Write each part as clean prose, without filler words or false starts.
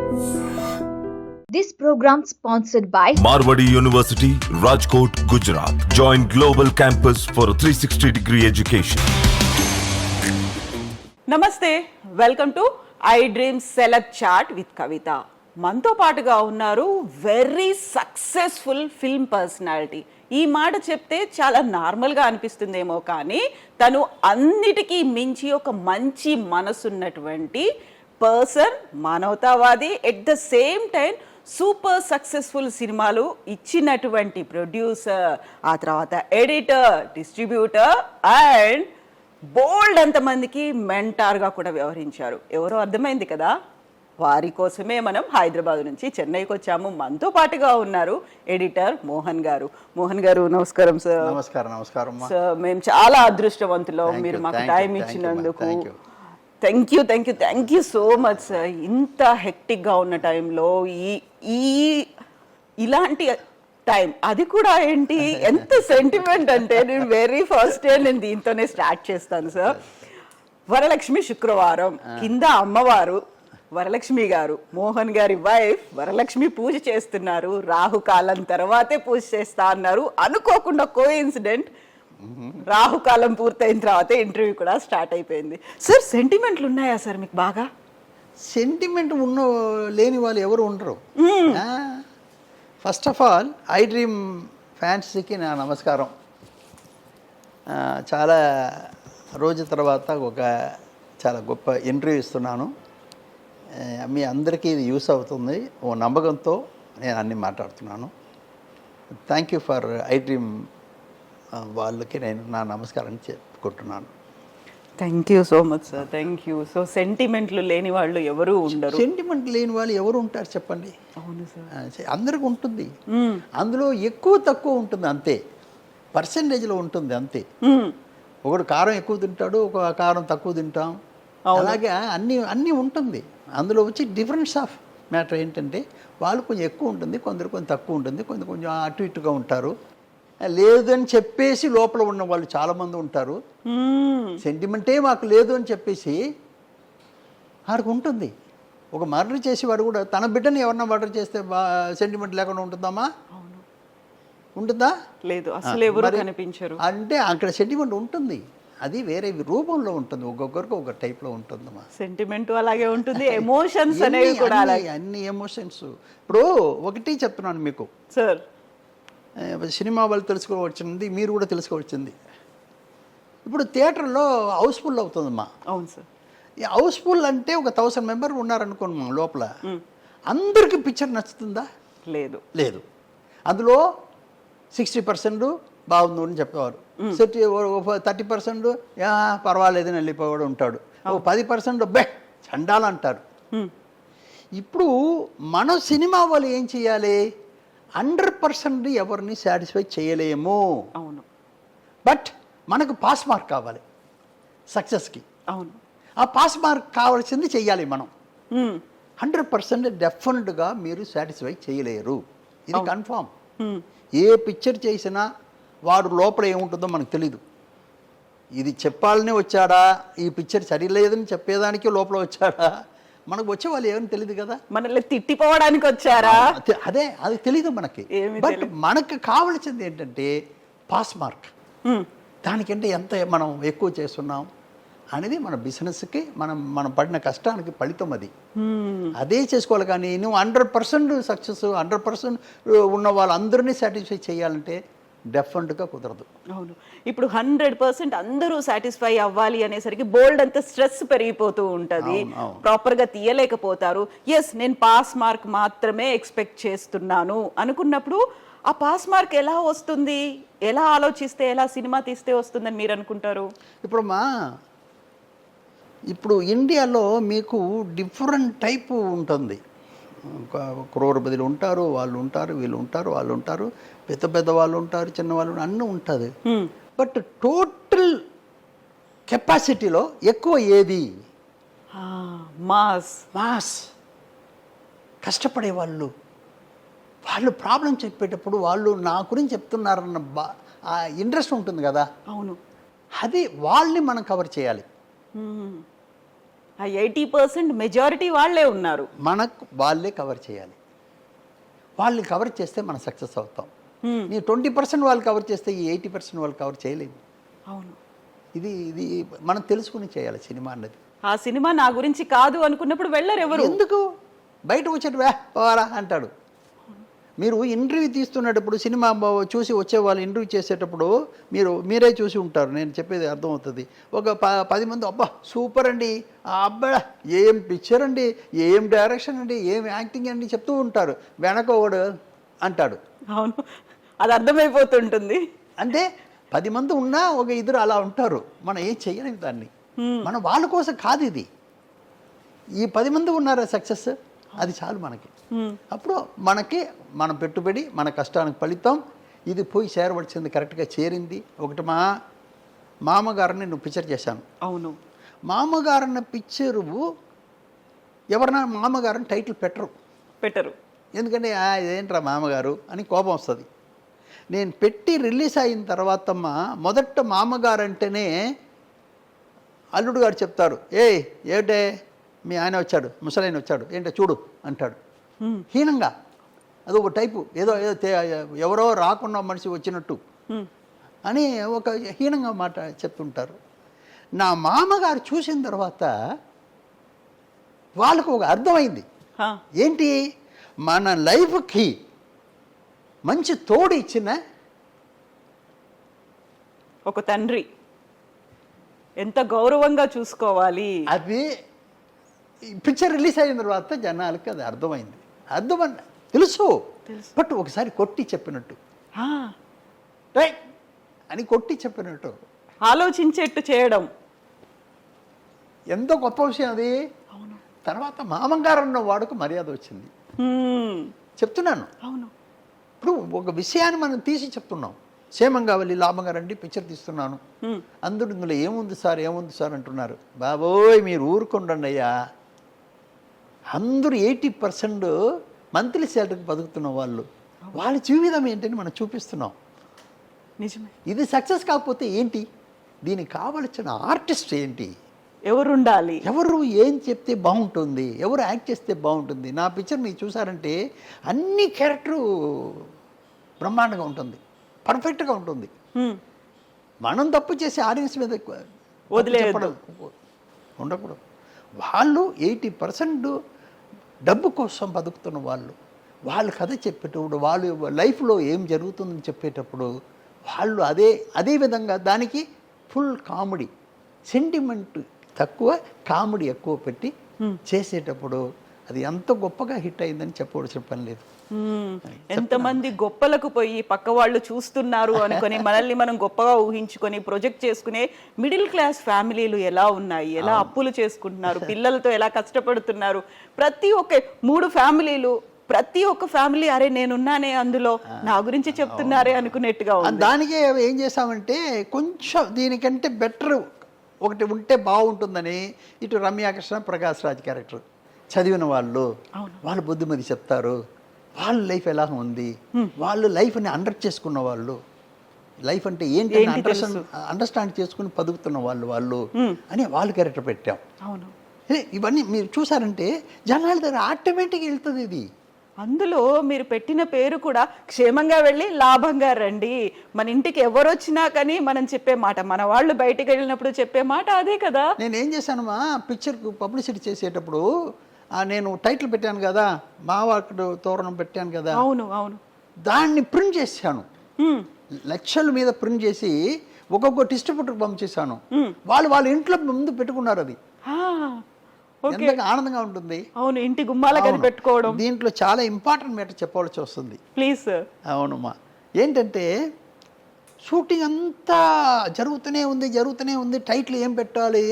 This program sponsored by Marwadi University, Rajkot, Gujarat. Join Global Campus for a 360-degree education. నమస్తే, welcome to I dream select chat with Kavitha. మనతో పాటుగా ఉన్నారు very successful film personality. ఈ మాట చెప్తే చాలా నార్మల్గా అనిపిస్తుందేమో, కానీ తను అన్నిటికీ మించి ఒక మంచి మనసున్నటువంటి పర్సన్, మానవతావాది, at the same time super successful సినిమాలు ఇచ్చినటువంటి ప్రొడ్యూసర్, ఆ తర్వాత ఎడిటర్, డిస్ట్రిబ్యూటర్ అండ్ బోల్డ్ అంతమందికి మెంటార్గా కూడా వ్యవహరించారు. ఎవరో అర్థమైంది కదా, వారి కోసమే మనం హైదరాబాద్ నుంచి చెన్నైకి వచ్చాము. మనతో పాటుగా ఉన్నారు ఎడిటర్ మోహన్ గారు. మోహన్ గారు నమస్కారం సార్. నమస్కారం సార్, మేము చాలా అదృష్టవంతులం మీరు మాకు టైం ఇచ్చినందుకు. Thank you so much sir. ఇంత హెక్టిక్గా ఉన్న టైంలో ఇలాంటి టైం, అది కూడా ఏంటి ఎంత సెంటిమెంట్ అంటే, నేను వెరీ ఫస్ట్ డే నేను దీంతోనే స్టార్ట్ చేస్తాను సార్. వరలక్ష్మి శుక్రవారం కింద అమ్మవారు వరలక్ష్మి గారు, మోహన్ గారి వైఫ్ వరలక్ష్మి పూజ చేస్తున్నారు. రాహుకాలం తర్వాతే పూజ చేస్తా అన్నారు. అనుకోకుండా కోఇన్సిడెంట్, రాహుకాలం పూర్తయిన తర్వాత ఇంటర్వ్యూ కూడా స్టార్ట్ అయిపోయింది. సార్, సెంటిమెంట్లు ఉన్నాయా సార్ మీకు బాగా? సెంటిమెంట్ లేని వాళ్ళు ఎవరు ఉండరు. First of all I dream ఫ్యాన్స్కి నా నమస్కారం. చాలా రోజు తర్వాత ఒక చాలా గొప్ప ఇంటర్వ్యూ ఇస్తున్నాను. మీ అందరికీ ఇది యూస్ అవుతుంది ఓ నమ్మకంతో నేను అన్నీ మాట్లాడుతున్నాను. Thank you for I dream వాళ్ళకి నేను నా నమస్కారం చెప్పుకుంటున్నాను. Thank you so much sir, thank you. So సెంటిమెంట్లు లేని వాళ్ళు ఎవరు ఉండరు. సెంటిమెంట్ లేని వాళ్ళు ఎవరు ఉంటారు చెప్పండి? అవును సార్, అందరికి ఉంటుంది. అందులో ఎక్కువ తక్కువ ఉంటుంది అంతే, పర్సంటేజ్లో ఉంటుంది అంతే. ఒకడు కారం ఎక్కువ తింటాడు, ఒక కారం తక్కువ తింటాం, అలాగే అన్నీ ఉంటుంది. అందులో వచ్చి డిఫరెన్స్ ఆఫ్ మ్యాటర్ ఏంటంటే, వాళ్ళు కొంచెం ఎక్కువ ఉంటుంది, కొందరు కొంచెం తక్కువ ఉంటుంది, కొంచెం అటు ఇటుగా ఉంటారు. లేదని చెప్పేసి లోపల ఉన్న వాళ్ళు చాలామంది ఉంటారు. సెంటిమెంటే మాకు లేదు అని చెప్పేసి ఆడికి ఉంటుంది. ఒక మర్డర్ చేసేవాడు కూడా తన బిడ్డని ఎవరన్నా మర్డర్ చేస్తే సెంటిమెంట్ లేకుండా ఉంటుందమ్మా? ఉంటుందా? లేదు, అసలు ఎవరు కనిపించరు. అంటే అక్కడ సెంటిమెంట్ ఉంటుంది, అది వేరే రూపంలో ఉంటుంది, ఒక్కొక్కరికి ఒక టైప్లో ఉంటుందమ్మా. సెంటిమెంట్ అలాగే ఉంటుంది, ఎమోషన్స్ అనేవి కూడా అలాగే. అన్ని ఎమోషన్స్. ఇప్పుడు ఒకటి చెప్తున్నాను మీకు సార్, సినిమా వాళ్ళు తెలుసుకోవచ్చింది, మీరు కూడా తెలుసుకోవచ్చింది. ఇప్పుడు థియేటర్లో హౌస్ఫుల్ అవుతుందమ్మా. అవును సార్. ఈ హౌస్ఫుల్ అంటే ఒక 1000 మెంబర్ ఉన్నారనుకోండి లోపల, అందరికీ పిక్చర్ నచ్చుతుందా? లేదు. లేదు. అందులో 60% బాగుంది అని చెప్పేవారు, 30% పర్వాలేదని వెళ్ళిపోవాడు ఉంటాడు, 10% బే చండాలంటారు. ఇప్పుడు మన సినిమా వాళ్ళు ఏం చేయాలి? 100% ఎవరిని సాటిస్ఫై చేయలేము. అవును. బట్ మనకు పాస్ మార్క్ కావాలి సక్సెస్కి. అవును. ఆ పాస్ మార్క్ కావాల్సింది చెయ్యాలి మనం. 100% డెఫినెట్గా మీరు సాటిస్ఫై చేయలేరు, ఇది కన్ఫామ్. ఏ పిక్చర్ చేసినా వాడు లోపల ఏముంటుందో మనకు తెలీదు. ఇది చెప్పాలని వచ్చాడా, ఈ పిక్చర్ సరిలేదని చెప్పేదానికి లోపల వచ్చాడా, మనకు వచ్చే వాళ్ళు ఏమని తెలియదు కదా. మనల్ని తిట్టిపోవడానికి వచ్చారా, అది తెలీదు మనకి. బట్ మనకు కావాల్సింది ఏంటంటే పాస్ మార్క్. దానికంటే ఎంత మనం ఎక్కువ చేస్తున్నాం అనేది మన బిజినెస్కి మనం పడిన కష్టానికి ఫలితం అది. అదే చేసుకోవాలి. కానీ నువ్వు 100% సక్సెస్, 100% ఉన్న వాళ్ళందరినీ సాటిస్ఫై చేయాలంటే డెఫినెట్గా కుదరదు. అవును. ఇప్పుడు 100% అందరూ సాటిస్ఫై అవ్వాలి అనేసరికి బోల్డ్ అంత స్ట్రెస్ పెరిగిపోతూ ఉంటుంది, ప్రాపర్గా తీయలేకపోతారు. ఎస్, నేను పాస్ మార్క్ మాత్రమే ఎక్స్పెక్ట్ చేస్తున్నాను అనుకున్నప్పుడు ఆ పాస్ మార్క్ ఎలా వస్తుంది, ఎలా ఆలోచిస్తే, ఎలా సినిమా తీస్తే వస్తుందని మీరు అనుకుంటారు? ఇప్పుడు ఇండియాలో మీకు డిఫరెంట్ టైపు ఉంటుంది. క్రోర్పతిలు ఉంటారు, వాళ్ళు ఉంటారు, వీళ్ళు ఉంటారు, వాళ్ళు ఉంటారు, పెద్ద వాళ్ళు ఉంటారు, చిన్నవాళ్ళు అన్నీ ఉంటుంది. బట్ టోటల్ కెపాసిటీలో ఎక్కువ ఏది? మాస్. కష్టపడే వాళ్ళు ప్రాబ్లం చెప్పేటప్పుడు వాళ్ళు నా గురించి చెప్తున్నారన్న ఇంట్రెస్ట్ ఉంటుంది కదా. అవును. అది వాళ్ళని మనం కవర్ చేయాలి. ఆ 80% మెజారిటీ వాళ్ళే ఉన్నారు. మనకు వాళ్ళే కవర్ చేయాలి. వాళ్ళని కవర్ చేస్తే మనం సక్సెస్ అవుతాం. నీ 20% వాళ్ళు కవర్ చేస్తే ఈ 80% వాళ్ళు కవర్ చేయలేము. అవును, ఇది ఇది మనం తెలుసుకుని చేయాలి సినిమా అన్నది. ఆ సినిమా నా గురించి కాదు అనుకున్నప్పుడు వెళ్ళరు ఎవరు. ఎందుకు బయట వచ్చేటి పోరా అంటాడు. మీరు ఇంటర్వ్యూ తీస్తున్నప్పుడు సినిమా చూసి వచ్చే వాళ్ళు ఇంటర్వ్యూ చేసేటప్పుడు మీరే చూసి ఉంటారు, నేను చెప్పేది అర్థమవుతుంది. ఒక 10 మంది అబ్బా సూపర్ అండి, అబ్బా ఏం పిక్చర్ అండి, ఏం డైరెక్షన్ అండి, ఏం యాక్టింగ్ అండి చెప్తూ ఉంటారు. వెనక ఒకడు అంటాడు. అవును, అది అర్థమైపోతుంటుంది. అంటే 10 మంది ఉన్నా ఒక ఇద్దరు అలా ఉంటారు. మనం ఏం చెయ్యలేము దాన్ని. మనం వాళ్ళ కోసం కాదు ఇది. ఈ 10 మంది ఉన్నారా సక్సెస్, అది చాలు మనకి. అప్పుడు మనకి మన పెట్టుబడి, మన కష్టానికి ఫలితం ఇది పోయి చేరవలసింది కరెక్ట్గా చేరింది. ఒకటి మా మామగారిని నువ్వు పిక్చర్ చేశాను. అవును, మామగారిని పిక్చరు ఎవరన్నా మామగారిని టైటిల్ పెట్టరు. ఎందుకంటే ఇదేంట్రా మామగారు అని కోపం వస్తుంది. నేను పెట్టి రిలీజ్ అయిన తర్వాత మొదట మామగారు అంటేనే అల్లుడు గారు చెప్తారు, ఏంటే మీ ఆయన వచ్చాడు, ముసలాయన వచ్చాడు, ఏంటో చూడు అంటాడు. హీనంగా అది ఒక టైపు, ఏదో ఎవరో రాకుండా మనిషి వచ్చినట్టు అని ఒక హీనంగా మాట చెప్తుంటారు. నా మామగారు చూసిన తర్వాత వాళ్ళకు ఒక అర్థమైంది. ఏంటి, మన లైఫ్కి మంచి తోడు ఇచ్చిన ఒక తండ్రి ఎంత గౌరవంగా చూసుకోవాలి. అది పిక్చర్ రిలీజ్ అయిన తర్వాత జనాలకి అది అర్థమైంది. తెలుసు, బట్ ఒకసారి కొట్టి చెప్పినట్టు, రైట్ అని కొట్టి చెప్పినట్టు ఆలోచించేట్టు చేయడం ఎంతో గొప్ప విషయం అది. తర్వాత మామగారు అన్న వాడుకు మర్యాద వచ్చింది. చెప్తున్నాను. అవును, ఇప్పుడు ఒక విషయాన్ని మనం తీసి చెప్తున్నాం. క్షేమంగా వెళ్ళి లాభంగా రండి పిక్చర్ తీస్తున్నాను, అందరూ ఇందులో ఏముంది సార్ అంటున్నారు. బాబోయ్ మీరు ఊరుకుండండి అయ్యా, అందరూ 80% మంత్లీ శాలరీకి బతుకుతున్న వాళ్ళు, వాళ్ళ జీవితం ఏంటని మనం చూపిస్తున్నాం. నిజమే. ఇది సక్సెస్ కాకపోతే ఏంటి, దీనికి కావలసిన ఆర్టిస్ట్ ఏంటి, ఎవరు ఉండాలి, ఎవరు ఏం చెప్తే బాగుంటుంది, ఎవరు యాక్ట్ చేస్తే బాగుంటుంది. నా పిక్చర్ మీరు చూసారంటే అన్ని క్యారెక్టరు బ్రహ్మాండంగా ఉంటుంది, పర్ఫెక్ట్గా ఉంటుంది. మనం తప్పు చేసి ఆడియన్స్ మీద వదిలేయడం ఉండకూడదు. వాళ్ళు 80% డబ్బు కోసం బతుకుతున్న వాళ్ళు కథ చెప్పేటప్పుడు, వాళ్ళు లైఫ్లో ఏం జరుగుతుందని చెప్పేటప్పుడు వాళ్ళు అదే విధంగా దానికి ఫుల్ కామెడీ, సెంటిమెంట్ తక్కువ కామెడీ ఎక్కువ పెట్టి చేసేటప్పుడు అది ఎంత గొప్పగా హిట్ అయిందని చెప్పవలసిన పని లేదు. ఎంతమంది గొప్పలకు పోయి పక్క వాళ్ళు చూస్తున్నారు అనుకొని మనల్ని మనం గొప్పగా ఊహించుకొని ప్రొజెక్ట్ చేసుకునే మిడిల్ క్లాస్ ఫ్యామిలీలు ఎలా ఉన్నాయి, ఎలా అప్పులు చేసుకుంటున్నారు, పిల్లలతో ఎలా కష్టపడుతున్నారు. ప్రతి ఒక్క 3 ఫ్యామిలీలు, ప్రతి ఒక్క ఫ్యామిలీ అరే నేనున్నానే అందులో, నా గురించి చెప్తున్నారే అనుకునేట్టుగా ఉంది. దానికే ఏం చేసామంటే కొంచెం దీనికంటే బెటర్ ఒకటి ఉంటే బాగుంటుందని ఇటు రమ్యాకృష్ణ, ప్రకాష్ రాజ్ క్యారెక్టర్ చదివిన వాళ్ళు బుద్ధిమతి చెప్తారు, వాళ్ళ లైఫ్ ఎలా ఉంది, వాళ్ళు లైఫ్ని చేసుకున్న వాళ్ళు, లైఫ్ అంటే ఏంటి అండర్స్టాండ్ చేసుకుని బతుకుతున్న వాళ్ళు అని వాళ్ళ క్యారెక్టర్ పెట్టాం. ఇవన్నీ మీరు చూసారంటే జనాల దగ్గర ఆటోమేటిక్గా వెళ్తుంది ఇది. అందులో మీరు పెట్టిన పేరు కూడా క్షేమంగా వెళ్ళి లాభంగా రండి. మన ఇంటికి ఎవరు వచ్చినా కానీ మనం చెప్పే మాట, మన వాళ్ళు బయటికి వెళ్ళినప్పుడు చెప్పే మాట అదే కదా. నేను ఏం చేశానమ్మా, పిక్చర్కు పబ్లిసిటీ చేసేటప్పుడు నేను టైటిల్ పెట్టాను కదా, మావాడు తోరణం పెట్టాను కదా, అవును, దాన్ని ప్రింట్ చేశాను, లక్షల మీద ప్రింట్ చేసి ఒక్కొక్క డిస్ట్రిబ్యూటర్ పంపించేశాను. వాళ్ళ ఇంట్లో ముందు పెట్టుకున్నారు. అది ఎంత ఆనందంగా ఉంటుంది. అవును, ఇంటి గుమ్మాలకు పెట్టుకోవడం. దీంట్లో చాలా ఇంపార్టెంట్ మ్యాటర్ చెప్పవలసి వస్తుంది. ప్లీజ్. అవునమ్మా, ఏంటంటే షూటింగ్ అంతా జరుగుతూనే ఉంది. టైటిల్ ఏం పెట్టాలి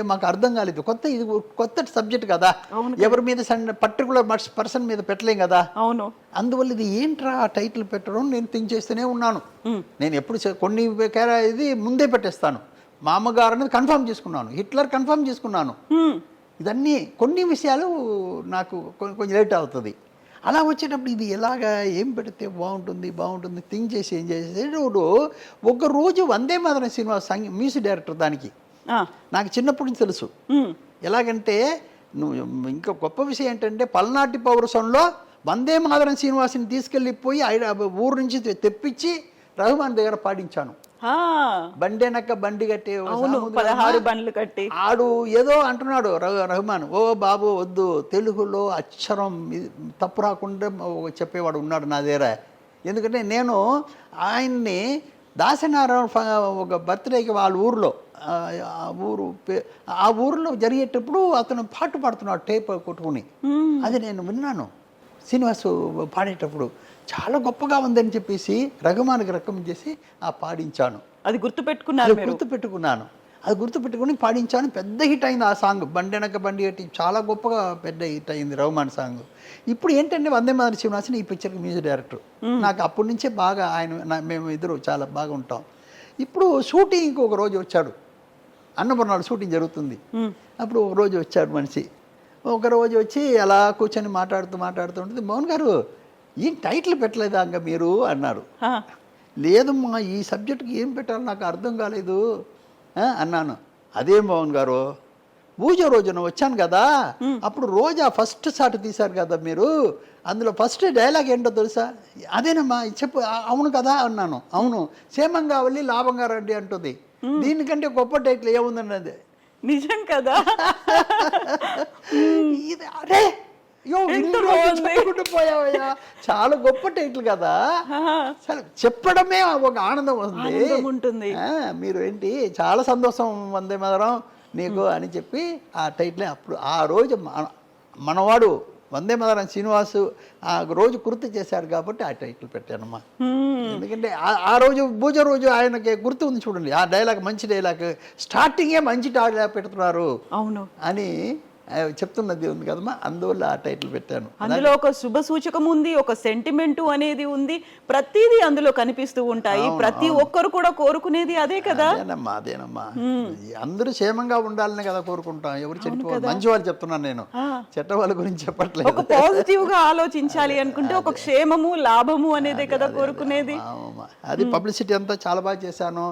మాకు అర్థం కాలేదు. ఇది కొత్త సబ్జెక్ట్ కదా, ఎవరి మీద పర్టికులర్ పర్సన్ మీద పెట్టలేం కదా. అవును, అందువల్ల ఇది ఏంట్రా టైటిల్ పెట్టడం నేను థింక్ చేస్తూనే ఉన్నాను. నేను ఎప్పుడు కొన్ని ఇది ముందే పెట్టేస్తాను. మామగారు అనేది కన్ఫర్మ్ చేసుకున్నాను, హిట్లర్ కన్ఫర్మ్ చేసుకున్నాను. ఇదన్నీ కొన్ని విషయాలు నాకు కొంచెం లేట్ అవుతుంది. అలా వచ్చేటప్పుడు ఇది ఎలాగా ఏం పెడితే బాగుంటుంది థింక్ చేసి ఏం చేసేటప్పుడు ఒకరోజు Vande Mataram cinema music director దానికి నాకు చిన్నప్పటి నుంచి తెలుసు. ఎలాగంటే నువ్వు ఇంకా గొప్ప విషయం ఏంటంటే పల్నాటి పౌరసంలో వందే మాతరం శ్రీనివాసుని తీసుకెళ్ళిపోయి ఊరు నుంచి తెప్పించి రహమాన్ దగ్గర పాడించాను. బండెనక్క బండి కట్టి 16 బండ్లు కట్టి ఆడు ఏదో అంటున్నాడు రహమాన్, ఓ బాబు వద్దు, తెలుగులో అక్షరం తప్పు రాకుండా చెప్పేవాడు ఉన్నాడు నా దగ్గర. ఎందుకంటే నేను ఆయన్ని దాసనారాయణ ఒక బర్త్డేకి వాళ్ళ ఊరిలో ఆ ఊరిలో జరిగేటప్పుడు అతను పాట పాడుతున్నాడు టేప్ కొట్టుకుని. అది నేను విన్నాను శ్రీనివాసు పాడేటప్పుడు. చాలా గొప్పగా ఉందని చెప్పేసి రఘుమాన్కి రికమెండ్ చేసి పాడించాను. అది గుర్తుపెట్టుకున్నాను. అది గుర్తుపెట్టుకుని పాడించాను. పెద్ద హిట్ అయింది ఆ సాంగ్, బండెనక బండి కట్టి. చాలా గొప్పగా పెద్ద హిట్ అయింది రఘుమాన్ సాంగ్. ఇప్పుడు ఏంటంటే వందే మాతరం శ్రీనివాసన్ ఈ పిక్చర్కి మ్యూజిక్ డైరెక్టర్. నాకు అప్పటి నుంచే బాగా మేము ఇద్దరు చాలా బాగా ఉంటాం. ఇప్పుడు షూటింగ్కి ఒక రోజు వచ్చాడు, అన్నపూర్ణాడు షూటింగ్ జరుగుతుంది. అప్పుడు ఒక రోజు వచ్చాడు మనిషి. ఒక రోజు వచ్చి అలా కూర్చొని మాట్లాడుతుంటుంది, మోహన్ గారు ఏం టైటిల్ పెట్టలేదా ఇంకా మీరు అన్నాడు. లేదమ్మా, ఈ సబ్జెక్ట్కి ఏం పెట్టాలో నాకు అర్థం కాలేదు అన్నాను. అదే మోహన్ గారు, పూజ రోజున వచ్చాను కదా, అప్పుడు రోజా ఫస్ట్ షాట్ తీశారు కదా మీరు, అందులో ఫస్ట్ డైలాగ్ ఏంటో తెలుసా? అదేనమ్మా చెప్పు. అవును కదా అన్నాను. అవును, క్షేమంగా వెళ్ళి లాభంగా రండి అంటుంది. దీనికంటే గొప్ప టైటిల్ ఏముందన్నది. నిజం కదా. ఇది అరే పోయావయ్యా, చాలా గొప్ప టైటిల్ కదా. చెప్పడమే ఒక ఆనందం ఉంటుంది. మీరు ఏంటి చాలా సంతోషం వందే మాతరం నీకు అని చెప్పి ఆ టైటిల్ అప్పుడు ఆ రోజు మనవాడు వందే మాతరం శ్రీనివాసు ఆ రోజు గుర్తు చేశాడు కాబట్టి ఆ టైటిల్ పెట్టానమ్మా. ఎందుకంటే ఆ రోజు పూజ రోజు ఆయనకి గుర్తు ఉంది చూడండి, ఆ డైలాగ్ మంచి డైలాగ్, స్టార్టింగే మంచి డైలాగ్ పెడుతున్నారు అవును అని చెప్తున్నది ఉంది కదమ్మా, అందువల్ల ఆ టైటిల్ పెట్టాను. అందులో ఒక శుభ సూచకం ఉంది, ఒక సెంటిమెంట్ అనేది ఉంది, ప్రతిదీ అందులో కనిపిస్తూ ఉంటాయి. ప్రతి ఒక్కరు కూడా కోరుకునేది అదే కదా. అదేనమ్మా, అందరూ క్షేమంగా ఉండాలని కదా కోరుకుంటాం. ఎవరు చెడిపోవాలి, మంచి వాళ్ళు చెప్తున్నాను నేను, చెడ్డ వాళ్ళ గురించి చెప్పట్లేదు. ఒక పాజిటివ్ గా ఆలోచించాలి అనుకుంటే ఒక క్షేమము లాభము అనేదే కదా కోరుకునేది. అది పబ్లిసిటీ అంతా చాలా బాగా చేశాను.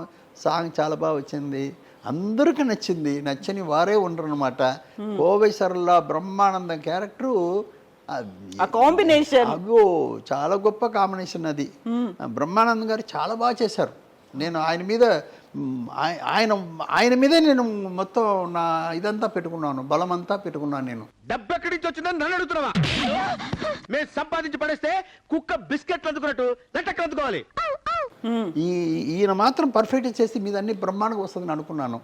సాంగ్ చాలా బాగా వచ్చింది, అందరికీ నచ్చింది. నచ్చని వారే ఉండరు అనమాట. కోవై సరళ బ్రహ్మానందం క్యారెక్టరు కాంబినేషన్ అగో చాలా గొప్ప కాంబినేషన్ అది. బ్రహ్మానందం గారు చాలా బాగా చేశారు. నేను ఆయన మీదే నేను మొత్తం నా ఇదంతా పెట్టుకున్నాను, బలం అంతా పెట్టుకున్నాను. నేను డబ్బు ఎక్కడి నుంచి వచ్చిందని నన్ను అడుగుతున్నావా? మేము సంపాదించి పడేస్తే కుక్క బిస్కెట్లు అందుకున్నట్టు గట్టెక్కడ అందుకోవాలి. ఈయన మాత్రం పర్ఫెక్ట్ చేసి మీద అన్ని బ్రహ్మాండంగా వస్తుందని అనుకున్నాను.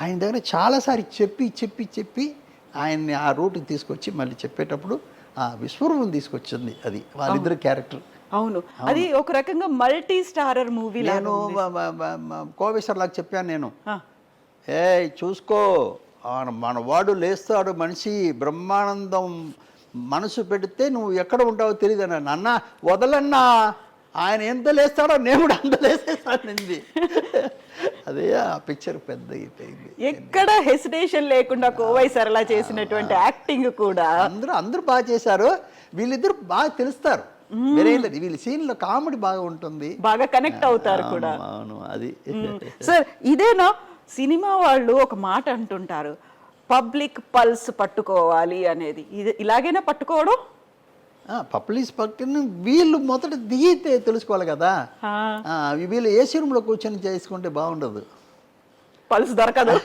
ఆయన దగ్గర చాలాసారి చెప్పి ఆయన్ని ఆ రూట్కి తీసుకొచ్చి మళ్ళీ చెప్పేటప్పుడు ఆ విశ్వరూపం తీసుకొచ్చింది. అది వాళ్ళిద్దరు క్యారెక్టర్. అవును, అది ఒక రకంగా మల్టీ స్టారర్ మూవీ. నేను కోవేశ్వర్లాగా చెప్పాను నేను, చూసుకో మన వాడు లేస్తాడు మనిషి, బ్రహ్మానందం మనసు పెడితే నువ్వు ఎక్కడ ఉంటావో తెలియదు అన్నాను. అన్న వదలన్నా, ఆయన ఎంత లేస్తాడో నేను కూడా అంత లేసేస్తానండి. అదే ఆ పిక్చర్ పెద్ద ఎక్కడ హెసిటేషన్ లేకుండా కోవై సరళ చేసినటువంటి యాక్టింగ్ కూడా అందరూ బాగా చేశారు. వీళ్ళిద్దరు బాగా తెలుస్తారు, వేరేలేదు. వీళ్ళ సీన్లో కామెడీ బాగా ఉంటుంది, బాగా కనెక్ట్ అవుతారు కూడా. అవును, అది సార్ ఇదేనా సినిమా వాళ్ళు ఒక మాట అంటుంటారు, పబ్లిక్ పల్స్ పట్టుకోవాలి అనేది. ఇది ఇలాగైనా పట్టుకోవడం? పబ్లిక్ పట్టుకుని వీళ్ళు మొదట దిగితే తెలుసుకోవాలి కదా. వీళ్ళు ఏసీ రూమ్లో కూర్చొని చేసుకుంటే బాగుండదు, పల్స్ దొరకదు.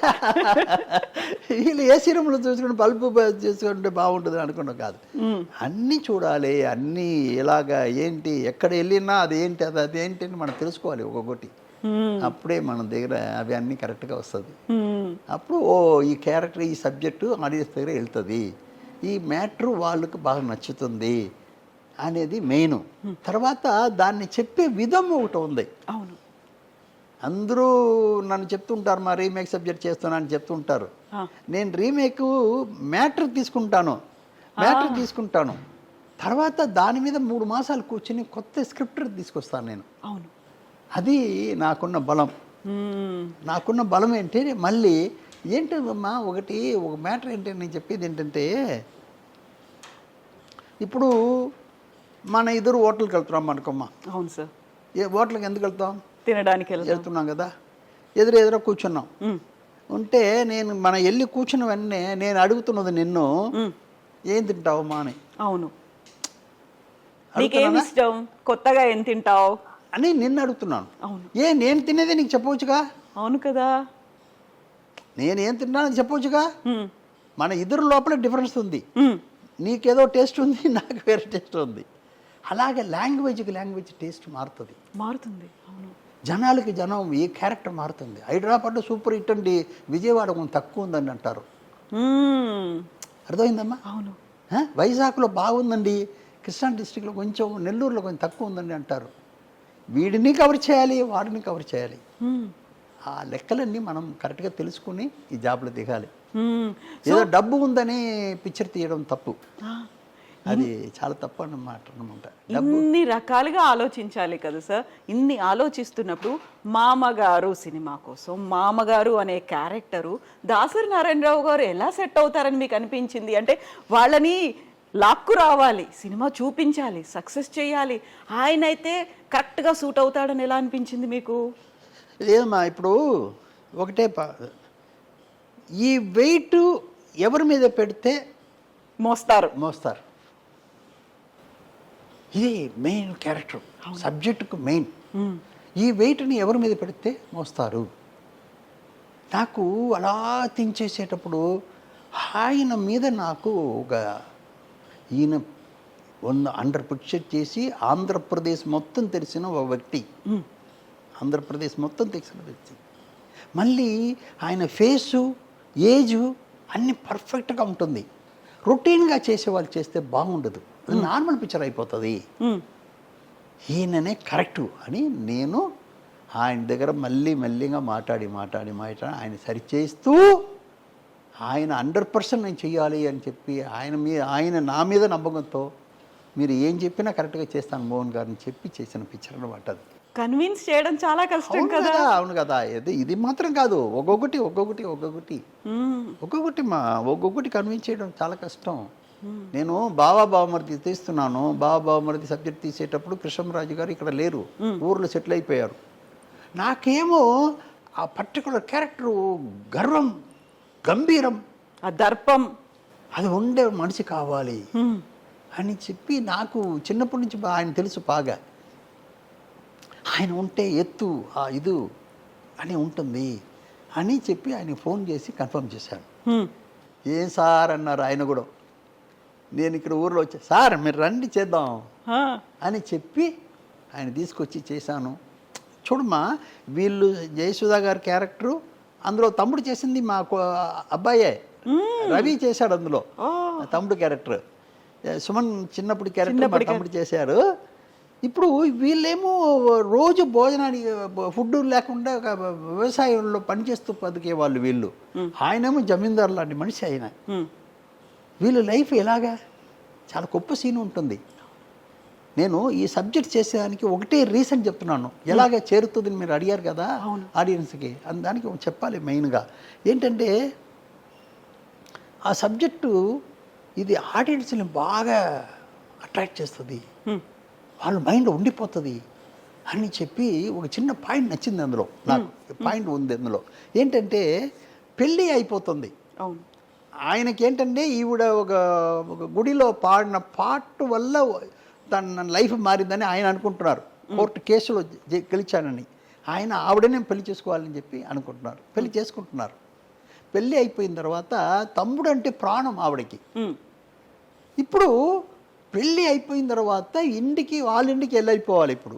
వీళ్ళు ఏసీ రూమ్లో చూసుకుంటే బల్బు చేసుకుంటే బాగుంటుంది అనుకున్నాం కాదు. అన్నీ చూడాలి, అన్నీ ఎలాగా ఏంటి, ఎక్కడ వెళ్ళినా అదేంటి అదేంటి అని మనం తెలుసుకోవాలి ఒక్కొక్కటి. అప్పుడే మన దగ్గర అవి అన్నీ కరెక్ట్గా వస్తుంది. అప్పుడు ఈ క్యారెక్టర్, ఈ సబ్జెక్టు ఆడియన్స్ దగ్గర వెళ్తుంది, ఈ మ్యాటర్ వాళ్ళకు బాగా నచ్చుతుంది అనేది మెయిన్. తర్వాత దాన్ని చెప్పే విధం ఒకటి ఉంది. అవును, అందరూ నన్ను చెప్తుంటారు, మా రీమేక్ సబ్జెక్ట్ చేస్తున్నా అని చెప్తుంటారు. నేను రీమేక్ మ్యాటర్ తీసుకుంటాను, తర్వాత దాని మీద 3 మాసాలు కూర్చొని కొత్త స్క్రిప్ట్ తీసుకొస్తాను నేను. అవును, అది నాకున్న బలం. నాకున్న బలం ఏంటి, మళ్ళీ ఏంటమ్మా ఒక మ్యాటర్ ఏంటి నేను చెప్పేది ఏంటంటే, ఇప్పుడు మన ఇద్దరు హోటల్కి వెళ్తున్నాం అనుకోమ్మా. అవును సార్. హోటల్కి ఎందుకు వెళ్తాం? తినడానికి వెళ్తున్నాం కదా. ఎదురు కూర్చున్నాం. ఉంటే నేను మన వెళ్ళి కూర్చున్న వెంటనే నేను అడుగుతున్నది నిన్ను, ఏం తింటావమ్మా అని. అవును, నీకేమి ఇష్టం, కొత్తగా ఏం తింటావు అని నిన్ను అడుగుతున్నాను. అవును. నేను తినేది నీకు చెప్పవచ్చుగా. అవును కదా. నేనేం తిన్నాను చెప్పవచ్చుగా. మన ఇద్దరు లోపల డిఫరెన్స్ ఉంది. మ్మ్. నీకేదో టేస్ట్ ఉంది, నాకు వేరే టేస్ట్ ఉంది. అలాగే లాంగ్వేజ్కి లాంగ్వేజ్ టేస్ట్ మారుతుంది. అవును. జనాలకి జనం ఏ క్యారెక్టర్ మారుతుంది. హైదరాబాద్లో సూపర్ హిట్ అండి, విజయవాడ కొంచెం తక్కువ ఉందని అంటారు. అర్థమైందమ్మా. అవును. వైజాగ్లో బాగుందండి, కృష్ణా డిస్టిక్లో కొంచెం, నెల్లూరులో కొంచెం తక్కువ ఉందండి అంటారు. వీడిని కవర్ చేయాలి, వాడిని కవర్ చేయాలి. ఆ లెక్కలన్నీ మనం కరెక్ట్గా తెలుసుకుని ఈ జాబ్లో దిగాలి. ఏదో డబ్బు ఉందని పిక్చర్ తీయడం తప్పు, అది చాలా తప్పు అన్నమాట. ఇన్ని రకాలుగా ఆలోచించాలి కదా సార్. ఇన్ని ఆలోచిస్తున్నప్పుడు మామగారు సినిమా కోసం మామగారు అనే క్యారెక్టరు దాసరి నారాయణరావు గారు ఎలా సెట్ అవుతారని మీకు అనిపించింది? అంటే వాళ్ళని లాక్కు రావాలి, సినిమా చూపించాలి, సక్సెస్ చేయాలి, ఆయన అయితే కరెక్ట్గా సూట్ అవుతాడని ఎలా అనిపించింది మీకు? లేదమ్మా, ఇప్పుడు ఒకటే ఈ వెయిట్ ఎవరి మీద పెడితే మోస్తారు. ఇది మెయిన్ క్యారెక్టర్, సబ్జెక్టుకు మెయిన్. ఈ వెయిట్ని ఎవరి మీద పెడితే మోస్తారు. నాకు అలా థింక్ చేసేటప్పుడు ఆయన మీద నాకు ఒక ఈయన 100% చేసి ఆంధ్రప్రదేశ్ మొత్తం తెలిసిన ఒక వ్యక్తి, ఆంధ్రప్రదేశ్ మొత్తం తెలిసిన వ్యక్తి. మళ్ళీ ఆయన ఫేసు, ఏజు అన్నీ పర్ఫెక్ట్గా ఉంటుంది. రొటీన్గా చేసే వాళ్ళు చేస్తే బాగుండదు, అది నార్మల్ పిక్చర్ అయిపోతుంది. ఈయననే కరెక్టు అని నేను ఆయన దగ్గర మెల్లిగా మాట్లాడి ఆయన సరిచేస్తూ ఆయన 100% నేను చెయ్యాలి అని చెప్పి ఆయన నా మీద నమ్మకంతో మీరు ఏం చెప్పినా కరెక్ట్గా చేస్తాను మోహన్ గారిని చెప్పి చేసిన పిక్చర్ అన్నమాట. అది కన్విన్స్ చేయడం చాలా కష్టం కదా. అవును కదా. ఇది మాత్రం కాదు, ఒక్కొక్కటి కన్విన్స్ చేయడం చాలా కష్టం. నేను బావమరిది తీస్తున్నాను, బావమరిది సబ్జెక్ట్ తీసేటప్పుడు కృష్ణరాజు గారు ఇక్కడ లేరు, ఊర్లో సెటిల్ అయిపోయారు. నాకేమో ఆ పర్టికులర్ క్యారెక్టరు గర్వం, గంభీరం, ఆ దర్పం అది ఉండే మనిషి కావాలి అని చెప్పి నాకు చిన్నప్పటి నుంచి ఆయన తెలుసు బాగా. ఆయన ఉంటే ఎత్తు ఇది అని ఉంటుంది అని చెప్పి ఆయన ఫోన్ చేసి కన్ఫర్మ్ చేశాను. ఏం సార్ అన్నారు ఆయన కూడా. నేను ఇక్కడ ఊర్లో వచ్చా, సార్ మీరు రండి చేద్దాం అని చెప్పి ఆయన తీసుకొచ్చి చేశాను. చూడమ్మా, వీళ్ళు జయసుధా గారి క్యారెక్టరు అందులో తమ్ముడు చేసింది మా అబ్బాయే, రవి చేశాడు అందులో తమ్ముడు క్యారెక్టర్. సుమన్ చిన్నప్పుడు క్యారెక్టర్ మా తమ్ముడు చేశారు. ఇప్పుడు వీళ్ళేమో రోజు భోజనానికి ఫుడ్ లేకుండా వ్యవసాయంలో పనిచేస్తూ బతికే వాళ్ళు వీళ్ళు. ఆయనేమో జమీందారు లాంటి మనిషి ఆయన. వీళ్ళ లైఫ్ ఎలాగా చాలా గొప్ప సీన్ ఉంటుంది. నేను ఈ సబ్జెక్ట్ చేసేదానికి ఒకటే రీజన్ చెప్తున్నాను, ఎలాగ చేరుతుందని మీరు అడిగారు కదా ఆడియన్స్కి, దానికి చెప్పాలి. మెయిన్గా ఏంటంటే ఆ సబ్జెక్టు ఇది ఆడియన్స్ని బాగా అట్రాక్ట్ చేస్తుంది, వాళ్ళ మైండ్లో ఉండిపోతుంది అని చెప్పి ఒక చిన్న పాయింట్ నచ్చింది అందులో. నాకు పాయింట్ ఉంది అందులో. ఏంటంటే పెళ్ళి అయిపోతుంది, ఆయనకి ఏంటంటే ఈవిడ ఒక గుడిలో పాడిన పాట వల్ల తన లైఫ్ మారిందని ఆయన అనుకుంటున్నారు. కోర్టు కేసులో గెలిచానని ఆయన ఆవిడనే పెళ్లి చేసుకోవాలని చెప్పి అనుకుంటున్నారు, పెళ్లి చేసుకుంటున్నారు. పెళ్ళి అయిపోయిన తర్వాత తమ్ముడు అంటే ప్రాణం ఆవిడకి. ఇప్పుడు పెళ్ళి అయిపోయిన తర్వాత వాళ్ళ ఇంటికి వెళ్ళిపోవాలి. ఇప్పుడు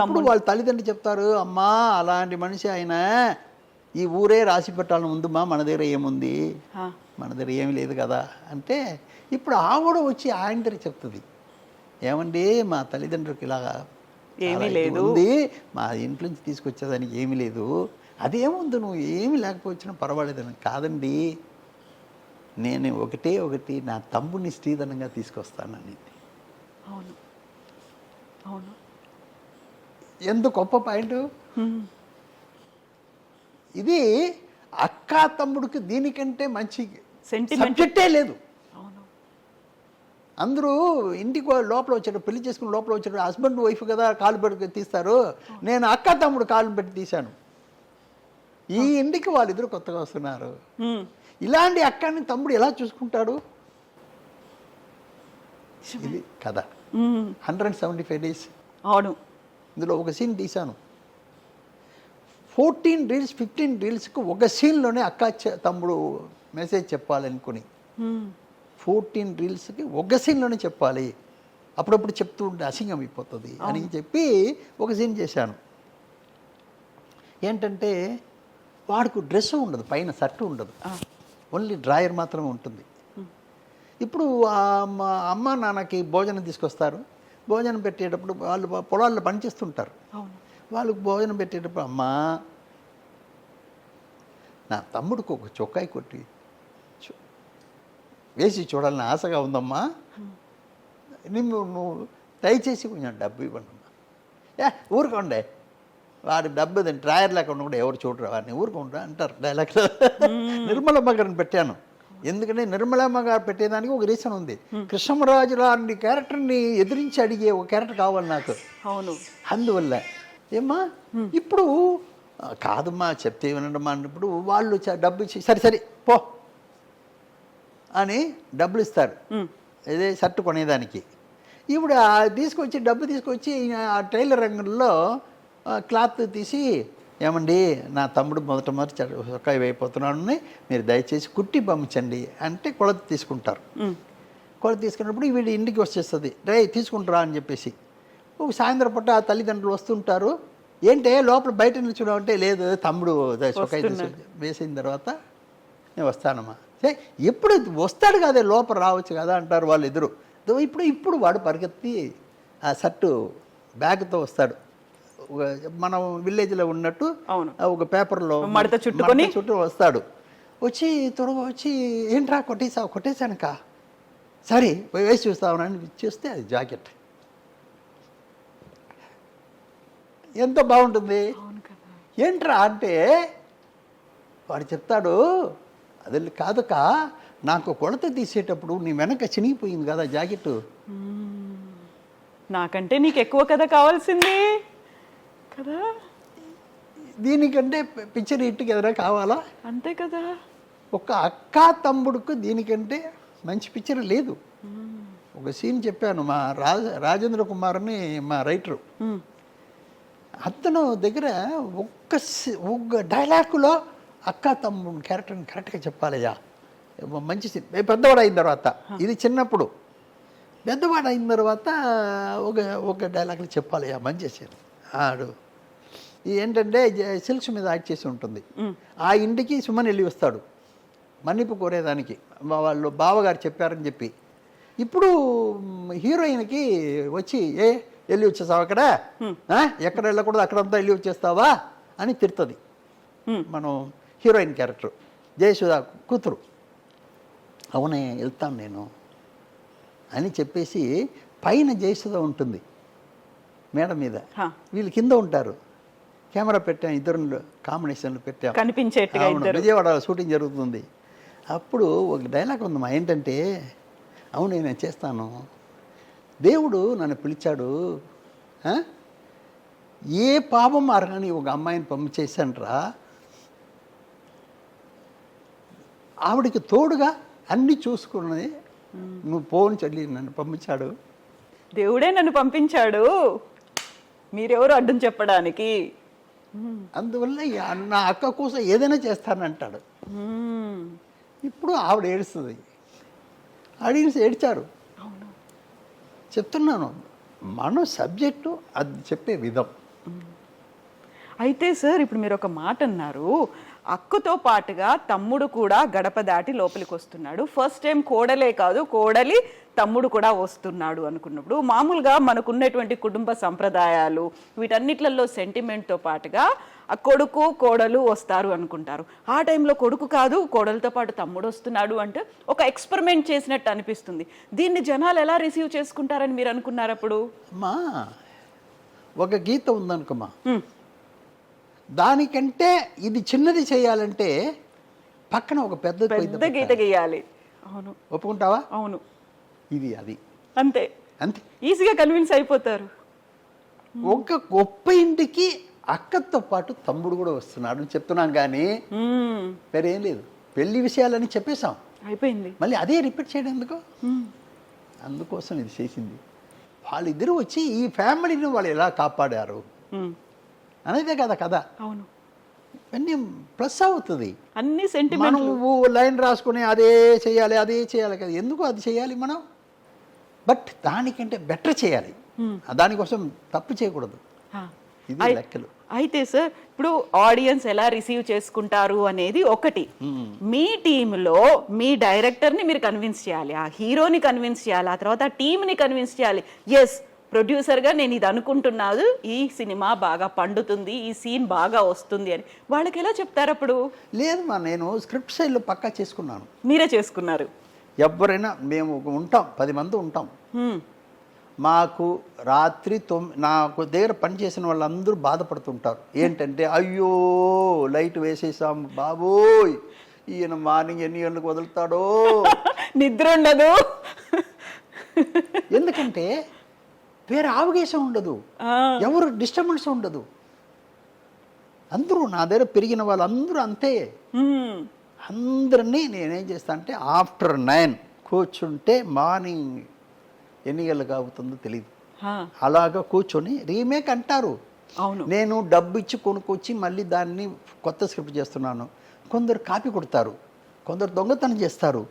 అప్పుడు వాళ్ళ తల్లిదండ్రులు చెప్తారు, అమ్మా అలాంటి మనిషి ఆయన ఈ ఊరే రాసి పెట్టాలని ఉందమ్మా, మన దగ్గర ఏముంది, మన దగ్గర ఏమి లేదు కదా అంటే, ఇప్పుడు ఆవిడ వచ్చి ఆయన దగ్గర చెప్తుంది, ఏమండి మా తల్లిదండ్రులకి ఇలాగా ఏమీ లేదు, మా ఇంట్లో నుంచి తీసుకొచ్చేదానికి ఏమీ లేదు, అదేముంది నువ్వు ఏమి లేకపోవచ్చినా పర్వాలేదని. కాదండి, నేను ఒకటి నా తమ్ముడిని శ్రీధనంగా తీసుకొస్తానని. అవును అవును, ఎంత గొప్ప పాయింట్ ఇది. అక్క తమ్ముడికి దీనికంటే మంచి సబ్జెక్టే లేదు. అందరూ ఇంటికి లోపల వచ్చాడు, పెళ్లి చేసుకుని లోపల వచ్చాడు, హస్బెండ్ వైఫ్ కదా కాలు పెట్టి తీస్తారు, నేను అక్క తమ్ముడు కాలు పెట్టి తీశాను. ఈ ఇంటికి వాళ్ళిద్దరు కొత్తగా వస్తున్నారు. ఇలాంటి అక్కని తమ్ముడు ఎలా చూసుకుంటాడు? ఇది కథ. 175 days. అవును. ఇందులో ఒక సీన్ తీశాను. 14 reels 15 reelsకి ఒక సీన్లోనే తమ్ముడు మెసేజ్ చెప్పాలనుకుని 14 reelsకి ఒక సీన్లోనే చెప్పాలి, అప్పుడప్పుడు చెప్తూ ఉంటే అసింగం అయిపోతుంది అని చెప్పి ఒక సీన్ చేశాను. ఏంటంటే వాడికి డ్రెస్ ఉండదు, పైన షర్టు ఉండదు, ఓన్లీ డ్రాయర్ మాత్రమే ఉంటుంది. ఇప్పుడు మా అమ్మ నాన్నకి భోజనం తీసుకొస్తారు. భోజనం పెట్టేటప్పుడు వాళ్ళు పొలాల్లో పనిచేస్తుంటారు. వాళ్ళకి భోజనం పెట్టేటప్పుడు అమ్మా నా తమ్ముడికి ఒక చొక్కాయి కొట్టి వేసి చూడాలని ఆశగా ఉందమ్మా, నువ్వు దయచేసి కొంచెం డబ్బు ఇవ్వండి అమ్మా. ఊరుకోండే, వాడి డబ్బు డ్రాయర్ లేకుండా కూడా ఎవరు చూడరు, వాడిని ఊరుకుంటా అంటారు డైలాగ్లో. నిర్మలమ్మ గారిని పెట్టాను. ఎందుకంటే నిర్మలమ్మ గారు పెట్టేదానికి ఒక రీజన్ ఉంది. కృష్ణరాజు లాంటి క్యారెక్టర్ని ఎదిరించి అడిగే ఒక క్యారెక్టర్ కావాలి నాకు. అవును. అందువల్ల ఏమ్మా ఇప్పుడు కాదమ్మా చెప్తే వినడమ్మా అన్నప్పుడు వాళ్ళు డబ్బు ఇచ్చి సరే సరే పో అని డబ్బులు ఇస్తారు ఇదే షర్టు కొనేదానికి. ఇప్పుడు తీసుకొచ్చి డబ్బు తీసుకొచ్చి ఆ టైలర్ రంగంలో క్లాత్ తీసి ఏమండి నా తమ్ముడు మొదటి చొక్కాయి అయిపోతున్నాడు, మీరు దయచేసి కుట్టి పంపించండి అంటే కొలత తీసుకుంటారు. కొలత తీసుకున్నప్పుడు వీడి ఇంటికి వచ్చేస్తుంది, రే తీసుకుంటారా అని చెప్పేసి. ఒక సాయంత్రం పూట ఆ తల్లిదండ్రులు వస్తుంటారు. ఏంటే లోపల బయట నిల్చున్నామంటే లేదు తమ్ముడు చొక్కాయి వేసిన తర్వాత నేను వస్తానమ్మా. ఎప్పుడు వస్తాడు కదా లోపల రావచ్చు కదా అంటారు వాళ్ళు ఎదురు. ఇప్పుడు వాడు పరిగెత్తి ఆ షర్టు బ్యాగ్తో వస్తాడు. మనం విలేజ్లో ఉన్నట్టు ఒక పేపర్లో చుట్టూ వస్తాడు. వచ్చి త్వరగా వచ్చి ఏంట్రా కొట్టేశానుక సరే వేసి చూస్తామని చూస్తే అది జాకెట్ ఎంతో బాగుంటుంది. ఏంట్రా అంటే వాడు చెప్తాడు, అది కాదుక నాకు కొలత తీసేటప్పుడు నీ వెనక చినిగిపోయింది కదా జాకెట్, నాకంటే నీకు ఎక్కువ కదా కావాల్సింది కదా, దీనికంటే పిక్చర్ హిట్కి ఎదురా కావాలా? అంతే కదా. ఒక అక్క తమ్ముడుకు దీనికంటే మంచి పిక్చర్ లేదు. ఒక సీన్ చెప్పాను, మా రాజేంద్ర కుమార్ అని మా రైటరు, అతను దగ్గర ఒక్క డైలాగులో అక్క తమ్ముడు క్యారెక్టర్ని కరెక్ట్గా చెప్పాలయ్యా. మంచి సీన్. పెద్దవాడు అయిన తర్వాత, ఇది చిన్నప్పుడు. పెద్దవాడు అయిన తర్వాత ఒక డైలాగులు చెప్పాలయ్యా మంచి సీన్. ఆడు ఏంటంటే సిల్క్స్ మీద యాక్ట్ చేసి ఉంటుంది. ఆ ఇంటికి సుమన్ వెళ్ళి వస్తాడు మన్నిపు కోరేదానికి, వాళ్ళు బావగారు చెప్పారని చెప్పి. ఇప్పుడు హీరోయిన్కి వచ్చి వెళ్ళి వచ్చేస్తావు అక్కడ, ఎక్కడ వెళ్ళకూడదు అక్కడంతా వెళ్ళి వచ్చేస్తావా అని తిడుతుంది. మనం హీరోయిన్ క్యారెక్టర్ జయసుధా కూతురు. అవునే వెళ్తాను నేను అని చెప్పేసి పైన జయసుధ ఉంటుంది మేడ మీద, వీళ్ళు కింద ఉంటారు. కెమెరా పెట్టాం, ఇద్దరు కాంబినేషన్లు పెట్టాం, కనిపించేట్టుగా. విజయవాడలో షూటింగ్ జరుగుతుంది. అప్పుడు ఒక డైలాగ్ ఉందమ్మా, ఏంటంటే అవును నేను చేస్తాను, దేవుడు నన్ను పిలిచాడు, ఏ పాపం అరగని ఒక అమ్మాయిని పంపించేశాన్రా, ఆవిడికి తోడుగా అన్నీ చూసుకున్నది నువ్వు పోని చెల్లి నన్ను పంపించాడు, దేవుడే నన్ను పంపించాడు, మీరెవరు అడ్డం చెప్పడానికి, అందువల్ల నా అక్క కోసం ఏదైనా చేస్తానంటాడు. ఇప్పుడు ఆవిడ ఏడుస్తుంది, ఆడియన్స్ ఏడ్చారు. చెప్తున్నాను మన సబ్జెక్టు అది చెప్పే విధం. అయితే సార్ ఇప్పుడు మీరు ఒక మాట అన్నారు, అక్కతో పాటుగా తమ్ముడు కూడా గడప దాటి లోపలికి వస్తున్నాడు. ఫస్ట్ టైం కోడలే కాదు, కోడలి తమ్ముడు కూడా వస్తున్నాడు అనుకున్నప్పుడు మామూలుగా మనకున్నటువంటి కుటుంబ సంప్రదాయాలు వీటన్నిట్లలో సెంటిమెంట్తో పాటుగా ఆ కొడుకు కోడలు వస్తారు అనుకుంటారు. ఆ టైంలో కొడుకు కాదు కోడలతో పాటు తమ్ముడు వస్తున్నాడు అంటే ఒక ఎక్స్పెరిమెంట్ చేసినట్టు అనిపిస్తుంది. దీన్ని జనాలు ఎలా రిసీవ్ చేసుకుంటారని మీరు అనుకున్నారు అప్పుడు? అమ్మా ఒక గీత ఉందనుకోమ్మా, దానికంటే ఇది చిన్నది చేయాలంటే పక్కన ఒక పెద్ద గీత గీయాలి. అవును, ఒప్పుకుంటావా? అవును, ఇది అది అంతే అంతే, ఈజీగా కన్విన్స్ అయిపోతారు. ఒక గొప్ప ఇంటికి అక్కతో పాటు తమ్ముడు కూడా వస్తున్నాడు అని చెప్తున్నాం కానీ వేరేం లేదు. పెళ్లి విషయాలని చెప్పేశాం, అయిపోయింది. మళ్ళీ అదే రిపీట్ చేయడం ఎందుకు? అందుకోసం ఇది చేసింది. వాళ్ళిద్దరూ వచ్చి ఈ ఫ్యామిలీని వాళ్ళు ఎలా కాపాడారు అనేదే కదా కథ. అవును, అన్నీ ప్లస్ అవుతుంది. అన్ని మనం సెంటిమెంట్ లైన్ రాసుకుని అదే చేయాలి కదా, ఎందుకు అది చేయాలి మనం? బట్ దానికంటే బెటర్ చేయాలి, దానికోసం తప్పు చేయకూడదు. ఇది లెక్కలు. అయితే సార్, ఇప్పుడు ఆడియన్స్ ఎలా రిసీవ్ చేసుకుంటారు అనేది ఒకటి. మీ టీంలో మీ డైరెక్టర్ని మీరు కన్విన్స్ చేయాలి, ఆ హీరోని కన్విన్స్ చేయాలి, ఆ తర్వాత ఆ టీంని కన్విన్స్ చేయాలి. ఎస్, ప్రొడ్యూసర్గా నేను ఇది అనుకుంటున్నాను, ఈ సినిమా బాగా పండుతుంది, ఈ సీన్ బాగా వస్తుంది అని వాళ్ళకి ఎలా చెప్తారు అప్పుడు? లేదు నేను స్క్రిప్ట్ సైడ్లో పక్కా చేసుకున్నాను. మీరే చేసుకున్నారు? ఎవరైనా మేము ఉంటాం, 10 మంది ఉంటాం. మాకు రాత్రి నాకు దగ్గర పనిచేసిన వాళ్ళందరూ బాధపడుతుంటారు. ఏంటంటే, అయ్యో లైట్ వేసేసాం బాబోయ్, ఈయన మార్నింగ్ ఎన్ని గంటలకు వదులుతాడో, నిద్ర ఉండదు. ఎందుకంటే వేరే ఆవగేశం ఉండదు, ఎవరు డిస్టర్బెన్స్ ఉండదు. అందరూ నా దగ్గర పెరిగిన వాళ్ళందరూ అంతే. అందరినీ నేనేం చేస్తా అంటే ఆఫ్టర్ 9 కూర్చుంటే మార్నింగ్ ఎన్ని గంటలకు అవుతుందో తెలియదు, అలాగా కూర్చొని రీమేక్ అంటారు. నేను డబ్బు ఇచ్చి కొనుక్కొచ్చి మళ్ళీ దాన్ని కొత్త స్క్రిప్ట్ చేస్తున్నాను. కొందరు కాపీ కొడతారు, కొందరు దొంగతనం చేస్తారు,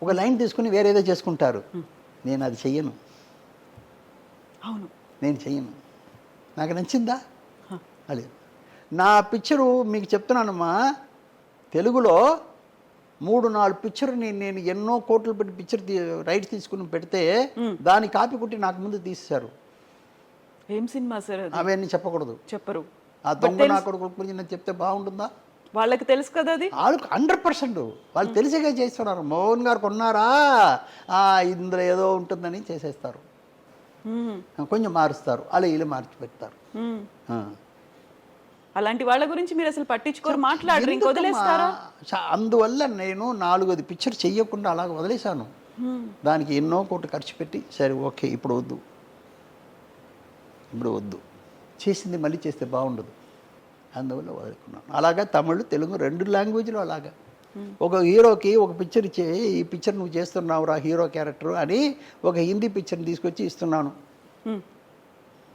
ఒక లైన్ తీసుకుని వేరేదో చేసుకుంటారు. నేను అది చెయ్యను. అవును, నేను చెయ్యను. నాకు నచ్చిందా? అది నా పిక్చరు మీకు చెప్తున్నానమ్మా, తెలుగులో 3-4 పిక్చర్ నేను ఎన్నో కోట్లు పెట్టి పిక్చర్ రైట్స్ తీసుకుని పెడితే దాని కాపీ కొట్టి నాకు ముందు తీసేశారు. ఏం సినిమా సార్? అవన్నీ చెప్పకూడదు, చెప్పరు. ఆ దొంగ నా కొడుకు గురించి నేను చెప్తే బాగుంటుందా? వాళ్ళకి తెలుసు కదా, అది వాళ్ళకి 100% వాళ్ళు తెలిసేగా చేస్తున్నారు. మోహన్ గారు కొన్నారా, ఇందులో ఏదో ఉంటుందని చేసేస్తారు, కొంచెం మారుస్తారు, అలా ఇలా మార్చి పెడతారు. అలాంటి వాళ్ళ గురించి మీరు అసలు పట్టించుకోరు, మాట్లాడరు, ఇంక వదిలేస్తారా? అందువల్ల నేను 4-5 పిక్చర్ చెయ్యకుండా అలాగ వదిలేశాను. దానికి ఎన్నో కోట్లు ఖర్చు పెట్టి సరే ఓకే ఇప్పుడు వద్దు చేసింది మళ్ళీ చేస్తే బాగుండదు, అందువల్ల వదులుకున్నాను. అలాగా తమిళ్ తెలుగు 2 లాంగ్వేజ్లో అలాగా. ఒక హీరోకి ఒక పిక్చర్ ఇచ్చే, ఈ పిక్చర్ నువ్వు చేస్తున్నావురా హీరో క్యారెక్టర్ అని ఒక హిందీ పిక్చర్ని తీసుకొచ్చి ఇస్తున్నాను.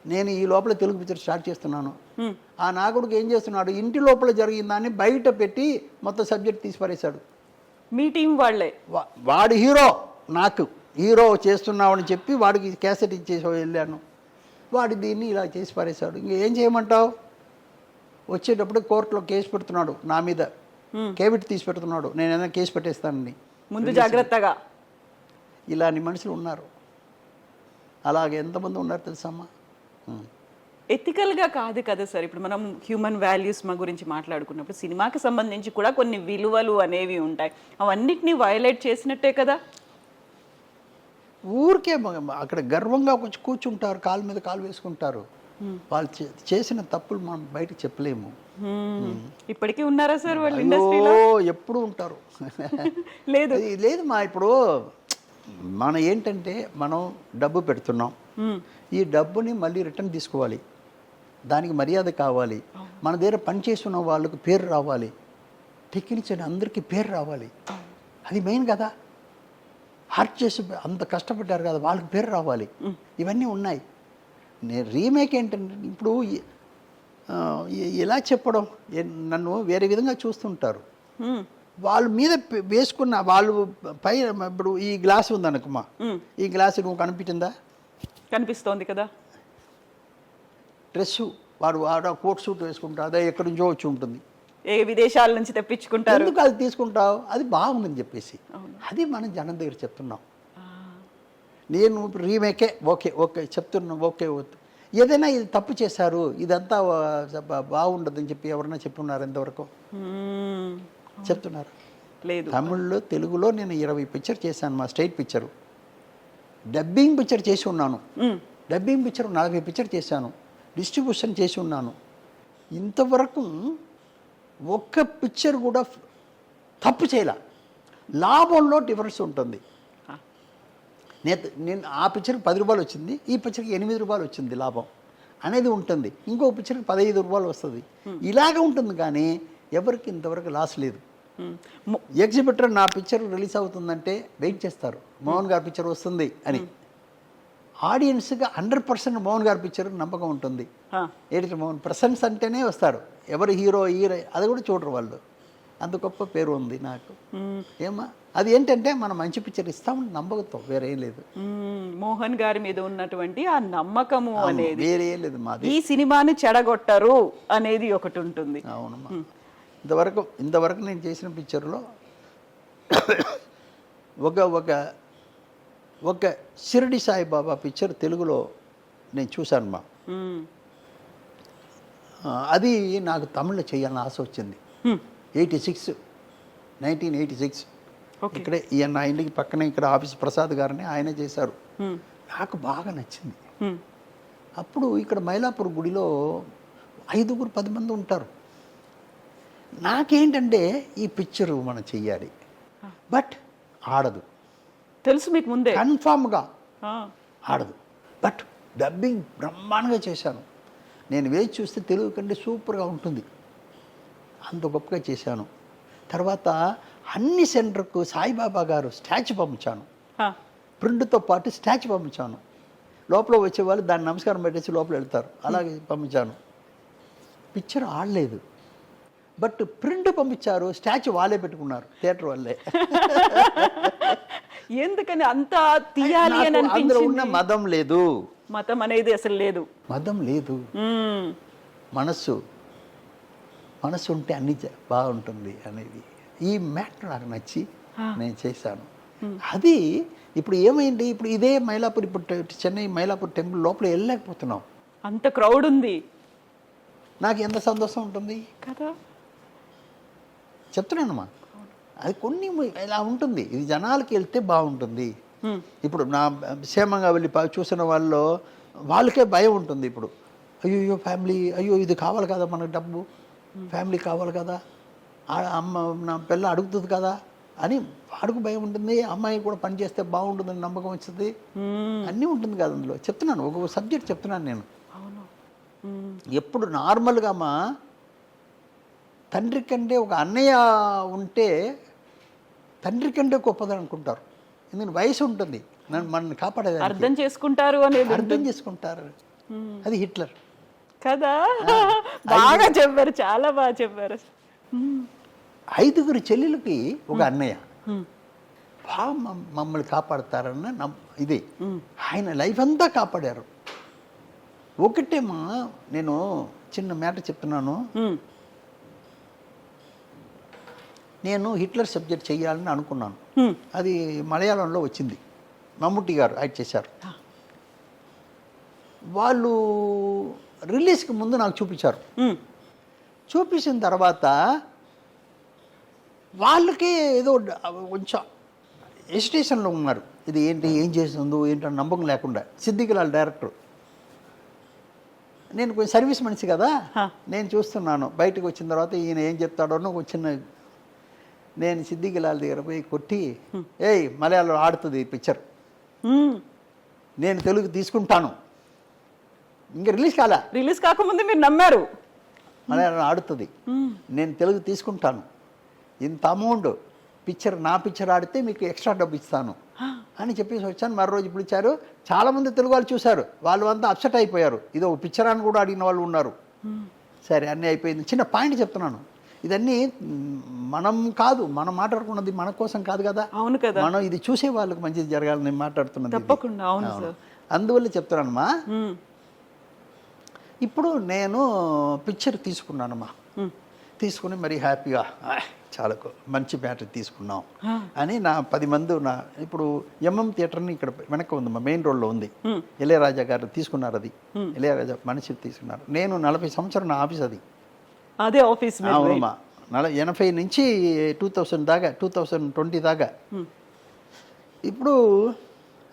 నేను ఈ లోపల తెలుగు పిక్చర్ స్టార్ట్ చేస్తున్నాను. ఆ నాగుడికి ఏం చేస్తున్నాడు, ఇంటి లోపల జరిగిందాన్ని బయట పెట్టి మొత్తం సబ్జెక్ట్ తీసి పారేశాడు. మీ టీం వాళ్ళే, వాడి హీరో నాకు హీరో చేస్తున్నావని చెప్పి వాడికి క్యాసెట్ ఇచ్చేసి వెళ్ళాను. వాడు దీన్ని ఇలా చేసి పారేశాడు. ఇంకేం చేయమంటావు? వచ్చేటప్పుడు కోర్టులో కేసు పెడుతున్నాడు నా మీద, కేవిట్ తీసి పెడుతున్నాడు, నేను ఏదైనా కేసు పెట్టేస్తానని. ముందు జాగ్రత్తగా. ఇలాంటి మనుషులు ఉన్నారు, అలాగే ఎంతమంది ఉన్నారు తెలుసమ్మా. ఎథికల్గా కాదు కదా సార్. ఇప్పుడు మనం హ్యూమన్ వాల్యూస్ గురించి మాట్లాడుకున్నప్పుడు సినిమాకి సంబంధించి కూడా కొన్ని విలువలు అనేవి ఉంటాయి, అవన్నిటినీ వయలేట్ చేసినట్టే కదా. ఊరికే అక్కడ గర్వంగా కొంచెం కూర్చుంటారు, కాలు మీద కాలు వేసుకుంటారు. వాళ్ళు చేసిన తప్పులు మనం బయటకు చెప్పలేము. ఇప్పటికీ ఉన్నారా సార్ వాళ్ళు ఇండస్ట్రీలో? ఎప్పుడు ఉంటారు. లేదు మా ఇప్పుడు మనం ఏంటంటే మనం డబ్బు పెడుతున్నాం, ఈ డబ్బుని మళ్ళీ రిటర్న్ తీసుకోవాలి, దానికి మర్యాద కావాలి, మన దగ్గర పనిచేస్తున్న వాళ్ళకు పేరు రావాలి, టెక్నీషియన్ అందరికీ పేరు రావాలి, అది మెయిన్ కదా. హార్ట్ చేసి అంత కష్టపడ్డారు కదా, వాళ్ళకి పేరు రావాలి, ఇవన్నీ ఉన్నాయి. నేను రీమేక్ ఏంటంటే ఇప్పుడు ఎలా చెప్పడం, నన్ను వేరే విధంగా చూస్తుంటారు. వాళ్ళ మీద వేసుకున్న వాళ్ళు పై ఇప్పుడు ఈ గ్లాస్ ఉందనుకమ్మా, ఈ గ్లాస్ నువ్వు కనిపించిందా? కనిపిస్తోంది కదా. డ్రెస్సు వాడు కోట్ సూట్ వేసుకుంటారు, అదే ఎక్కడి నుంచో వచ్చి ఉంటుంది, ఏ విదేశాల నుంచి తెప్పించుకుంటారు, ఎందుకు అది తీసుకుంటావు, అది బాగుందని చెప్పేసి. అది మనం జనం దగ్గర చెప్తున్నాం. నేను రీమేకే ఓకే చెప్తున్నాం, ఓకే ఏదైనా ఇది తప్పు చేశారు, ఇదంతా బాగుండదని చెప్పి ఎవరైనా చెప్పున్నారు ఎంతవరకు? చెప్తున్నారు లేదు. తమిళ్లో తెలుగులో నేను 20 పిక్చర్ చేశాను, మా స్టేట్ పిక్చరు. డబ్బింగ్ పిక్చర్ చేసి ఉన్నాను, డబ్బింగ్ పిక్చర్ 40 పిక్చర్ చేశాను, డిస్ట్రిబ్యూషన్ చేసి ఉన్నాను. ఇంతవరకు ఒక్క పిక్చర్ కూడా తప్పు చేయలే. లాభంలో డిఫరెన్స్ ఉంటుంది. నేను ఆ పిక్చర్కి 10 రూపాయలు వచ్చింది, ఈ పిక్చర్కి 8 రూపాయలు వచ్చింది లాభం. అనేది ఉంటుంది. ఇంకో పిక్చర్కి 15 రూపాయలు వస్తుంది. ఇలాగ ఉంటుంది కానీ ఎవరికి ఇంతవరకు లాస్ లేదు. ఎగ్జిబిటర్ నా పిక్చర్ రిలీజ్ అవుతుందంటే వెయిట్ చేస్తారు, మోహన్ గారి పిక్చర్ వస్తుంది అని. ఆడియన్స్గా 100% మోహన్ గారి పిక్చర్ నమ్మకం ఉంటుంది. ఎడిటర్ మోహన్ ప్రసెన్స్ అంటేనే వస్తారు. ఎవరు హీరో అది కూడా చూడరు వాళ్ళు. అంత గొప్ప పేరు ఉంది నాకు. ఏమా అది ఏంటంటే మనం మంచి పిక్చర్ ఇస్తామని నమ్మకంతో, వేరే ఏం లేదు. మోహన్ గారి మీద ఉన్నటువంటి ఆ నమ్మకము అనేది వేరే ఏం లేదు. మాది ఈ సినిమాని చెడగొట్టరు అనేది ఒకటి ఉంటుంది. అవునమ్మా. ఇంతవరకు నేను చేసిన పిక్చర్లో ఒక షిరిడి సాయిబాబా పిక్చర్ తెలుగులో నేను చూశాను మా. అది నాకు తమిళ్లో చేయాలని ఆశ వచ్చింది. 1986 ఇక్కడే నా ఇంటికి పక్కనే ఇక్కడ ఆఫీస్ ప్రసాద్ గారిని ఆయనే చేశారు. నాకు బాగా నచ్చింది. అప్పుడు ఇక్కడ మైలాపూర్ గుడిలో 5-10 మంది ఉంటారు. నాకేంటంటే ఈ పిక్చరు మనం చెయ్యాలి, బట్ ఆడదు. తెలుసు మీకు ముందే, కన్ఫామ్గా ఆడదు. బట్ డబ్బింగ్ బ్రహ్మాండంగా చేశాను. నేను వేచి చూస్తే తెలుగు కంటే సూపర్గా ఉంటుంది, అంత గొప్పగా చేశాను. తర్వాత అన్ని సెంటర్కు సాయిబాబా గారు స్టాచ్యూ పంపించాను. ప్రింట్తో పాటు స్టాచ్యూ పంపించాను. లోపల వచ్చేవాళ్ళు దాన్ని నమస్కారం పెట్టేసి లోపల వెళ్తారు, అలాగే పంపించాను. పిక్చర్ ఆడలేదు, బట్ ప్రింట్ పంపించారు, స్టాచ్యూ వాళ్ళే పెట్టుకున్నారు, థియేటర్ వాళ్ళే. ఎందుకని అంత తీయాలి అని అందులో ఉన్న మతం లేదు, మతం అనేది అసలు లేదు, మతం లేదు. మనస్సు ఉంటే అన్ని బాగుంటుంది అనేది ఈ మ్యాటర్ నాకు నచ్చి నేను చేశాను. అది ఇప్పుడు ఏమైంది, ఇప్పుడు ఇదే మైలాపూర్, ఇప్పుడు చెన్నై మైలాపూర్ టెంపుల్ లోపల వెళ్ళలేకపోతున్నాం, అంత క్రౌడ్ ఉంది. నాకు ఎంత సంతోషం ఉంటుంది కదా, చెప్తున్నానమ్మా. అది కొన్ని ఇలా ఉంటుంది, ఇది జనాలకి వెళ్తే బాగుంటుంది. ఇప్పుడు నా క్షేమంగా వెళ్ళి చూసిన వాళ్ళకే భయం ఉంటుంది. ఇప్పుడు అయ్యో ఫ్యామిలీ, అయ్యో ఇది కావాలి కదా మనకు, డబ్బు ఫ్యామిలీ కావాలి కదా, అమ్మ నా పిల్ల అడుగుతుంది కదా అని వాడికి భయం ఉంటుంది. అమ్మాయి కూడా పని చేస్తే బాగుంటుందని నమ్మకం వచ్చింది, అన్నీ ఉంటుంది కదా అందులో. చెప్తున్నాను, ఒక సబ్జెక్ట్ చెప్తున్నాను నేను. ఎప్పుడు నార్మల్గా మా తండ్రి కంటే ఒక అన్నయ్య ఉంటే తండ్రి కంటే గొప్పదని అనుకుంటారు. ఎందుకంటే వయసు ఉంటుంది, మనల్ని కాపాడేది అర్థం చేసుకుంటారు అనేది, అర్థం చేసుకుంటారు. అది హిట్లర్ కదా. బాగా చెప్పారు, చాలా బాగా చెప్పారు. 5 చెల్లెలకి ఒక అన్నయ్య బాగా మమ్మల్ని కాపాడతారన్న ఇది. ఆయన లైఫ్ అంతా కాపాడారు. ఒకటేమా నేను చిన్న మ్యాటర్ చెప్తున్నాను. నేను హిట్లర్ సబ్జెక్ట్ చేయాలని అనుకున్నాను. అది మలయాళంలో వచ్చింది, మమ్ముట్టి గారు యాక్ట్ చేశారు. వాళ్ళు రిలీజ్కి ముందు నాకు చూపించారు. చూపించిన తర్వాత వాళ్ళకే ఏదో కొంచెం ఎజిటేషన్లో ఉన్నారు. ఇది ఏంటి, ఏం చేస్తుందో ఏంటో నమ్మకం లేకుండా. సిద్దికిలాల్ డైరెక్టర్, నేను కొంచెం సర్వీస్ మనిషి కదా, నేను చూస్తున్నాను. బయటకు వచ్చిన తర్వాత ఈయన ఏం చెప్తాడో ఒక చిన్న, నేను సిద్దికిలాల్ దగ్గర పోయి కొట్టి, ఏయ్ మలయాళంలో ఆడుతుంది ఈ పిక్చర్, నేను తెలుగు తీసుకుంటాను. ఇంకా రిలీజ్ కాకముందు మీరు నమ్మారు, మలయాళం ఆడుతుంది, నేను తెలుగు తీసుకుంటాను, ఇంత అమౌంట్ పిక్చర్, నా పిక్చర్ ఆడితే మీకు ఎక్స్ట్రా డబ్బు ఇస్తాను అని చెప్పేసి వచ్చాను. మరో రోజు పిలిచారు, చాలామంది తెలుగు వాళ్ళు చూశారు, వాళ్ళు అంతా అప్సెట్ అయిపోయారు. ఇది ఒక పిక్చర్ అని కూడా అడిగిన వాళ్ళు ఉన్నారు. సరే అన్నీ అయిపోయింది. చిన్న పాయింట్ చెప్తున్నాను, ఇదన్నీ మనం కాదు, మనం మాట్లాడుకున్నది మన కోసం కాదు కదా. అవును కదా, మనం ఇది చూసే వాళ్ళకి మంచిది జరగాలని మాట్లాడుతున్నది. తప్పకుండా, అవును సార్. అందువల్ల చెప్తున్నానమ్మా. ఇప్పుడు నేను పిక్చర్ తీసుకున్నానమ్మా, తీసుకుని మరి హ్యాపీగా చాలా మంచి మ్యాటర్ తీసుకున్నాం అని నా 10 మంది ఇప్పుడు ఎంఎం థియేటర్ని ఇక్కడ వెనక్కి ఉందమ్మా, మెయిన్ రోడ్లో ఉంది. ఇళయరాజా గారు తీసుకున్నారు, అది ఇళయరాజా మనిషి తీసుకున్నారు. నేను 40 సంవత్సరం నా ఆఫీస్ అది, అదే ఆఫీస్. అవునమ్మా, 80 నుంచి 2000 దాకా, 2020 దాకా. ఇప్పుడు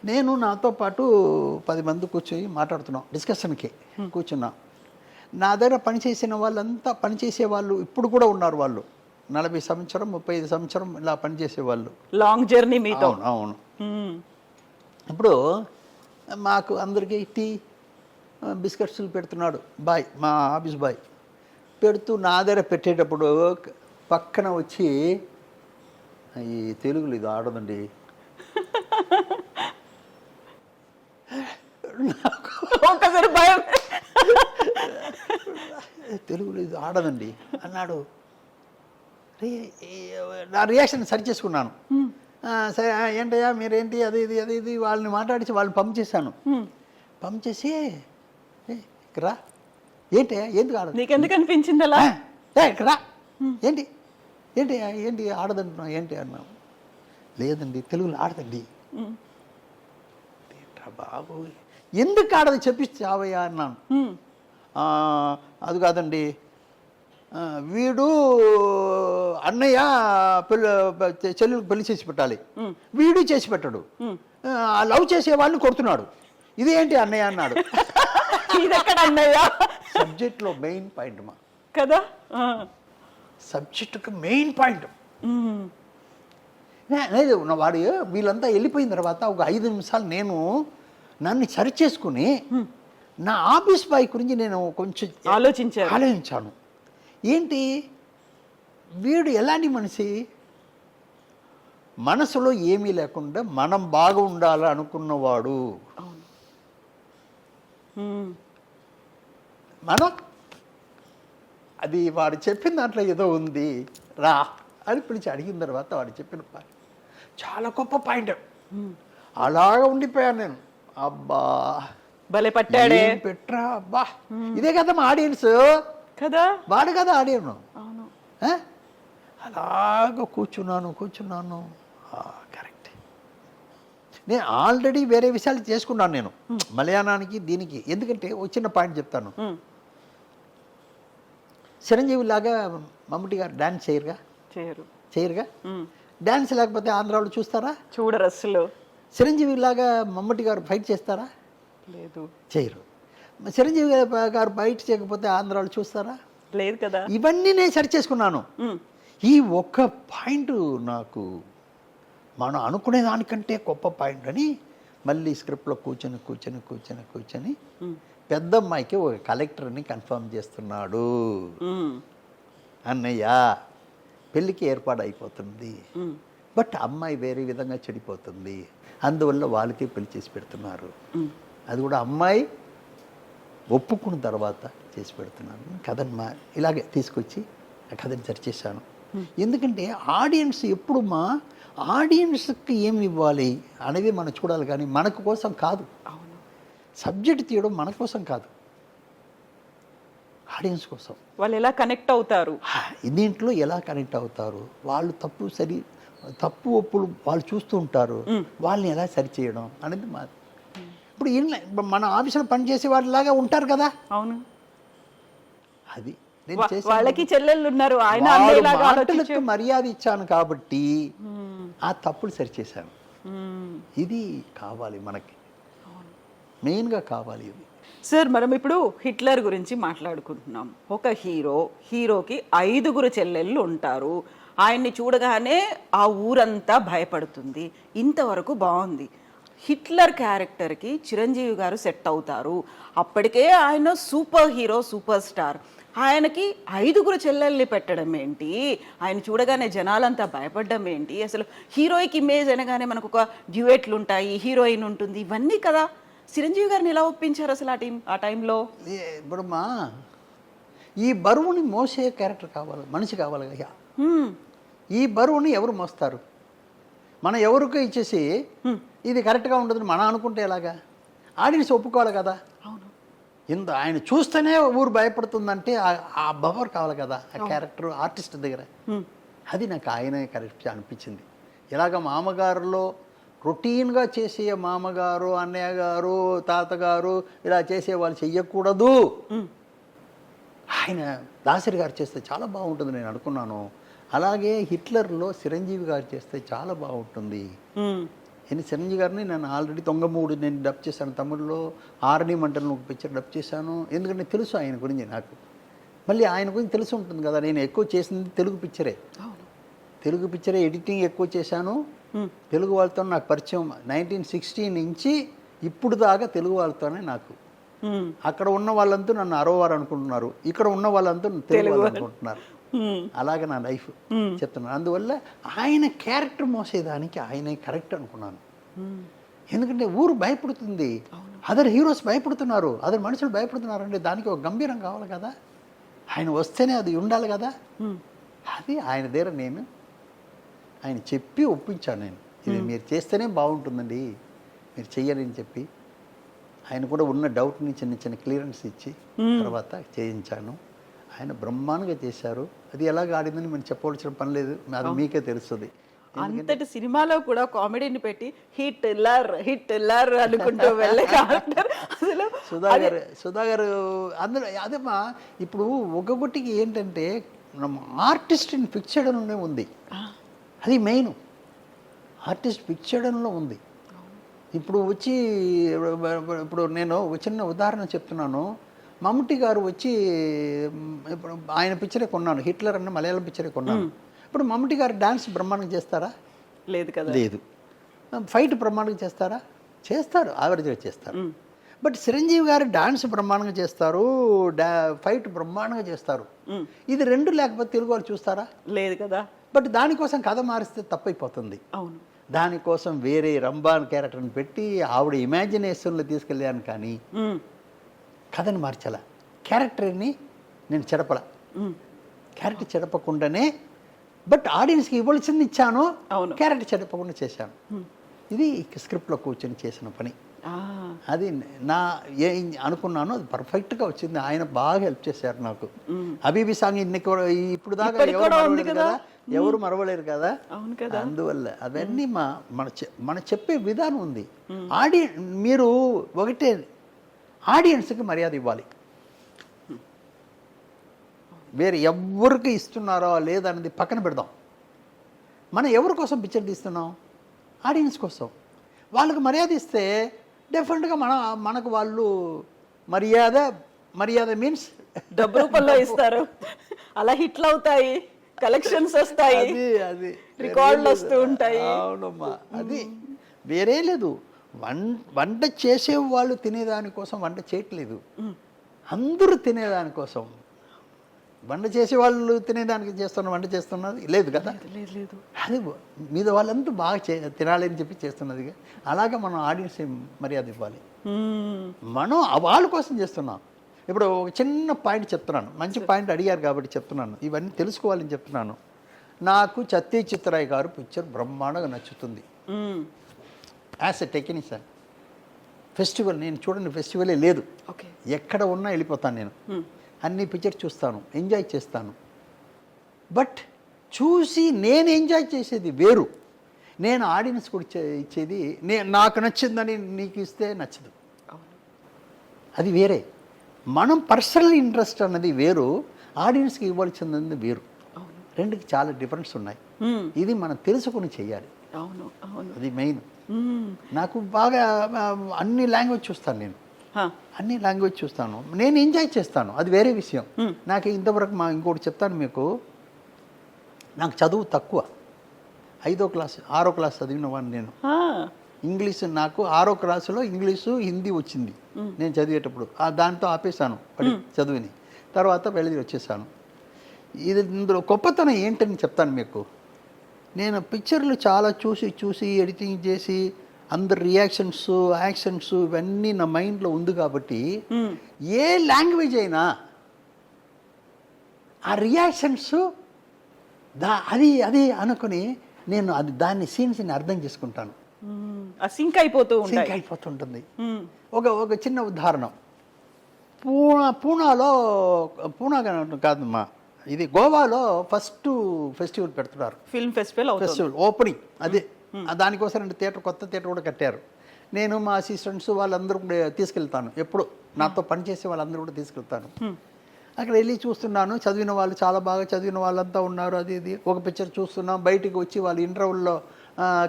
నేను నాతో పాటు 10 మంది కూర్చొని మాట్లాడుతున్నాం, డిస్కషన్కి కూర్చున్నాం. నా దగ్గర పనిచేసిన వాళ్ళంతా పనిచేసే వాళ్ళు ఇప్పుడు కూడా ఉన్నారు. వాళ్ళు 40 సంవత్సరం 35 సంవత్సరం ఇలా పనిచేసేవాళ్ళు, లాంగ్ జర్నీ మీతో. అవును. ఇప్పుడు మాకు అందరికీ టీ బిస్కెట్స్లు పెడుతున్నాడు బాయ్, మా ఆఫీస్ బాయ్ పెడుతూ నా దగ్గర పెట్టేటప్పుడు పక్కన వచ్చి ఈ తెలుగులో ఇది ఆడదండి ఒకసారి భయం. తెలుగులో ఇది ఆడదండి అన్నాడు. నా రియాక్షన్ సరి చేసుకున్నాను. సరే ఏంటయ్యా మీరేంటి అది ఇది అది ఇది వాళ్ళని మాట్లాడించి వాళ్ళని పంప్ చేశాను. పంప్ చేసి ఇక్కడ రా, ఏంటయ్యా ఎందుకు ఆడదు, నీకెందుకు అనిపించింది అలా? ఇక్కడ రా, ఏంటి ఏంటి ఏంటి ఆడదంటున్నావు ఏంటి అన్నావు. లేదండి తెలుగులో ఆడదండి. ఏంట్రా బాబు ఎందుకు ఆడదు చెప్పిస్తావయ్యా అన్నాను. అది కాదండి వీడు అన్నయ్య చెల్లెలకు పెళ్లి చేసి పెట్టాలి, వీడు చేసి పెట్టాడు, లవ్ చేసే వాళ్ళని కొడుతున్నాడు, ఇది ఏంటి అన్నయ్య అన్నాడు. ఇదెక్కడ అన్నయ్య? సబ్జెక్ట్లో మెయిన్ పాయింట్ మా కదా, సబ్జెక్టుకి మెయిన్ పాయింట్. లేదు వాడు వీళ్ళంతా వెళ్ళిపోయిన తర్వాత ఒక 5 నిమిషాలు నేను నన్ను సరి చేసుకుని నా ఆఫీస్ బాయ్ గురించి నేను కొంచెం ఆలోచించాను. ఏంటి వీడు ఎలాంటి మనిషి, మనసులో ఏమీ లేకుండా మనం బాగా ఉండాలి అనుకున్నవాడు. మనం అది వాడు చెప్పిన దాంట్లో ఏదో ఉంది రా అని పిలిచి అడిగిన తర్వాత వాడు చెప్పిన పాయింట్ చాలా గొప్ప పాయింట్. అలాగా ఉండిపోయాను నేను. అబ్బా భలే పట్టాడే పెట్టరా అబ్బా, ఇదే కదా మా ఆడియన్స్ కదా, వాడు కదా ఆడియను. అలాగా కూర్చున్నాను. కరెక్ట్. నేను ఆల్రెడీ వేరే విషయాలు చేసుకున్నాను నేను మలయాళానికి దీనికి. ఎందుకంటే వచ్చిన పాయింట్ చెప్తాను. చిరంజీవి లాగా మమ్ముటి గారు డాన్స్ చేయరుగా. డాన్స్ లేకపోతే ఆంధ్రాలో చూస్తారా? చూడరు అసలు. చిరంజీవి లాగా మమ్ముటి గారు ఫైట్ చేస్తారా? లేదు, చేయరు. చిరంజీవి గారు ఫైట్ చేయకపోతే ఆంధ్రాలో చూస్తారా? లేదు కదా. ఇవన్నీ నేను సరి చేసుకున్నాను. ఈ ఒక్క పాయింట్ నాకు మనం అనుకునే దానికంటే గొప్ప పాయింట్ అని మళ్ళీ స్క్రిప్ట్లో కూర్చొని పెద్ద అమ్మాయికి ఒక కలెక్టర్ని కన్ఫర్మ్ చేస్తున్నాడు. అన్నయ్య పెళ్ళికి ఏర్పాటు అయిపోతుంది, బట్ అమ్మాయి వేరే విధంగా చెడిపోతుంది, అందువల్ల వాళ్ళకి పెళ్లి చేసి పెడుతున్నారు. అది కూడా అమ్మాయి ఒప్పుకున్న తర్వాత చేసి పెడుతున్నాను. కథను ఇలాగే తీసుకొచ్చి ఆ కథని సరిచేశాను. ఎందుకంటే ఆడియన్స్ ఎప్పుడు మా ఆడియన్స్కి ఏమి ఇవ్వాలి అనేది మనం చూడాలి, కానీ మనకు కోసం కాదు. సబ్జెక్ట్ తీయడం మన కోసం కాదు, ఆడియన్స్ కోసం. వాళ్ళు ఎలా కనెక్ట్ అవుతారు, దీంట్లో ఎలా కనెక్ట్ అవుతారు, వాళ్ళు తప్పు ఒప్పులు వాళ్ళు చూస్తూ ఉంటారు, వాళ్ళని ఎలా సరిచేయడం అనేది మా. ఇప్పుడు మన ఆఫీసులో పనిచేసే వాళ్ళలాగా ఉంటారు కదా. అవును, అది వాళ్ళకి చెల్లెళ్ళు ఉన్నారు, ఆయన మాటలకు మర్యాద ఇచ్చాను కాబట్టి ఆ తప్పులు సరిచేశాను. ఇది కావాలి మనకి, మెయిన్గా కావాలి ఇది. సార్ మనం ఇప్పుడు హిట్లర్ గురించి మాట్లాడుకుంటున్నాం. ఒక హీరోకి 5 చెల్లెళ్ళు ఉంటారు. ఆయన్ని చూడగానే ఆ ఊరంతా భయపడుతుంది. ఇంతవరకు బాగుంది. హిట్లర్ క్యారెక్టర్కి చిరంజీవి గారు సెట్ అవుతారు. అప్పటికే ఆయన సూపర్ హీరో, సూపర్ స్టార్. ఆయనకి 5 చెల్లెల్ని పెట్టడం ఏంటి, ఆయన చూడగానే జనాలంతా భయపడడం ఏంటి, అసలు హీరోయిక్ ఇమేజ్ అనగానే మనకు ఒక డ్యూయెట్లు ఉంటాయి, హీరోయిన్ ఉంటుంది, ఇవన్నీ కదా. చిరంజీవి గారిని ఎలా ఒప్పించారు అసలు ఆ టైంలో? ఇప్పుడు మా ఈ బరువుని మోసే క్యారెక్టర్ కావాలి, మనిషి కావాలి కదా. ఈ బరువుని ఎవరు మోస్తారు? మనం ఎవరికో ఇచ్చేసి ఇది కరెక్ట్గా ఉండదని మనం అనుకుంటే ఎలాగా? ఆడియన్స్ ఒప్పుకోవాలి కదా. ఆయన చూస్తేనే ఊరు భయపడుతుందంటే ఆ బవర్ కావాలి కదా, ఆ క్యారెక్టర్ ఆర్టిస్ట్ దగ్గర. అది నాకు ఆయనే కరెక్ట్ అనిపించింది. ఇలాగ మామగారులో రొటీన్గా చేసే మామగారు, అన్నయ్య గారు, తాతగారు ఇలా చేసే వాళ్ళు చెయ్యకూడదు. ఆయన దాసరి గారు చేస్తే చాలా బాగుంటుంది నేను అనుకున్నాను. అలాగే హిట్లర్లో చిరంజీవి గారు చేస్తే చాలా బాగుంటుంది. నేను చిరంజీవి గారిని నేను ఆల్రెడీ 93 నేను డబ్ చేశాను తమిళ్లో. ఆరణి మంటలను ఒక పిక్చర్ డబ్ చేశాను. ఎందుకంటే తెలుసు ఆయన గురించి నాకు. మళ్ళీ ఆయన గురించి తెలిసి ఉంటుంది కదా. నేను ఎక్కువ చేసింది తెలుగు పిక్చరే ఎడిటింగ్ ఎక్కువ చేశాను. తెలుగు వాళ్ళతో నాకు పరిచయం 1960 నుంచి ఇప్పుడు దాకా తెలుగు వాళ్ళతోనే నాకు అక్కడ ఉన్న వాళ్ళంతా నన్ను అరవవారు అనుకుంటున్నారు, ఇక్కడ ఉన్న వాళ్ళంతా తెలుగు వాళ్ళు అనుకుంటున్నారు. అలాగే నా లైఫ్ చెప్తున్నాను. అందువల్ల ఆయన క్యారెక్టర్ మోసేదానికి ఆయనే కరెక్ట్ అనుకున్నాను. ఎందుకంటే ఊరు భయపడుతుంది, అదర్ హీరోస్ భయపడుతున్నారు, అదర్ మనుషులు భయపడుతున్నారు అంటే దానికి ఒక గంభీరం కావాలి కదా, ఆయన వస్తేనే అది ఉండాలి కదా. అది ఆయన దగ్గర నేను ఆయన చెప్పి ఒప్పించాను. నేను ఇది మీరు చేస్తేనే బాగుంటుందండి, మీరు చెయ్యరని చెప్పి ఆయన కూడా ఉన్న డౌట్ని చిన్న చిన్న క్లియరెన్స్ ఇచ్చి తర్వాత చేయించాను. ఆయన బ్రహ్మాండంగా చేశారు. అది ఎలాగ ఆడిందని మనం చెప్పవలసిన పని లేదు, అది మీకే తెలుస్తుంది. అంతటి సినిమాలో కూడా కామెడీని పెట్టి హిట్ లర్ అనుకుంటూ వెళ్ళే క్యారెక్టర్ అసలు సుధాగర్ అందులో అదేమా. ఇప్పుడు ఒక్కొక్కటికి ఏంటంటే మనం ఆర్టిస్ట్ ఇన్ ఫిక్స్ చేయడంలోనే ఉంది, అది మెయిన్. ఆర్టిస్ట్ ఫిక్స్ చేయడంలో ఉంది. ఇప్పుడు వచ్చి ఇప్పుడు నేను ఒక చిన్న ఉదాహరణ చెప్తున్నాను. మమ్ముట్టి గారు వచ్చి ఇప్పుడు ఆయన పిక్చరే కొన్నాను, హిట్లర్ అన్న మలయాళం పిక్చరే కొన్నాను. ఇప్పుడు మమ్ముట్టి గారు డాన్స్ బ్రహ్మాండంగా చేస్తారా? లేదు కదా. లేదు. ఫైట్ బ్రహ్మాండంగా చేస్తారా? చేస్తారు, యావరేజ్గా చేస్తారు. బట్ చిరంజీవి గారు డాన్స్ బ్రహ్మాండంగా చేస్తారు, ఫైట్ బ్రహ్మాండంగా చేస్తారు. ఇది రెండు లేకపోతే తెలుగు వాళ్ళు చూస్తారా? లేదు కదా. బట్ దానికోసం కథ మారిస్తే తప్పైపోతుంది. అవును. దానికోసం వేరే రంబాన్ క్యారెక్టర్ని పెట్టి ఆవిడ ఇమాజినేషన్లో తీసుకెళ్ళాను, కానీ కథని మార్చాల, క్యారెక్టర్ని నేను చెడపల. క్యారెక్టర్ చెడపకుండానే బట్ ఆడియన్స్కి ఇవ్వాల్సింది ఇచ్చాను, క్యారెక్టర్ చెడపకుండా చేశాను. ఇది స్క్రిప్ట్లో కూర్చొని చేసిన పని. అది నా అనుకున్నాను, అది పర్ఫెక్ట్గా వచ్చింది. ఆయన బాగా హెల్ప్ చేశారు నాకు. హబీబీ సాంగ్ ఇప్పుడు దాకా ఎవరు మరవలేరు కదా. అందువల్ల అవన్నీ మన చెప్పే విధానం ఉంది. మీరు ఒకటే ఆడియన్స్కి మర్యాద ఇవ్వాలి, వేరే ఎవరికి ఇస్తున్నారో లేదన్నది పక్కన పెడదాం. మనం ఎవరి కోసం పిక్చర్ తీస్తున్నాం? ఆడియన్స్ కోసం. వాళ్ళకి మర్యాద ఇస్తే డెఫినెట్గా మనకు వాళ్ళు మర్యాద మీన్స్ డబ్బు రూపంలో ఇస్తారు. అలా హిట్లు అవుతాయి, కలెక్షన్స్ వస్తాయి, అది రికార్డులు వస్తూ ఉంటాయి. అవునమ్మా, అది వేరే లేదు. వంట చేసే వాళ్ళు తినేదానికోసం వంట చేయట్లేదు, అందరూ తినేదానికోసం. వంట చేసే వాళ్ళు తినేదానికి వంట చేస్తున్నది లేదు కదా. అది మీద వాళ్ళంతా బాగా తినాలని చెప్పి చేస్తున్నది. అలాగే మనం ఆడియన్స్ మర్యాద ఇవ్వాలి. మనం వాళ్ళ కోసం చేస్తున్నాం. ఇప్పుడు ఒక చిన్న పాయింట్ చెప్తున్నాను, మంచి పాయింట్ అడిగారు కాబట్టి చెప్తున్నాను, ఇవన్నీ తెలుసుకోవాలని చెప్తున్నాను. నాకు సత్య చిత్రాయ్ గారు పిక్చర్ బ్రహ్మాండంగా నచ్చుతుంది. యాజ్ ఎ టెక్నీషియన్ ఫెస్టివల్ నేను చూడండి, ఫెస్టివలే లేదు, ఎక్కడ ఉన్నా వెళ్ళిపోతాను నేను. అన్ని పిక్చర్ చూస్తాను, ఎంజాయ్ చేస్తాను. బట్ చూసి నేను ఎంజాయ్ చేసేది వేరు, నేను ఆడియన్స్ కూడా ఇచ్చేది నాకు నచ్చిందని నీకు ఇస్తే నచ్చదు, అది వేరే. మనం పర్సనల్ ఇంట్రెస్ట్ అన్నది వేరు, ఆడియన్స్కి ఇవ్వాల్సింది వేరు. రెండుకి చాలా డిఫరెన్స్ ఉన్నాయి. ఇది మనం తెలుసుకుని చెయ్యాలి. అది మెయిన్. నాకు బాగా అన్ని లాంగ్వేజ్ చూస్తాను, నేను అన్ని లాంగ్వేజ్ చూస్తాను, నేను ఎంజాయ్ చేస్తాను, అది వేరే విషయం. నాకు ఇంతవరకు ఇంకోటి చెప్తాను మీకు, నాకు చదువు తక్కువ. 5వ క్లాస్ 6వ క్లాస్ చదివిన వాడిని నేను. ఇంగ్లీష్ నాకు 6వ క్లాసులో ఇంగ్లీషు హిందీ వచ్చింది నేను చదివేటప్పుడు. దాంతో ఆపేశాను చదువుని, తర్వాత వెళ్ళి వచ్చేసాను. ఇందులో గొప్పతనం ఏంటని చెప్తాను మీకు. నేను పిక్చర్లు చాలా చూసి ఎడిటింగ్ చేసి అందరు రియాక్షన్స్, యాక్షన్స్ ఇవన్నీ నా మైండ్లో ఉంది కాబట్టి ఏ లాంగ్వేజ్ అయినా ఆ రియాక్షన్స్ అది అనుకుని నేను దాన్ని సీన్స్ని అర్థం చేసుకుంటాను. సింక్ అయిపోతుంటుంది. ఒక చిన్న ఉదాహరణ, పూనా కాదమ్మా, ఇది గోవాలో ఫస్ట్ ఫెస్టివల్ పెడుతున్నారు, ఫిల్మ్ ఫెస్టివల్ ఓపెనింగ్. అదే దానికోసం కొత్త థియేటర్ కూడా కట్టారు. నేను మా అసిస్టెంట్స్ వాళ్ళందరూ కూడా తీసుకెళ్తాను, ఎప్పుడు నాతో పనిచేసే వాళ్ళందరూ కూడా తీసుకెళ్తాను. అక్కడ వెళ్ళి చూస్తున్నాను, చదివిన వాళ్ళు చాలా బాగా చదివిన వాళ్ళంతా ఉన్నారు. ఇది ఒక పిక్చర్ చూస్తున్నాం, బయటికి వచ్చి వాళ్ళు ఇంటర్వెల్లో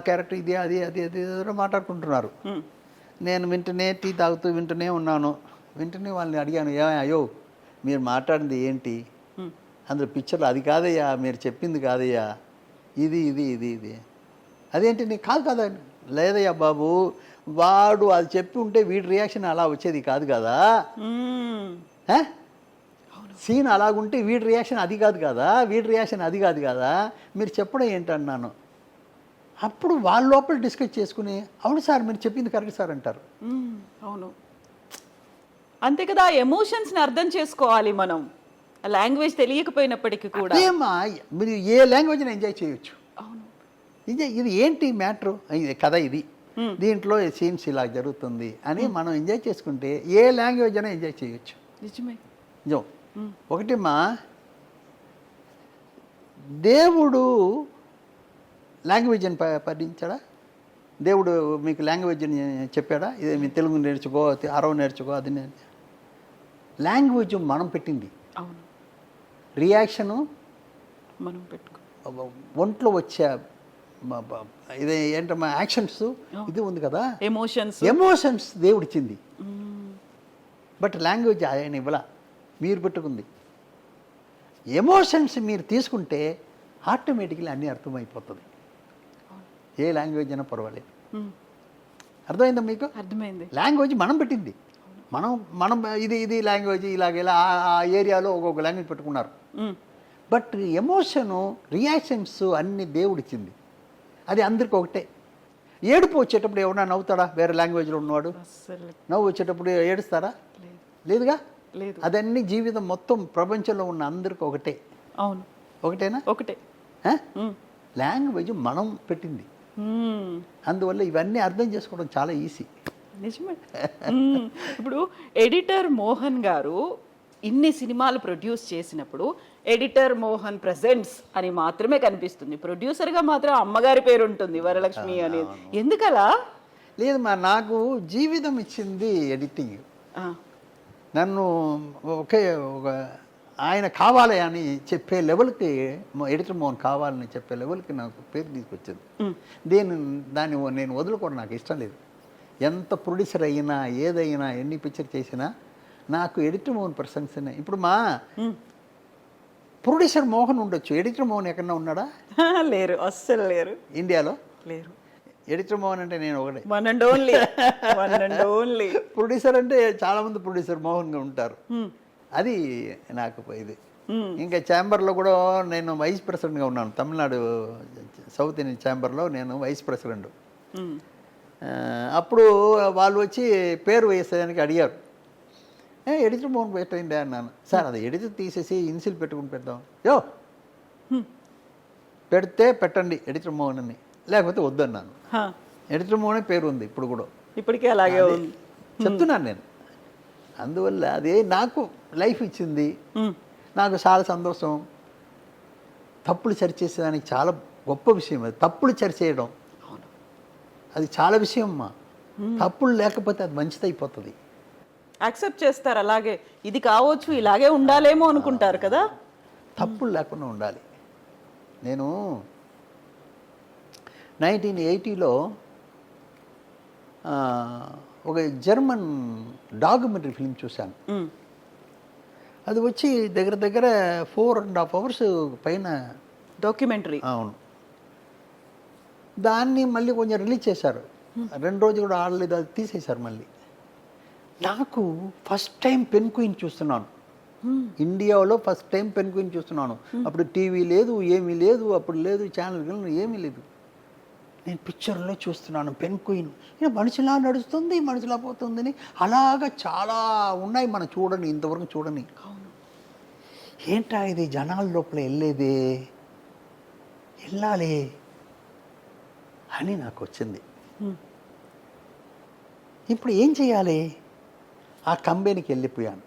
క్యారెక్టర్ ఇది అది మాట్లాడుకుంటున్నారు. నేను వింటనే టీ తాగుతూ వింటూనే ఉన్నాను. వింటనే వాళ్ళని అడిగాను, అయ్యో మీరు మాట్లాడింది ఏంటి? అందులో పిక్చర్లో అది కాదయ్యా, మీరు చెప్పింది కాదయ్యా, ఇది అదేంటి? నీ కాదు కదా. లేదయ్యా బాబు, వాడు అది చెప్పి ఉంటే వీడి రియాక్షన్ అలా వచ్చేది కాదు కదా. సీన్ అలాగుంటే వీడి రియాక్షన్ అది కాదు కదా, వీడి రియాక్షన్ అది కాదు కదా, మీరు చెప్పడం ఏంటన్నాను. అప్పుడు వాళ్ళ లోపల డిస్కస్ చేసుకుని అవును సార్ మీరు చెప్పింది కరెక్ట్ సార్ అంటారు. అవును, అంతే కదా. ఎమోషన్స్ని అర్థం చేసుకోవాలి మనం, లాంగ్వేజ్ తెలియకపోయినప్పటికీ కూడా. ఏమా మీరు ఏ లాంగ్వేజ్ని ఎంజాయ్ చేయొచ్చు. ఇది ఏంటి మ్యాటర్ కదా, ఇది దీంట్లో సీన్స్ ఇలా జరుగుతుంది అని మనం ఎంజాయ్ చేసుకుంటే ఏ లాంగ్వేజ్ అయినా ఎంజాయ్ చేయొచ్చు. నిజమే. నిజం. ఒకటిమ్మా, దేవుడు లాంగ్వేజ్ని పఠించాడా? దేవుడు మీకు లాంగ్వేజ్ని చెప్పాడా? ఇదే మీ తెలుగు నేర్చుకో, అరవ నేర్చుకో, అది లాంగ్వేజ్ మనం పెట్టింది. అవును. రియాక్షను మనం పెట్టుకో, ఒంట్లో వచ్చే ఇదే ఏంటమ్మా యాక్షన్స్ ఇది ఉంది కదా, ఎమోషన్స్ దేవుడు ఇచ్చింది. బట్ లాంగ్వేజ్ ఆయన ఇవ్వలా, మీరు పెట్టుకుంది. ఎమోషన్స్ మీరు తీసుకుంటే ఆటోమేటిక్లీ అన్నీ అర్థమైపోతుంది. ఏ లాంగ్వేజ్ అయినా పర్వాలేదు. అర్థమైందా మీకు? అర్థమైంది. లాంగ్వేజ్ మనం పెట్టింది. మనం ఇది లాంగ్వేజ్ ఇలా ఆ ఏరియాలో ఒక్కొక్క లాంగ్వేజ్ పెట్టుకున్నారు. బట్ ఎమోషను రియాక్షన్స్ అన్ని దేవుడిచ్చింది. అది అందరికి ఒకటే. ఏడుపు వచ్చేటప్పుడు ఎవరన్నా నవ్వుతాడా? వేరే లాంగ్వేజ్లో ఉన్నవాడు నవ్వు వచ్చేటప్పుడు ఏడుస్తారా? లేదుగా. లేదు. అదన్నీ జీవితం మొత్తం ప్రపంచంలో ఉన్న అందరికి ఒకటే. అవును, ఒకటేనా? ఒకటే. లాంగ్వేజ్ మనం పెట్టింది. అందువల్ల ఇవన్నీ అర్థం చేసుకోవడం చాలా ఈజీ. నిజమే. ఇప్పుడు ఎడిటర్ మోహన్ గారు ఇన్ని సినిమాలు ప్రొడ్యూస్ చేసినప్పుడు ఎడిటర్ మోహన్ ప్రెజెంట్స్ అని మాత్రమే కనిపిస్తుంది, ప్రొడ్యూసర్గా మాత్రం అమ్మగారి పేరు ఉంటుంది, వరలక్ష్మి అనేది. ఎందుకలా? లేదు మా, నాకు జీవితం ఇచ్చింది ఎడిటింగ్. నన్ను ఒక ఆయన కావాలి అని చెప్పే లెవెల్కి, ఎడిటర్ మోహన్ కావాలని చెప్పే లెవెల్కి నాకు పేరు తీసుకొచ్చింది. దాన్ని నేను వదులుకోవడం నాకు ఇష్టం లేదు. ఎంత ప్రొడ్యూసర్ అయినా ఏదైనా ఎన్ని పిక్చర్ చేసినా నాకు ఎడిటర్ మోహన్ ప్రశంసనే. ఇప్పుడు మా ప్రొడ్యూసర్ మోహన్ ఉండొచ్చు, ఎడిటర్ మోహన్ ఎక్కడన్నా ఉన్నాడా? లేరు, అస్సలు లేరు. ఇండియాలో లేరు. ఎడిటర్ మోహన్ అంటే నేను ఒకటే, వన్ అండ్ ఓన్లీ. ప్రొడ్యూసర్ అంటే చాలా మంది ప్రొడ్యూసర్ మోహన్గా ఉంటారు. అది నాకు ఇది. ఇంకా ఛాంబర్లో కూడా నేను వైస్ ప్రెసిడెంట్గా ఉన్నాను. తమిళనాడు సౌత్ ఇండియన్ ఛాంబర్లో నేను వైస్ ప్రెసిడెంట్. అప్పుడు వాళ్ళు వచ్చి పేరు వేసేదానికి అడిగారు. ఎడిటర్ మోహన్ పెట్టండి అన్నాను. సార్ అది ఎడిటర్ తీసేసి ఇన్సిల్ పెట్టుకుని పెడదాం. పెడితే పెట్టండి ఎడిటర్ మోహన్ అని, లేకపోతే వద్దన్నాను. ఎడిటర్ మోహనే పేరు ఉంది ఇప్పుడు కూడా, ఇప్పటికే అలాగే ఉంది చెప్తున్నాను నేను. అందువల్ల అదే నాకు లైఫ్ ఇచ్చింది. నాకు చాలా సంతోషం. తప్పులు సరిచేసేదానికి చాలా గొప్ప విషయం అది. తప్పులు సరిచేయడం అది చాలా విషయం అమ్మా. తప్పులు లేకపోతే అది మంచిది అయిపోతుంది. యాక్సెప్ట్ చేస్తారు. అలాగే ఇది కావచ్చు, ఇలాగే ఉండాలేమో అనుకుంటారు కదా. తప్పులు లేకుండా ఉండాలి. నేను 1980లో ఒక జర్మన్ డాక్యుమెంటరీ ఫిల్మ్ చూశాను. అది వచ్చి దగ్గర 4.5 hours పైన డాక్యుమెంటరీ. అవును. దాన్ని మళ్ళీ కొంచెం రిలీజ్ చేశారు. 2 రోజులు కూడా ఆడలేదు, అది తీసేశారు మళ్ళీ. నాకు ఫస్ట్ టైం పెన్ క్వీన్ చూస్తున్నాను ఇండియాలో. ఫస్ట్ టైం పెన్ క్వీన్ చూస్తున్నాను. అప్పుడు టీవీ లేదు, ఏమీ లేదు, అప్పుడు లేదు ఛానల్ ఏమీ లేదు. నేను పిక్చర్లో చూస్తున్నాను పెన్ క్వీన్. మనిషిలా నడుస్తుంది, మనిషిలా పోతుందని. అలాగా చాలా ఉన్నాయి మనం చూడని, ఇంతవరకు చూడని. ఏంటా ఇది జనాల లోపల వెళ్ళాలి అని నాకు వచ్చింది. ఇప్పుడు ఏం చేయాలి? ఆ కంపెనీకి వెళ్ళిపోయాను.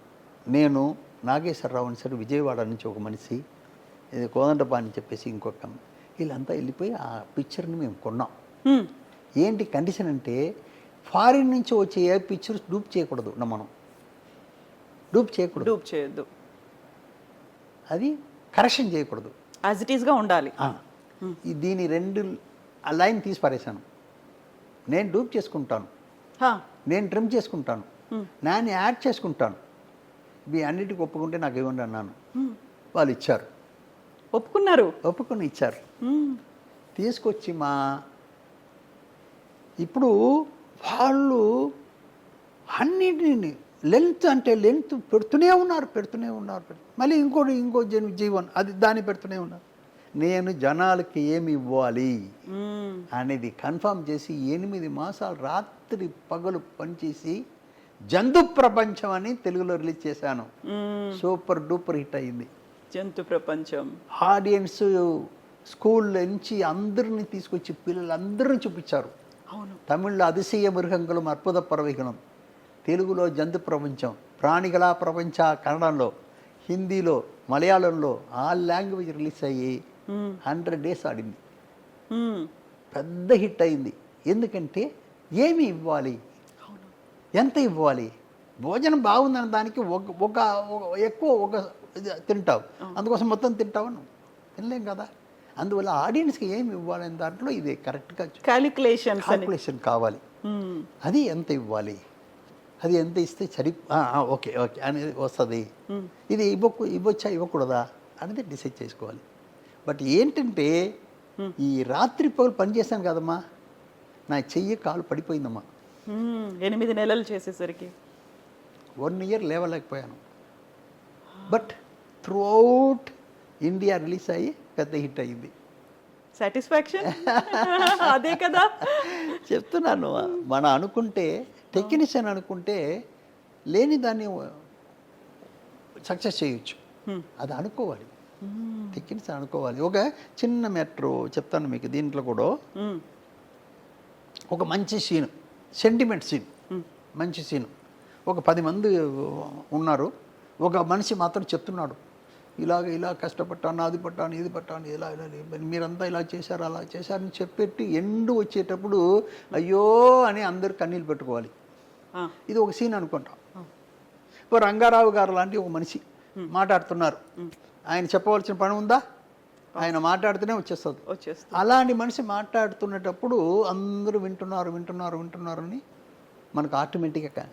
నేను, నాగేశ్వరరావు అని సార్, విజయవాడ నుంచి ఒక మనిషి, ఇది కోదండపా అని చెప్పేసి ఇంకొక కంపెనీ, వీళ్ళంతా వెళ్ళిపోయి ఆ పిక్చర్ని మేము కొన్నాం. ఏంటి కండిషన్ అంటే, ఫారిన్ నుంచి వచ్చే ఏ పిక్చర్స్ డూప్ చేయకూడదు. మనం డూప్ చేయొద్దు, అది కరెక్షన్ చేయకూడదు, యాజ్ ఇట్ ఈస్గా ఉండాలి. దీని 2 లైన్ తీసి పారేశాను. నేను డూప్ చేసుకుంటాను, నేను ట్రిమ్ చేసుకుంటాను, నేను యాడ్ చేసుకుంటాను, ఇవి అన్నిటికీ ఒప్పుకుంటే నాకు ఇవ్వండి అన్నాను. వాళ్ళు ఇచ్చారు, ఒప్పుకుని ఇచ్చారు. తీసుకొచ్చి ఇప్పుడు వాళ్ళు అన్నిటిని లెంత్ అంటే లెంత్ పెడుతూనే ఉన్నారు. మళ్ళీ ఇంకో జీవన్ అది దాన్ని పెడుతూనే ఉన్నారు. నేను జనాలకి ఏమి ఇవ్వాలి అనేది కన్ఫర్మ్ చేసి 8 మాసాలు రాత్రి పగలు పనిచేసి జంతు ప్రపంచం అని తెలుగులో రిలీజ్ చేశాను. సూపర్ డూపర్ హిట్ అయింది. జంతు ప్రపంచం ఆడియన్స్ స్కూల్ నుంచి అందరిని తీసుకొచ్చి పిల్లలందరినీ చూపించారు. అవును. తమిళ్లో అతిశయ మృగంగులం అద్భుత పరవిహనం, తెలుగులో జంతు ప్రపంచం, ప్రాణిగల ప్రపంచ కన్నడంలో, హిందీలో, మలయాళంలో ఆల్ లాంగ్వేజ్ రిలీజ్ అయ్యి 100 days ఆడింది. పెద్ద హిట్ అయింది. ఎందుకంటే ఏమి ఇవ్వాలి, ఎంత ఇవ్వాలి, భోజనం బాగుందన్న దానికి ఒక ఎక్కువ ఇది తింటావు, అందుకోసం మొత్తం తింటావు తినలేం కదా. అందువల్ల ఆడియన్స్కి ఏమి ఇవ్వాలనే దాంట్లో ఇది కరెక్ట్గా క్యాలిక్యులేషన్ కావాలి. అది ఎంత ఇవ్వాలి, అది ఎంత ఇస్తే ఓకే అనేది వస్తుంది. ఇది ఇవ్వచ్చా ఇవ్వకూడదా అనేది డిసైడ్ చేసుకోవాలి. బట్ ఏంటంటే ఈ రాత్రి పగలు పనిచేశాను కదమ్మా, నా చెయ్యి కాలు పడిపోయిందమ్మా. 8 నెలలు చేసేసరికి 1 year లేవలేకపోయాను. But throughout India release అయ్యి పెద్ద హిట్ అయ్యింది. సాటిస్ఫాక్షన్ అదే కదా చెప్తున్నాను. మనం అనుకుంటే టెక్నీషియన్ అనుకుంటే లేని దాన్ని సక్సెస్ చేయొచ్చు. అది అనుకోవాలి, టెక్నీషియన్ అనుకోవాలి. ఒక చిన్న మ్యాటర్ చెప్తాను మీకు. దీంట్లో కూడా ఒక మంచి సీన్, సెంటిమెంట్ సీన్, మంచి సీన్. ఒక 10 మంది ఉన్నారు. ఒక మనిషి మాత్రం చెప్తున్నాడు, ఇలా కష్టపడ్డాను, అది పట్టాను, ఇది పట్టాను, ఇలా మీరంతా ఇలా చేశారు, అలా చేశారని చెప్పెట్టి ఎండు వచ్చేటప్పుడు అయ్యో అని అందరు కన్నీళ్ళు పెట్టుకోవాలి. ఇది ఒక సీన్ అనుకుంటాం. ఇప్పుడు రంగారావు గారు లాంటి ఒక మనిషి మాట్లాడుతున్నారు. ఆయన చెప్పవలసిన పని ఉందా, ఆయన మాట్లాడితేనే వచ్చేస్తుంది. అలాంటి మనిషి మాట్లాడుతున్నప్పుడు అందరూ వింటున్నారు అని మనకు ఆటోమేటిక్గా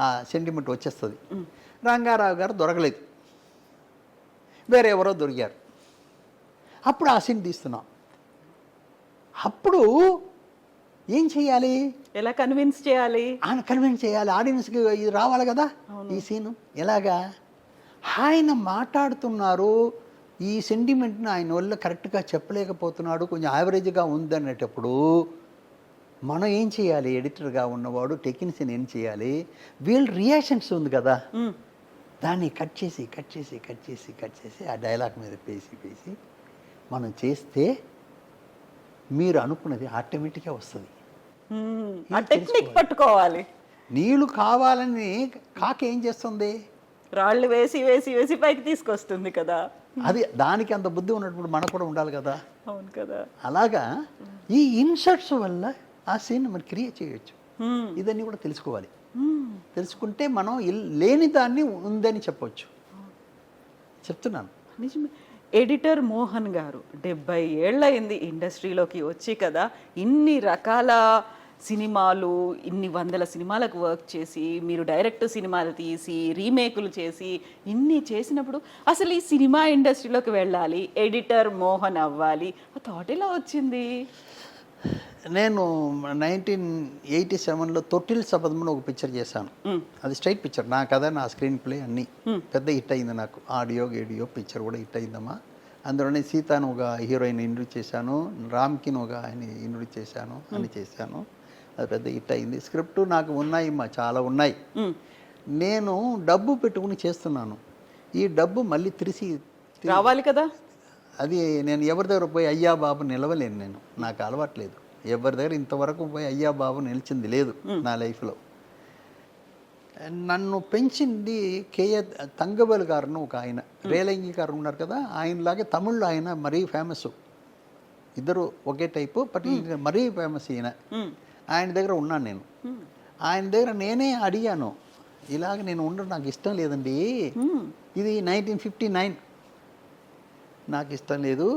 ఆ సెంటిమెంట్ వచ్చేస్తుంది. రంగారావు గారు దొరకలేదు, వేరే ఎవరో దొరికారు. అప్పుడు ఆ సీన్ తీస్తున్నాం. అప్పుడు ఏం చేయాలి, ఎలా కన్విన్స్ చేయాలి, ఆడియన్స్కి ఇది రావాలి కదా. ఈ సీను ఎలాగా ఆయన మాట్లాడుతున్నారు, ఈ సెంటిమెంట్ని ఆయన వల్ల కరెక్ట్గా చెప్పలేకపోతున్నాడు, కొంచెం యావరేజ్గా ఉందనేటప్పుడు మనం ఏం చేయాలి, ఎడిటర్గా ఉన్నవాడు టెక్నీషియన్ ఏం చేయాలి, వీళ్ళ రియాక్షన్స్ ఉంది కదా, దాన్ని కట్ చేసి ఆ డైలాగ్ మీద పేసి మనం చేస్తే మీరు అనుకున్నది ఆటోమేటిక్గా వస్తుంది. టెక్నిక్ పట్టుకోవాలి. నీళ్ళు కావాలని కాక ఏం చేస్తుంది, రాళ్ళు వేసి పైకి తీసుకొస్తుంది కదా. అది దానికి అంత బుద్ధి ఉన్నప్పుడు మనకు కూడా ఉండాలి కదా. అవును కదా. అలాగా ఈ ఇన్సర్ట్స్ వల్ల ఆ సీన్ మనం క్రియేట్ చేయొచ్చు. ఇదన్నీ కూడా తెలుసుకోవాలి. తెలుసుకుంటే మనం లేని దాన్ని ఉందని చెప్పొచ్చు. చెప్తున్నాను. నిజమే. ఎడిటర్ మోహన్ గారు 70 ఏళ్ళయింది ఇండస్ట్రీలోకి వచ్చి కదా. ఇన్ని రకాల సినిమాలు, ఇన్ని 100 సినిమాలకు వర్క్ చేసి, మీరు డైరెక్ట్ సినిమాలు తీసి రీమేకులు చేసి, ఇన్ని చేసినప్పుడు అసలు ఈ సినిమా ఇండస్ట్రీలోకి వెళ్ళాలి, ఎడిటర్ మోహన్ అవ్వాలి, ఆ థాట్ ఎలా వచ్చింది? నేను 1987లో తొట్టిల్ శపథంలో ఒక పిక్చర్ చేశాను. అది స్ట్రైట్ పిక్చర్, నా కథ, నా స్క్రీన్ ప్లే అన్నీ పెద్ద హిట్ అయింది. నాకు ఆడియో పిక్చర్ కూడా హిట్ అయిందమ్మా. అందులోనే సీతాను ఒక హీరోయిన్ ఇంట్రడ్యూస్ చేశాను, రామ్కిన్ ఒక ఆయన ఇంట్రడ్యూస్ చేశాను, అన్ని చేశాను. అది పెద్ద హిట్ అయింది. స్క్రిప్ట్ నాకు ఉన్నాయమ్మా, చాలా ఉన్నాయి. నేను డబ్బు పెట్టుకుని చేస్తున్నాను. ఈ డబ్బు మళ్ళీ తిరిగి రావాలి కదా. అది నేను ఎవరి దగ్గర పోయి అయ్యా బాబు నిలవలేను. నేను నాకు అలవాట్లేదు. ఎవరి దగ్గర ఇంతవరకు పోయి అయ్యా బాబు నిలిచింది లేదు నా లైఫ్లో. నన్ను పెంచింది కేఏ తంగబల్ గారును ఒక ఆయన, రేలంగి గారు ఉన్నారు కదా, ఆయనలాగే తమిళ్లో ఆయన మరీ ఫేమస్. ఇద్దరు ఒకే టైపు, బట్ మరీ ఫేమస్ ఈయన. ఆయన దగ్గర ఉన్నాను నేను. ఆయన దగ్గర నేనే అడిగాను, ఇలాగ నేను ఉండడం నాకు ఇష్టం లేదండి, ఇది 1959, నాకు ఇష్టం లేదు,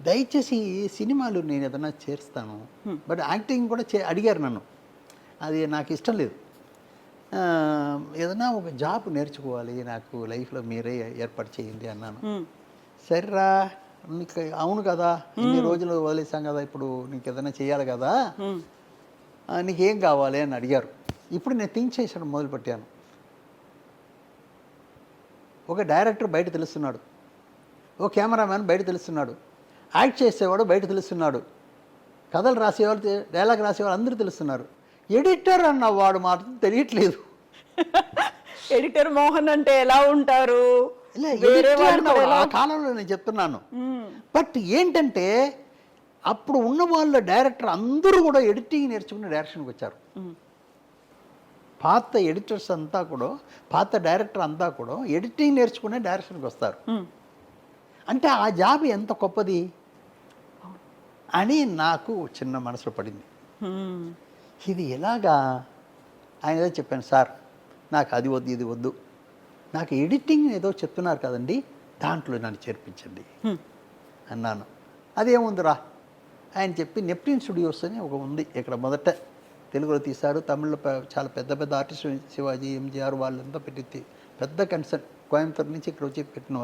దయచేసి సినిమాలు నేను ఏదైనా చేస్తాను, బట్ యాక్టింగ్ కూడా అడిగారు నన్ను, అది నాకు ఇష్టం లేదు, ఏదైనా ఒక జాబ్ నేర్చుకోవాలి, నాకు లైఫ్లో మీరే ఏర్పాటు చేయండి అన్నాను. సరేరా, నీకు అవును కదా, ఇన్ని రోజులు వదిలేసాం కదా, ఇప్పుడు నీకు ఏదైనా చేయాలి కదా, నీకేం కావాలి అని అడిగారు. ఇప్పుడు నేను థింక్ చేసడం మొదలుపెట్టాను. ఒక డైరెక్టర్ బయట తెలుస్తున్నాడు, ఓ కెమెరామ్యాన్ బయట తెలుస్తున్నాడు, యాక్ట్ చేసేవాడు బయట తెలుస్తున్నాడు, కథలు రాసేవాళ్ళు, డైలాగ్ రాసేవాళ్ళు అందరూ తెలుస్తున్నారు. ఎడిటర్ అన్నవాడు మాత్రం తెలియట్లేదు. ఎడిటర్ మోహన్ అంటే ఎలా ఉంటారు? ఆ కాలంలో నేను చెప్తున్నాను. బట్ ఏంటంటే అప్పుడు ఉన్న వాళ్ళ డైరెక్టర్ అందరూ కూడా ఎడిటింగ్ నేర్చుకుని డైరెక్షన్కి వచ్చారు. పాత ఎడిటర్స్ అంతా కూడా, పాత డైరెక్టర్ అంతా కూడా ఎడిటింగ్ నేర్చుకునే డైరెక్షన్కి వస్తారు. అంటే ఆ జాబ్ ఎంత గొప్పది అని నాకు చిన్న మనసులో పడింది. ఇది ఎలాగా ఆయన ఏదో చెప్పాను, సార్ నాకు అది వద్దు ఇది వద్దు, నాకు ఎడిటింగ్ ఏదో చెప్తున్నారు కదండి దాంట్లో నన్ను చేర్పించండి అన్నాను. అదేముందిరా ఆయన చెప్పి నెప్ట్యూన్ స్టూడియోస్ అని ఒక ఉంది ఇక్కడ, మొదట తెలుగులో తీశారు, తమిళ్లో చాలా పెద్ద పెద్ద ఆర్టిస్టు శివాజీ, ఎంజీఆర్ వాళ్ళంతా పెట్టి పెద్ద కన్సర్న్ కోయంబత్తూరు నుంచి ఇక్కడ వచ్చి పెట్టిన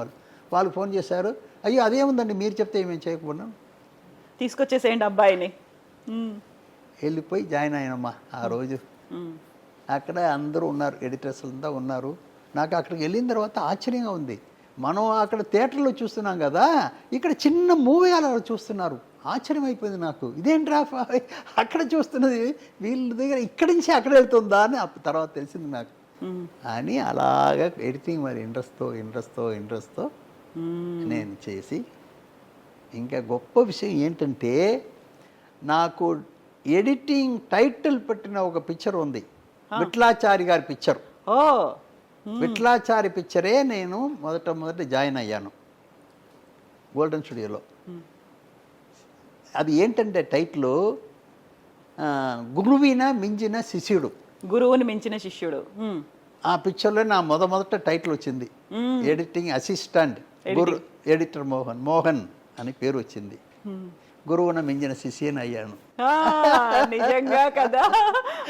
వాళ్ళు ఫోన్ చేశారు. అయ్యో అదేముందండి మీరు చెప్తే ఏమేమి చేయకపోయినా తీసుకొచ్చేసేయండి అబ్బాయిని. వెళ్ళిపోయి జాయిన్ అయ్యానమ్మా. ఆ రోజు అక్కడ అందరూ ఉన్నారు, ఎడిటర్స్ అంతా ఉన్నారు. నాకు అక్కడికి వెళ్ళిన తర్వాత ఆశ్చర్యంగా ఉంది. మనం అక్కడ థియేటర్లో చూస్తున్నాం కదా, ఇక్కడ చిన్న మూవీ అలా చూస్తున్నారు. ఆశ్చర్యం అయిపోయింది నాకు. ఇదేంట్రా అక్కడ చూస్తున్నది వీళ్ళ దగ్గర ఇక్కడి నుంచి అక్కడ వెళ్తుందా అని తర్వాత తెలిసింది నాకు. అని అలాగా ఎడిటింగ్ మరి ఇంట్రెస్ట్తో నేను చేసి, ఇంకా గొప్ప విషయం ఏంటంటే నాకు ఎడిటింగ్ టైటిల్ పెట్టిన ఒక పిక్చర్ ఉంది, విఠలాచారి గారి పిక్చర్. విఠలాచారి పిక్చరే నేను మొదట జాయిన్ అయ్యాను గోల్డెన్ స్టూడియోలో. అది ఏంటంటే టైటిల్ గురువిన మించిన శిష్యుడు, గురువుని మించిన శిష్యుడు. ఆ పిక్చర్లో నా మొదట టైటిల్ వచ్చింది. ఎడిటింగ్ అసిస్టెంట్ ఎడిటర్ మోహన్ అని పేరు వచ్చింది. గురువున మించిన శిష్యుని అయ్యాను. నిజంగా కదా,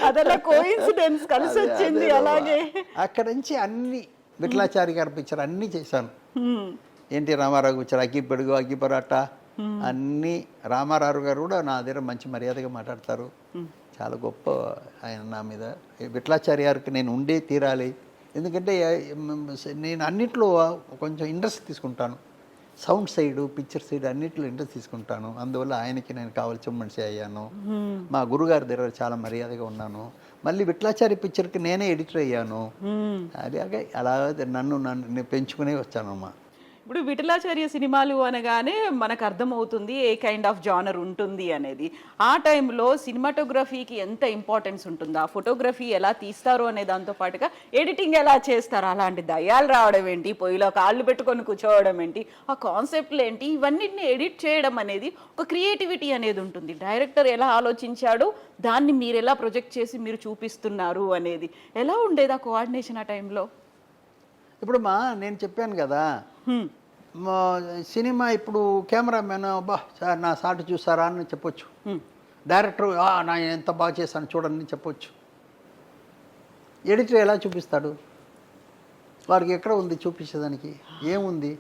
అదలా కోఇన్సిడెన్స్ కలిసి వచ్చింది. అలాగే అక్కడ నుంచి అన్ని విఠలాచారి గారి పిక్చర్ అన్నీ చేశాను. ఎన్టీ రామారావు పిక్చర్ అగ్గి పెడుగు, అగ్గి పరాట అన్నీ. రామారావు గారు కూడా నా దగ్గర మంచి మర్యాదగా మాట్లాడతారు. చాలా గొప్ప ఆయన నా మీద. విఠలాచారి గారికి నేను ఉండే తీరాలి, ఎందుకంటే నేను అన్నిట్లో కొంచెం ఇంట్రెస్ట్ తీసుకుంటాను. సౌండ్ సైడ్, పిక్చర్ సైడ్ అన్నిట్లో ఇంట్రెస్ట్ తీసుకుంటాను. అందువల్ల ఆయనకి నేను కావాల్సిన మనిషి అయ్యాను. మా గురుగారి దగ్గర చాలా మర్యాదగా ఉన్నాను. మళ్ళీ విఠలాచారి పిక్చర్కి నేనే ఎడిటర్ అయ్యాను. అలాగే అలా నన్ను పెంచుకునే వచ్చానమ్మా. ఇప్పుడు విఠలాచార్య సినిమాలు అనగానే మనకు అర్థమవుతుంది ఏ కైండ్ ఆఫ్ జానర్ ఉంటుంది అనేది. ఆ టైంలో సినిమాటోగ్రఫీకి ఎంత ఇంపార్టెన్స్ ఉంటుందా, ఫోటోగ్రఫీ ఎలా తీస్తారు అనే దాంతో పాటుగా ఎడిటింగ్ ఎలా చేస్తారు, అలాంటి దయ్యాలు రావడం ఏంటి, పొయ్యిలో కాళ్ళు పెట్టుకొని కూర్చోవడం ఏంటి, ఆ కాన్సెప్ట్లు ఏంటి, ఇవన్నిటిని ఎడిట్ చేయడం అనేది ఒక క్రియేటివిటీ అనేది ఉంటుంది. డైరెక్టర్ ఎలా ఆలోచించాడు, దాన్ని మీరు ఎలా ప్రొజెక్ట్ చేసి మీరు చూపిస్తున్నారు అనేది ఎలా ఉండేది ఆ కోఆర్డినేషన్ ఆ టైంలో? ఇప్పుడు నేను చెప్పాను కదా, సినిమా ఇప్పుడు కెమెరామెన్ బా సార్ నా షాట్ చూసారా అని చెప్పొచ్చు, డైరెక్టర్ నా ఎంత బాగా చేశాను చూడండి చెప్పొచ్చు. ఎడిటర్ ఎలా చూపిస్తాడు? వారికి ఎక్కడ ఉంది చూపించేదానికి? ఏముంది?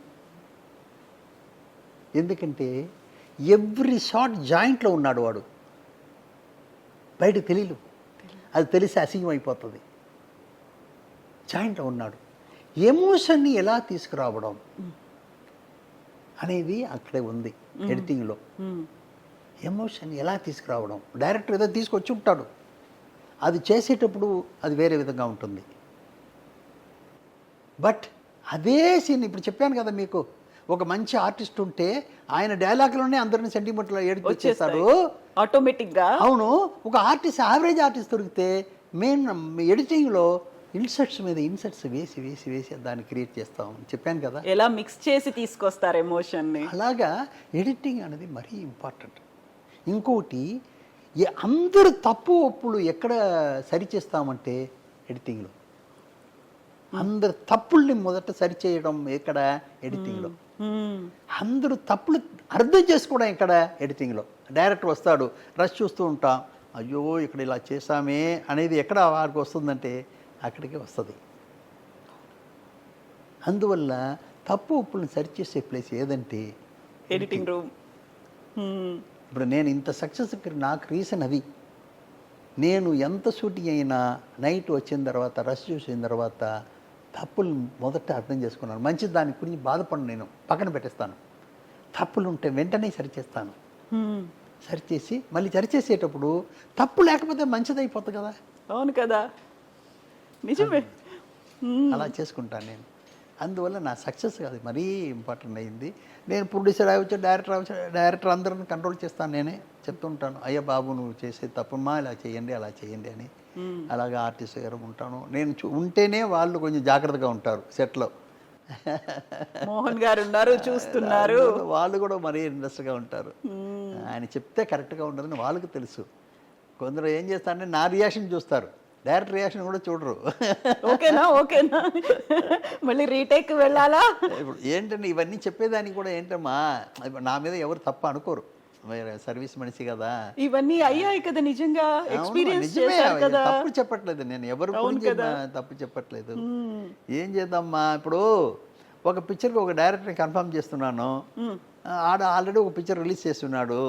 ఎందుకంటే ఎవ్రీ షాట్ జాయింట్లో ఉన్నాడు వాడు, బయటకు తెలియదు. అది తెలిసి అసహ్యం అయిపోతుంది. జాయింట్లో ఉన్నాడు. ఎమోషన్ని ఎలా తీసుకురావడం అనేది అక్కడే ఉంది ఎడిటింగ్లో. ఎమోషన్ ఎలా తీసుకురావడం, డైరెక్టర్ ఏదో తీసుకొచ్చి ఉంటాడు, అది చేసేటప్పుడు అది వేరే విధంగా ఉంటుంది. బట్ అదే సీన్ ఇప్పుడు చెప్పాను కదా మీకు, ఒక మంచి ఆర్టిస్ట్ ఉంటే ఆయన డైలాగ్లోనే అందరినీ సెంటిమెంట్లో ఏడిపించేస్తారు ఆటోమేటిక్గా. అవును, ఒక ఆర్టిస్ట్ యావరేజ్ ఆర్టిస్ట్ దొరికితే మెయిన్ ఎడిటింగ్లో ఇన్సర్ట్స్ మీద ఇన్సర్ట్స్ వేసి వేసి వేసి దాన్ని క్రియేట్ చేస్తాం. చెప్పాను కదా ఎలా మిక్స్ చేసి తీసుకొస్తారు ఎమోషన్ని. అలాగా ఎడిటింగ్ అనేది మరీ ఇంపార్టెంట్. ఇంకోటి అందరు తప్పు ఒప్పులు ఎక్కడ సరిచేస్తామంటే ఎడిటింగ్లో. అందరు తప్పుల్ని మొదట సరిచేయడం ఎక్కడ? ఎడిటింగ్లో. అందరూ తప్పులు అర్థం చేసుకోవడం ఎక్కడ? ఎడిటింగ్లో. డైరెక్టర్ వస్తాడు, రష్ చూస్తూ ఉంటాం, అయ్యో ఇక్కడ ఇలా చేసామే అనేది ఎక్కడ వారికి వస్తుందంటే అక్కడికే వస్తుంది. అందువల్ల తప్పు ఉప్పులను సరిచేసే ప్లేస్ ఏదంటే ఎడిటింగ్ రూమ్. ఇప్పుడు నేను ఇంత సక్సెస్ నాకు రీజన్ అది. నేను ఎంత షూటింగ్ అయినా నైట్ వచ్చిన తర్వాత రష్ చూసిన తర్వాత తప్పులు మొదట అర్థం చేసుకున్నాను. మంచి దాని గురించి బాధపడి నేను పక్కన పెట్టేస్తాను. తప్పులు ఉంటే వెంటనే సరిచేస్తాను. సరిచేసి మళ్ళీ సరిచేసేటప్పుడు తప్పు లేకపోతే మంచిది అయిపోతుంది కదా. అవును కదా, నిజమే. అలా చేసుకుంటాను నేను. అందువల్ల నా సక్సెస్ కాదు మరీ ఇంపార్టెంట్ అయింది. నేను ప్రొడ్యూసర్ అవ్వచ్చు, డైరెక్టర్ అందరిని కంట్రోల్ చేస్తాను. నేనే చెప్తుంటాను, అయ్యా బాబు నువ్వు చేసే తప్పుమా ఇలా చేయండి అలా చేయండి అని. అలాగే ఆర్టిస్ట్ గారు ఉంటాను నేను. ఉంటేనే వాళ్ళు కొంచెం జాగ్రత్తగా ఉంటారు సెట్లో. మోహన్ గారు ఉన్నారు, చూస్తున్నారు. వాళ్ళు కూడా మరీ ఇంట్రెస్ట్గా ఉంటారు. ఆయన చెప్తే కరెక్ట్గా ఉండదని వాళ్ళకి తెలుసు. కొందరు ఏం చేస్తారంటే నా రియాక్షన్ చూస్తారు, డైరెక్ట్ రియాక్షన్ కూడా చూడరు. ఓకేనా మళ్ళీ రీటేక్ వెళ్ళాలా? ఇప్పుడు ఏంటంటే ఇవన్నీ చెప్పేదానికి కూడా ఏంటమ్మా, నా మీద ఎవరు తప్ప అనుకోరు, సర్వీస్ మనిషి కదా. ఇవన్నీ అయ్యాయి కదా, నిజంగా ఎక్స్పీరియన్స్ నిజమే, చేశారు కదా. తప్పు చెప్పట్లేదు నేను, ఎవరు గురించి తప్పు చెప్పట్లేదు. ఏం చేద్దామా, ఇప్పుడు ఒక పిక్చర్కి ఒక డైరెక్టర్ని కన్ఫర్మ్ చేస్తున్నాను. ఆల్రెడీ ఒక పిక్చర్ రిలీజ్ చేస్తున్నాడు.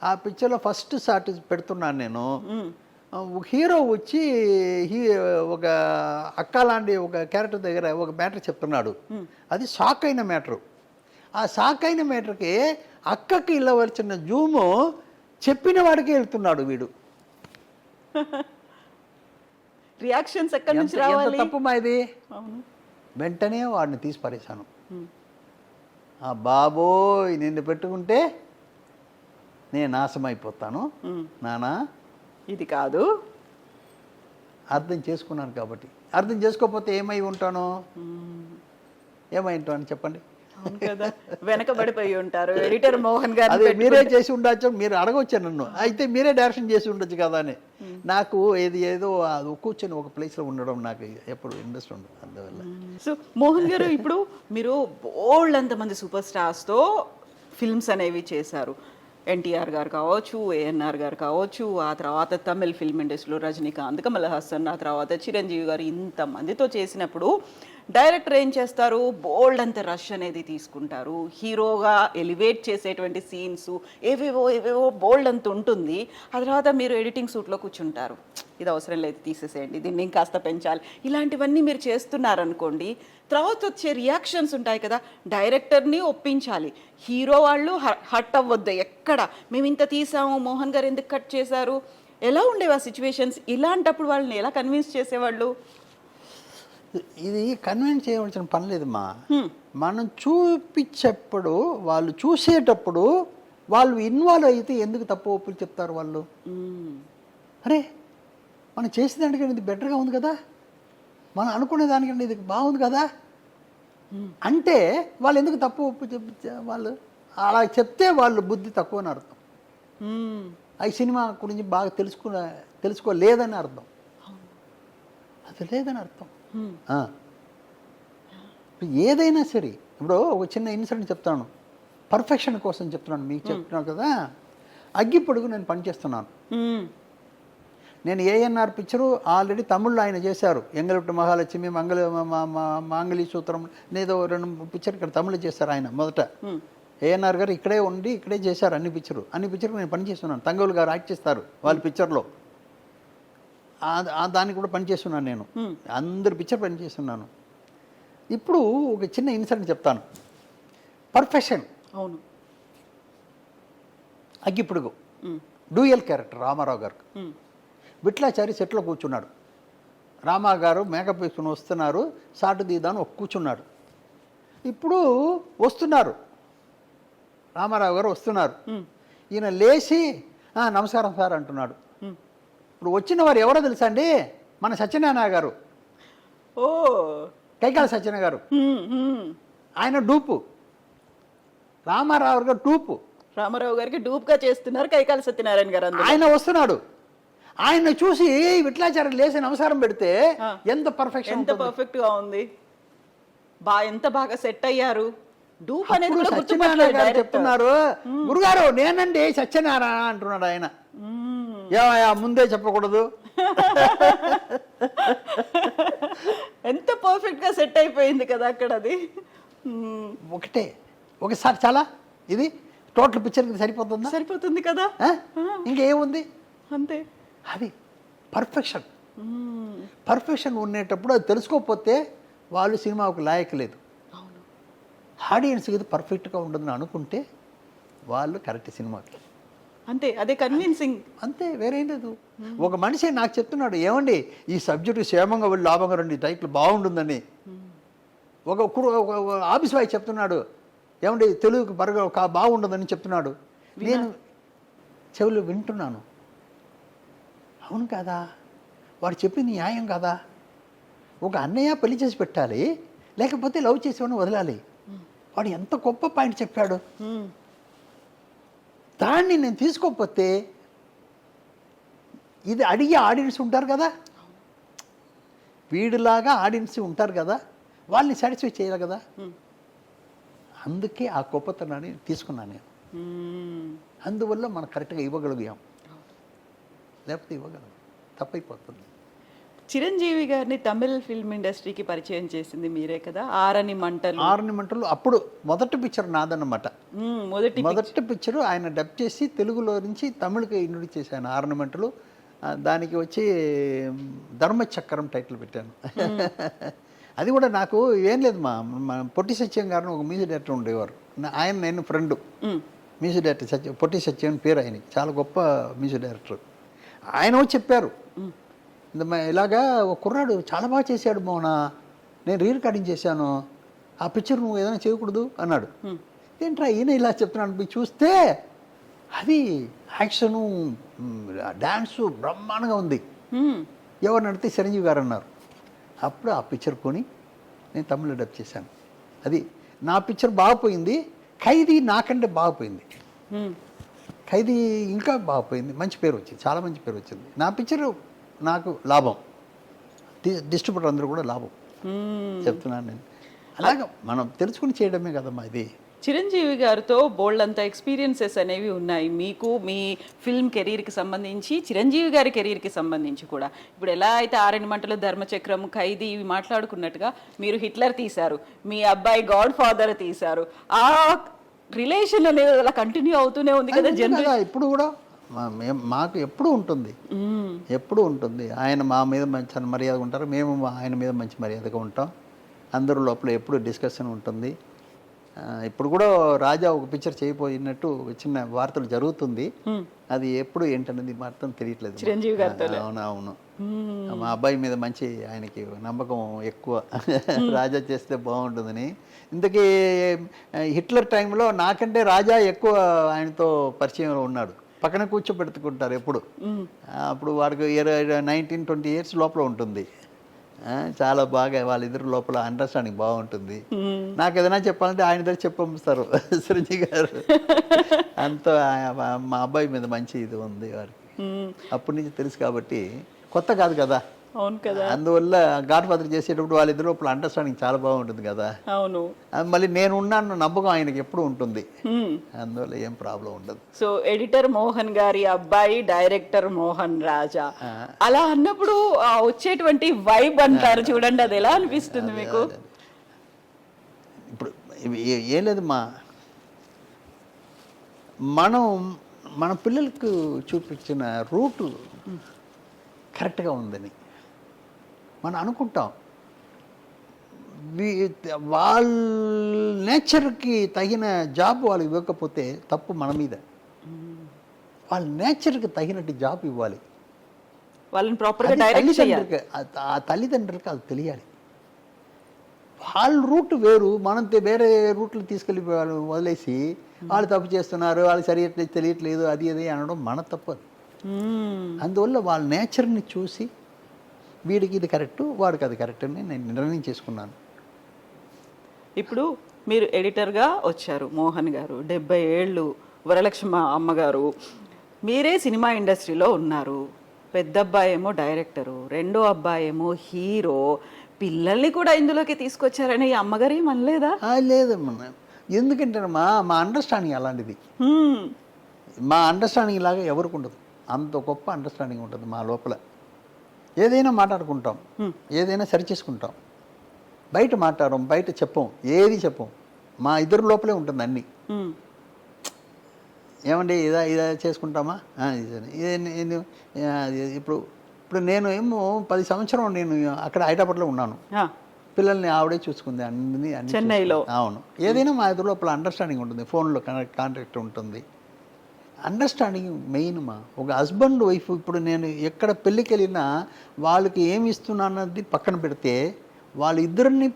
ఆ పిక్చర్లో ఫస్ట్ షాట్ పెడుతున్నాను నేను. హీరో వచ్చి ఒక అక్క లాంటి ఒక క్యారెక్టర్ దగ్గర ఒక మ్యాటర్ చెప్తున్నాడు. అది షాక్ అయిన మ్యాటరు. ఆ షాక్ అయిన మ్యాటర్కి అక్కకి ఇళ్ళవలసిన జూము చెప్పిన వాడికి వెళ్తున్నాడు వీడు. రియాక్షన్స్ ఎక్కడి నుంచి ఎంత రావాలి? తప్పు మా ఇది. వెంటనే వాడిని తీసి పారేశాను. ఆ బాబోయ్ నిన్ను పెట్టుకుంటే నేను నాశమైపోతాను నానా, ఇది కాదు. అర్థం చేసుకున్నాను కాబట్టి. అర్థం చేసుకోకపోతే ఏమై ఉంటాను చెప్పండి. వెనకబడిపోయి ఉంటారు. ఎడిటర్ మోహన్ గారు అదే మీరే చేసి ఉండొచ్చు, మీరు అడగొచ్చు నన్ను, అయితే మీరే డైరెక్షన్ చేసి ఉండొచ్చు కదా అని. నాకు ఏదో కూర్చొని ఒక ప్లేస్లో ఉండడం నాకు ఎప్పుడు ఇంట్రెస్ట్ ఉండదు. అందువల్ల సో మోహన్ గారు, ఇప్పుడు మీరు బోల్డ్ అంతమంది సూపర్ స్టార్స్తో ఫిల్మ్స్ అనేవి చేశారు. ఎన్టీఆర్ గారు కావచ్చు, ఏఎన్ఆర్ గారు కావచ్చు, ఆ తర్వాత తమిళ్ ఫిల్మ్ ఇండస్ట్రీలో రజనీకాంత్, కమల్ హాసన్, ఆ తర్వాత చిరంజీవి గారు, ఇంతమందితో చేసినప్పుడు డైరెక్టర్ ఏం చేస్తారు, బోల్డ్ అంత రష్ అనేది తీసుకుంటారు. హీరోగా ఎలివేట్ చేసేటువంటి సీన్స్ ఏవేవో బోల్డ్ అంత ఉంటుంది. ఆ తర్వాత మీరు ఎడిటింగ్ సూట్లో కూర్చుంటారు, ఇది అవసరం లేదు తీసేసేయండి, దీన్ని ఇంకాస్త పెంచాలి, ఇలాంటివన్నీ మీరు చేస్తున్నారనుకోండి. తర్వాత వచ్చే రియాక్షన్స్ ఉంటాయి కదా, డైరెక్టర్ని ఒప్పించాలి, హీరో వాళ్ళు హట్ అవ్వద్దు. ఎక్కడ మేము ఇంత తీసాము, మోహన్ గారు ఎందుకు కట్ చేశారు, ఎలా ఉండేవి ఆ సిచ్యువేషన్స్? ఇలాంటప్పుడు వాళ్ళని ఎలా కన్విన్స్ చేసేవాళ్ళు? ఇది కన్విన్స్ చేయవలసిన పని లేదమ్మా. మనం చూపించేప్పుడు, వాళ్ళు చూసేటప్పుడు వాళ్ళు ఇన్వాల్వ్ అయితే ఎందుకు తప్పు ఒప్పులు చెప్తారు వాళ్ళు? అరే మనం చేసేదానికంటే ఇది బెటర్గా ఉంది కదా, మనం అనుకునే దానికంటే ఇది బాగుంది కదా అంటే వాళ్ళు ఎందుకు తప్పు ఒప్పు వాళ్ళు అలా చెప్తే వాళ్ళు బుద్ధి తక్కువ అని అర్థం. ఈ సినిమా గురించి బాగా తెలుసుకోలేదని అర్థం, అది లేదని అర్థం. ఏదైనా సరే, ఇప్పుడు ఒక చిన్న ఇన్సిడెంట్ చెప్తాను, పర్ఫెక్షన్ కోసం చెప్తున్నాను, మీకు చెప్తున్నాను కదా. అగ్గిపొడుగు నేను పనిచేస్తున్నాను. నేను ఏఎన్ఆర్ పిక్చరు ఆల్రెడీ తమిళ్లో ఆయన చేశారు, ఎంగళవిట్టు మహాలక్ష్మి, మాంగళీ సూత్రం, ఏదో 2 పిక్చర్ ఇక్కడ తమిళ్లో చేశారు ఆయన మొదట. ఏఎన్ఆర్ గారు ఇక్కడే ఉండి ఇక్కడే చేశారు అన్ని పిక్చరు నేను పనిచేస్తున్నాను. తంగోలు గారు యాక్ట్ చేస్తారు వాళ్ళ పిక్చర్లో, దానికి కూడా పనిచేస్తున్నాను నేను. అందరు పిక్చర్ పనిచేస్తున్నాను. ఇప్పుడు ఒక చిన్న ఇన్సిడెంట్ చెప్తాను. పర్ఫెక్షన్. అవును. అగ్గిపుడుగు డ్యూయల్ క్యారెక్టర్ రామారావు గారు. విట్లాచారి సెట్లో కూర్చున్నాడు. రామా గారు మేకప్ వేసుకుని వస్తున్నారు, షాట్ తీద్దాను కూర్చున్నాడు. ఇప్పుడు వస్తున్నారు, రామారావు గారు వస్తున్నారు. ఈయన లేచి నమస్కారం సార్ అంటున్నాడు. ఇప్పుడు వచ్చిన వారు ఎవరో తెలుసా అండి, మన సత్యనారాయణ గారు. ఓ, కైకాల సత్యనారాయణ గారు. ఆయన డూపు, రామారావు గారు డూపు. రామారావు గారికి డూప్గా చేస్తున్నారు కైకాల సత్యనారాయణ గారు. ఆయన వస్తున్నాడు, ఆయన చూసి విట్లాచారం లేసి నమస్కారం పెడితే ఎంత పర్ఫెక్షన్, ఎంత పర్ఫెక్ట్ గా ఉంది, ఎంత బాగా సెట్ అయ్యారు. డూప్ అనేది కూడా సత్యనారాయణ గారు చెప్తున్నారు, గురుగారు నేనండి సత్యనారాయణ అంటున్నాడు ఆయన. ఏమయ్యా ముందే చెప్పకూడదు? ఎంత పర్ఫెక్ట్ గా సెట్ అయిపోయింది కదా అక్కడ. అది ఒకసారి చాలా ఇది టోటల్ పిక్చర్ సరిపోతుందా? సరిపోతుంది కదా, ఇంకేముంది అంతే. అది పర్ఫెక్షన్ ఉండేటప్పుడు అది తెలుసుకోకపోతే వాళ్ళు సినిమాకు లాయక లేదు. ఆడియన్స్కి ఇది పర్ఫెక్ట్గా ఉంటుందని అనుకుంటే వాళ్ళు కరెక్ట్ సినిమాకి. అంతే, అదే కన్విన్సింగ్. అంతే, వేరేం లేదు. ఒక మనిషి నాకు చెప్తున్నాడు, ఏమండి ఈ సబ్జెక్టు క్షేమంగా వెళ్ళి లాభంగా రండి, టైటిల్ బాగుంటుందని. ఒక ఆఫీస్ బాయ్ చెప్తున్నాడు, ఏమండి తెలుగుకి బాగుంటుందని చెప్తున్నాడు. నేను చెవులు వింటున్నాను. అవును కదా, వాడు చెప్పింది న్యాయం కదా. ఒక అన్నయ్య పెళ్లి చేసి పెట్టాలి, లేకపోతే లవ్ చేసేవాడిని వదలాలి. వాడు ఎంత గొప్ప పాయింట్ చెప్పాడు. దాన్ని నేను తీసుకోకపోతే ఇది అడిగే ఆడియన్స్ ఉంటారు కదా, వీడిలాగా ఆడియన్స్ ఉంటారు కదా, వాళ్ళని సాటిస్ఫై చేయాలి కదా. అందుకే ఆ గొప్పతనాన్ని తీసుకున్నాను నేను. అందువల్ల మనం కరెక్ట్గా ఇవ్వగలిగాం, లేకపోతే ఇవ్వగలం తప్పైపోతుంది. చిరంజీవి గారిని తమిళ ఫిల్మ్ ఇండస్ట్రీకి పరిచయం చేసింది మీరే కదా. ఆరని మంటలు అప్పుడు మొదటి పిక్చర్ నాదన్నమాట. మొదటి పిక్చర్ ఆయన డబ్ చేసి తెలుగులో నుంచి తమిళకి ఇంట్రొడ్యూస్ చేశాను. ఆరని మంటలు, దానికి వచ్చి ధర్మచక్రం టైటిల్ పెట్టాను. అది కూడా నాకు ఏం లేదు, మా పొట్టి సత్యం గారిని ఒక మ్యూజిక్ డైరెక్టర్ ఉండేవారు. ఆయన నేను ఫ్రెండ్. మ్యూజిక్ డైరెక్టర్ పొట్టి సత్యం అని పేరు ఆయనకి, చాలా గొప్ప మ్యూజిక్ డైరెక్టర్. ఆయన చెప్పారు, ఇలాగా ఒక కుర్రాడు చాలా బాగా చేశాడు మోహన, నేను రీ రికార్డింగ్ చేశాను, ఆ పిక్చర్ నువ్వు ఏదైనా చేయకూడదు అన్నాడు. ఏంట్రా ఈయన ఇలా చెప్తున్నాను, మీరు చూస్తే అది యాక్షను డ్యాన్సు బ్రహ్మాండంగా ఉంది. ఎవరిని అడిగితే చిరంజీవి గారు అన్నారు. అప్పుడు ఆ పిక్చర్ కొని నేను తమిళ డబ్ చేశాను. అది నా పిక్చర్ బాగుపోయింది. ఖైదీ నాకంటే బాగుపోయింది. ఖైదీ ఇంకా బాగుపోయింది, మంచి పేరు వచ్చింది, చాలా మంచి పేరు వచ్చింది. నా పిక్చరు నాకు లాభం, డిస్ట్రిబ్యూటర్ అందరూ కూడా లాభం. చెప్తున్నాను నేను. అలాగా మనం తెలుసుకుని చేయడమే కదమ్మా ఇది. చిరంజీవి గారితో బోల్డ్ అంత ఎక్స్పీరియన్సెస్ అనేవి ఉన్నాయి మీకు, మీ ఫిల్మ్ కెరీర్కి సంబంధించి, చిరంజీవి గారి కెరీర్కి సంబంధించి కూడా. ఇప్పుడు ఎలా అయితే ఆరని మంటలు, ధర్మచక్రం, ఖైదీ ఇవి మాట్లాడుకున్నట్టుగా మీరు హిట్లర్ తీశారు, మీ అబ్బాయి గాడ్ ఫాదర్ తీశారు. ఆ రిలేషన్ అనేది అలా కంటిన్యూ అవుతూనే ఉంది కదా జనరల్. ఇప్పుడు కూడా మాకు ఎప్పుడు ఉంటుంది. ఆయన మా మీద మంచి మర్యాదగా ఉంటారు, మేము ఆయన మీద మంచి మర్యాదగా ఉంటాం. అందరూ లోపల ఎప్పుడు డిస్కషన్ ఉంటుంది. ఇప్పుడు కూడా రాజా ఒక పిక్చర్ చేయబోయినట్టు చిన్న వార్తలు జరుగుతుంది. అది ఎప్పుడు ఏంటనేది మాత్రం తెలియట్లేదు. చిరంజీవి గారితో. అవును. మా అబ్బాయి మీద మంచి ఆయనకి నమ్మకం ఎక్కువ, రాజా చేస్తే బాగుంటుందని. ఇంతకీ హిట్లర్ టైంలో నాకంటే రాజా ఎక్కువ ఆయనతో పరిచయంలో ఉన్నాడు. పక్కన కూర్చోబెట్టుకుంటారు ఎప్పుడు. అప్పుడు వాడికి 19-20 years లోపల ఉంటుంది. చాలా బాగా వాళ్ళిద్దరు లోపల అండర్స్టాండింగ్ బాగుంటుంది. నాకు ఏదైనా చెప్పాలంటే ఆయన దగ్గర చెప్పంపిస్తారు చిరంజీవి గారు. అంత మా అబ్బాయి మీద మంచి ఇది ఉంది వారికి, అప్పటి నుంచి తెలుసు కాబట్టి కొత్త కాదు కదా. అవును కదా. అందువల్ల గాడ్ ఫాదర్ చేసేటప్పుడు వాళ్ళిద్దరు లోపల అండర్స్టాండింగ్ చాలా బాగుంటుంది కదా. అవును. మళ్ళీ నేను ఉన్నాను నమ్మకం ఆయనకి ఎప్పుడు ఉంటుంది. అందువల్ల ఏం ప్రాబ్లం ఉండదు. సో ఎడిటర్ మోహన్ గారి అబ్బాయి డైరెక్టర్ మోహన్ రాజా, అలా అన్నప్పుడు వచ్చేటువంటి వైబ్ అంటారు చూడండి, అది ఎలా అనిపిస్తుంది మీకు? ఇప్పుడు ఏం లేదు, మనం మన పిల్లలకు చూపించిన రూటు కరెక్ట్గా ఉందని మనం అనుకుంటాం. వాళ్ళ నేచర్కి తగిన జాబ్ వాళ్ళు ఇవ్వకపోతే తప్పు మన మీద. వాళ్ళ నేచర్కి తగినట్టు జాబ్ ఇవ్వాలి, వాళ్ళని ప్రాపర్గా డైరెక్ట్ చేయాలి. ఆ తల్లిదండ్రులకి అది తెలియాలి. వాళ్ళ రూట్ వేరు, మనం వేరే రూట్లు తీసుకెళ్ళి వదిలేసి వాళ్ళు తప్పు చేస్తున్నారు, వాళ్ళు సరిగ్గా తెలియట్లేదు అది అనడం మన తప్పు. అందువల్ల వాళ్ళ నేచర్ని చూసి వీడికి ఇది కరెక్టు, వాడికి అది కరెక్ట్ అని నేను నిర్ణయం చేసుకున్నాను. ఇప్పుడు మీరు ఎడిటర్గా వచ్చారు మోహన్ గారు, 70 ఏళ్ళు, వరలక్ష్మ అమ్మగారు, మీరే సినిమా ఇండస్ట్రీలో ఉన్నారు. పెద్ద అబ్బాయి ఏమో డైరెక్టరు, రెండో అబ్బాయి ఏమో హీరో, పిల్లల్ని కూడా ఇందులోకి తీసుకొచ్చారని ఈ అమ్మగారు ఏమనలేదా? లేదమ్మా, ఎందుకంటే మా అండర్స్టాండింగ్ అలాంటిది. మా అండర్స్టాండింగ్ లాగా ఎవరికి ఉండదు. అంత గొప్ప అండర్స్టాండింగ్ ఉంటుంది మా లోపల. ఏదైనా మాట్లాడుకుంటాం, ఏదైనా సరి చేసుకుంటాం. బయట మాట్లాడడం, బయట చెప్పం, ఏది చెప్పం. మా ఇద్దరు లోపలే ఉంటుంది అన్నీ. ఏమండి ఇదా చేసుకుంటామా, ఇప్పుడు ఇప్పుడు నేను ఏమో 10 సంవత్సరం నేను అక్కడ హైదరాబాద్లో ఉన్నాను. పిల్లల్ని ఆవిడే చూసుకుంది అన్ని చెన్నైలో. అవును. ఏదైనా మా ఇద్దరు లోపల అండర్స్టాండింగ్ ఉంటుంది, ఫోన్లో కాంటాక్ట్ ఉంటుంది. అండర్స్టాండింగ్ మెయిన్ మా. ఒక హస్బెండ్ వైఫ్ ఇప్పుడు నేను ఎక్కడ పెళ్ళికి వెళ్ళినా వాళ్ళకి ఏమి ఇస్తున్నాను అన్నది పక్కన పెడితే వాళ్ళిద్దరిని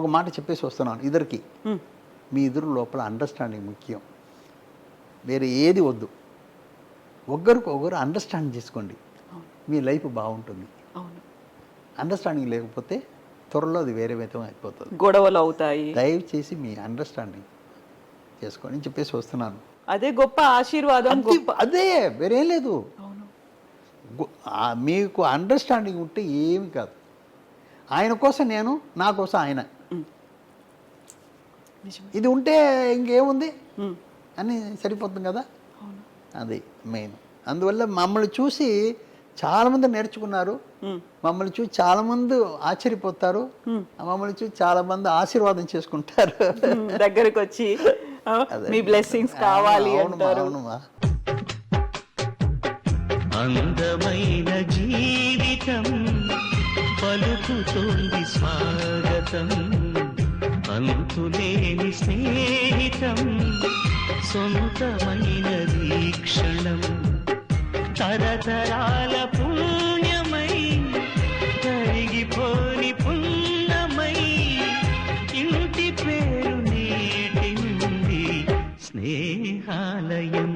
ఒక మాట చెప్పేసి వస్తున్నాను ఇద్దరికి, మీ ఇద్దరు లోపల అండర్స్టాండింగ్ ముఖ్యం, వేరే ఏది వద్దు. ఒకరు అండర్స్టాండింగ్ చేసుకోండి, మీ లైఫ్ బాగుంటుంది. అండర్స్టాండింగ్ లేకపోతే త్వరలో అది వేరే విధం అయిపోతుంది, గొడవలు అవుతాయి. దయచేసి మీ అండర్స్టాండింగ్ చేసుకోండి అని చెప్పేసి వస్తున్నాను. అదే గొప్ప ఆశీర్వాదం. అదే వేరేం లేదు. మీకు అండర్స్టాండింగ్ ఉంటే ఏమి కాదు. ఆయన కోసం నేను, నా కోసం ఆయన, ఇది ఉంటే ఇంకేముంది అని సరిపోతుంది కదా. అది మెయిన్. అందువల్ల మమ్మల్ని చూసి చాలామంది నేర్చుకున్నారు, మమ్మల్ని చూసి చాలామంది ఆశ్చర్యపోతారు, మమ్మల్ని చూసి చాలామంది ఆశీర్వాదం చేసుకుంటారు. దగ్గరికి వచ్చి మీ బ్లెస్సింగ్స్ కావాలి అంటారు. అందమైన జీవితం పలుకుతోంది స్వాగతం, అంతులేని స్నేహితం సొంతమైనది క్షణం, తరతరాల పుణ్యమై కరిగిపోని పుణ్యమై ఇంటి పేరు నేటి నుండి స్నేహాలయం.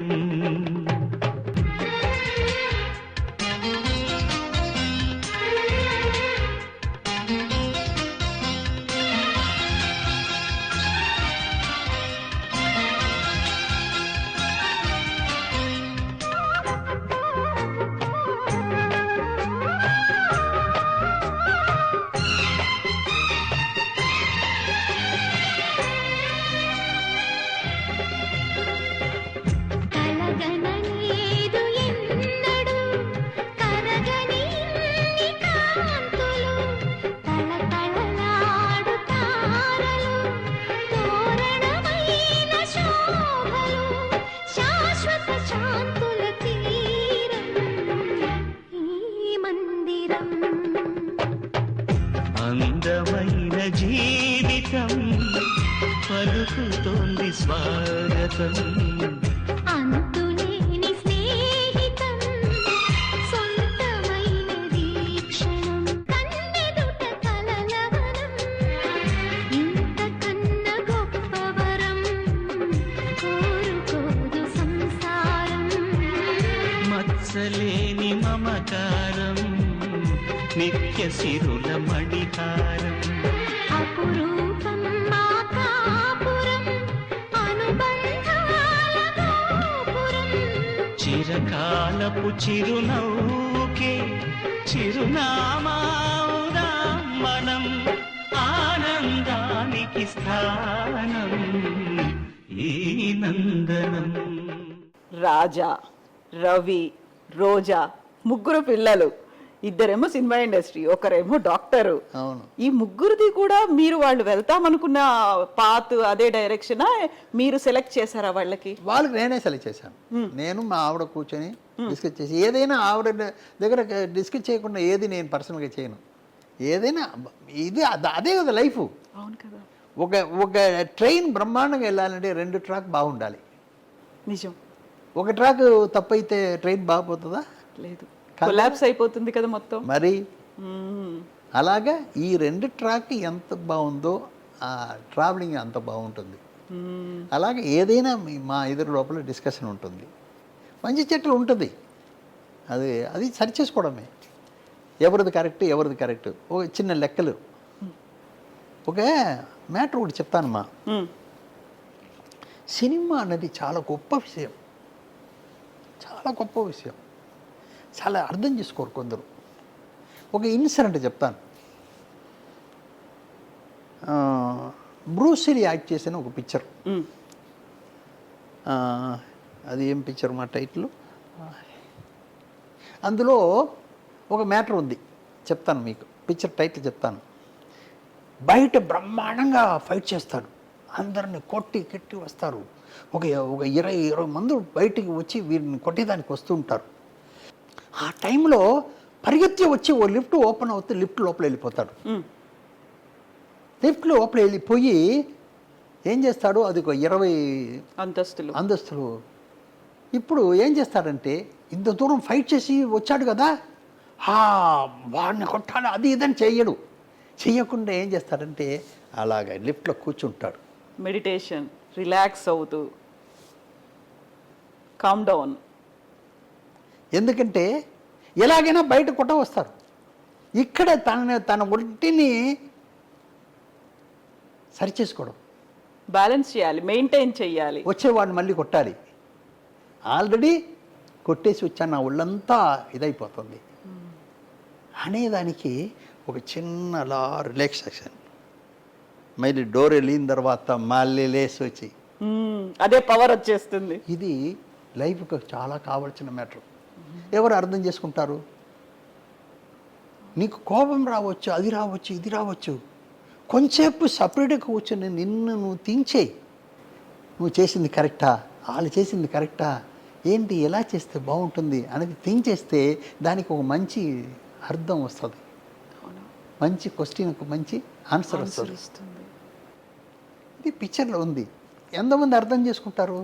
అందమైన జీవితం పలుకుతోంది స్వాగతం, అంతులేని స్నేహితం సొంతమైనది క్షణం, కన్నెదుట కలలవనం ఇంతకన్న గొప్ప వరం కోరుకోదు సంసారం, మత్సలేని మమకారం నిత్య సిరుల మణిహారం, అపురూపం మా కాపురం అనుబంధాల గోపురం, చిరకాలపు చిరునవ్వుకే చిరునామావుదాం మనం, ఆనందానికి స్థానం ఈ నందనం. రాజా, రవి, రోజా ముగ్గురు పిల్లలు, ఇద్దరేమో సినిమా ఇండస్ట్రీ, ఒకరేమో డాక్టరు. ఈ ముగ్గురిది కూడా మీరు వాళ్ళు వెళ్తామనుకున్న పాత్ అదే డైరెక్షనా, మీరు సెలెక్ట్ చేశారా వాళ్ళకి? వాళ్ళకి నేనే సెలెక్ట్ చేశాను. నేను మా ఆవిడ కూర్చొని డిస్కస్ చేసి, ఏదైనా ఆవిడ దగ్గర డిస్కస్ చేయకుండా ఏది నేను పర్సనల్గా చేయను. ఏదైనా ఇది అదే కదా లైఫ్. అవును కదా. ఒక ట్రైన్ బ్రహ్మాండంగా వెళ్ళాలంటే 2 ట్రాక్ బాగుండాలి. నిజం. ఒక ట్రాక్ తప్పైతే ట్రైన్ బాగుపోతుందా? లేదు, కొలాప్స్ అయిపోతుంది కదా మొత్తం. మరి అలాగా ఈ 2 ట్రాక్ ఎంత బాగుందో ఆ ట్రావెలింగ్ అంత బాగుంటుంది. అలాగే ఏదైనా మా ఇద్దరు లోపల డిస్కషన్ ఉంటుంది, మంచి చెట్లు ఉంటుంది. అది సరి చేసుకోవడమే, ఎవరిది కరెక్ట్. ఒక చిన్న లెక్కలు. ఒక మ్యాటర్ ఒకటి చెప్తానమ్మా. సినిమా అనేది చాలా గొప్ప విషయం, చాలా అర్థం చేసుకోరు కొందరు. ఒక ఇన్సిడెంట్ చెప్తాను. బ్రూస్ లీ యాక్ట్ చేసిన ఒక పిక్చర్, అది ఏం పిక్చర్ మా టైటిల్, అందులో ఒక మ్యాటర్ ఉంది, చెప్తాను మీకు. పిక్చర్ టైటిల్ చెప్తాను. బయట బ్రహ్మాండంగా ఫైట్ చేస్తాడు, అందరిని కొట్టి వస్తారు. ఒక 20 మంది బయటికి వచ్చి వీరిని కొట్టేదానికి వస్తూ ఉంటారు. ఆ టైంలో పరిగెత్తి వచ్చి ఓ లిఫ్ట్ ఓపెన్ అవుతే లిఫ్ట్ లోపల వెళ్ళిపోతాడు. లిఫ్ట్ లోపల వెళ్ళిపోయి ఏం చేస్తాడు, అది ఒక 20 అంతస్తులు. ఇప్పుడు ఏం చేస్తాడంటే ఇంత దూరం ఫైట్ చేసి వచ్చాడు కదా, వాడిని కొట్టాలి అది ఇదని చెయ్యడు. చెయ్యకుండా ఏం చేస్తాడంటే అలాగ లిఫ్ట్లో కూర్చుంటాడు. మెడిటేషన్, రిలాక్స్ అవుతూ, కామ్ డౌన్. ఎందుకంటే ఎలాగైనా బయట కొట్ట వస్తారు. ఇక్కడ తన ఒంటిని సరిచేసుకోవడం, బ్యాలెన్స్ చేయాలి, మెయింటైన్ చేయాలి. వచ్చేవాడిని మళ్ళీ కొట్టాలి. ఆల్రెడీ కొట్టేసి వచ్చాను, నా ఒళ్ళంతా ఇదైపోతుంది అనేదానికి ఒక చిన్న అలా రిలాక్సేషన్. మళ్ళీ డోర్ వెళ్ళిన తర్వాత మళ్ళీ లేసి వచ్చి అదే పవర్ వచ్చేస్తుంది. ఇది లైఫ్కి చాలా కావాల్సిన మ్యాటర్. ఎవరు అర్థం చేసుకుంటారు? నీకు కోపం రావచ్చు, అది రావచ్చు, ఇది రావచ్చు. కొంచెంసేపు సపరేట్గా కూర్చొని నిన్ను నువ్వు థింక్ చేయి. నువ్వు చేసింది కరెక్టా, వాళ్ళు చేసింది కరెక్టా, ఏంటి, ఎలా చేస్తే బాగుంటుంది అనేది థింక్ చేస్తే దానికి ఒక మంచి అర్థం వస్తుంది. మంచి క్వశ్చన్కు మంచి ఆన్సర్ వస్తుంది. ఇది పిక్చర్లో ఉంది. ఎంతమంది అర్థం చేసుకుంటారు?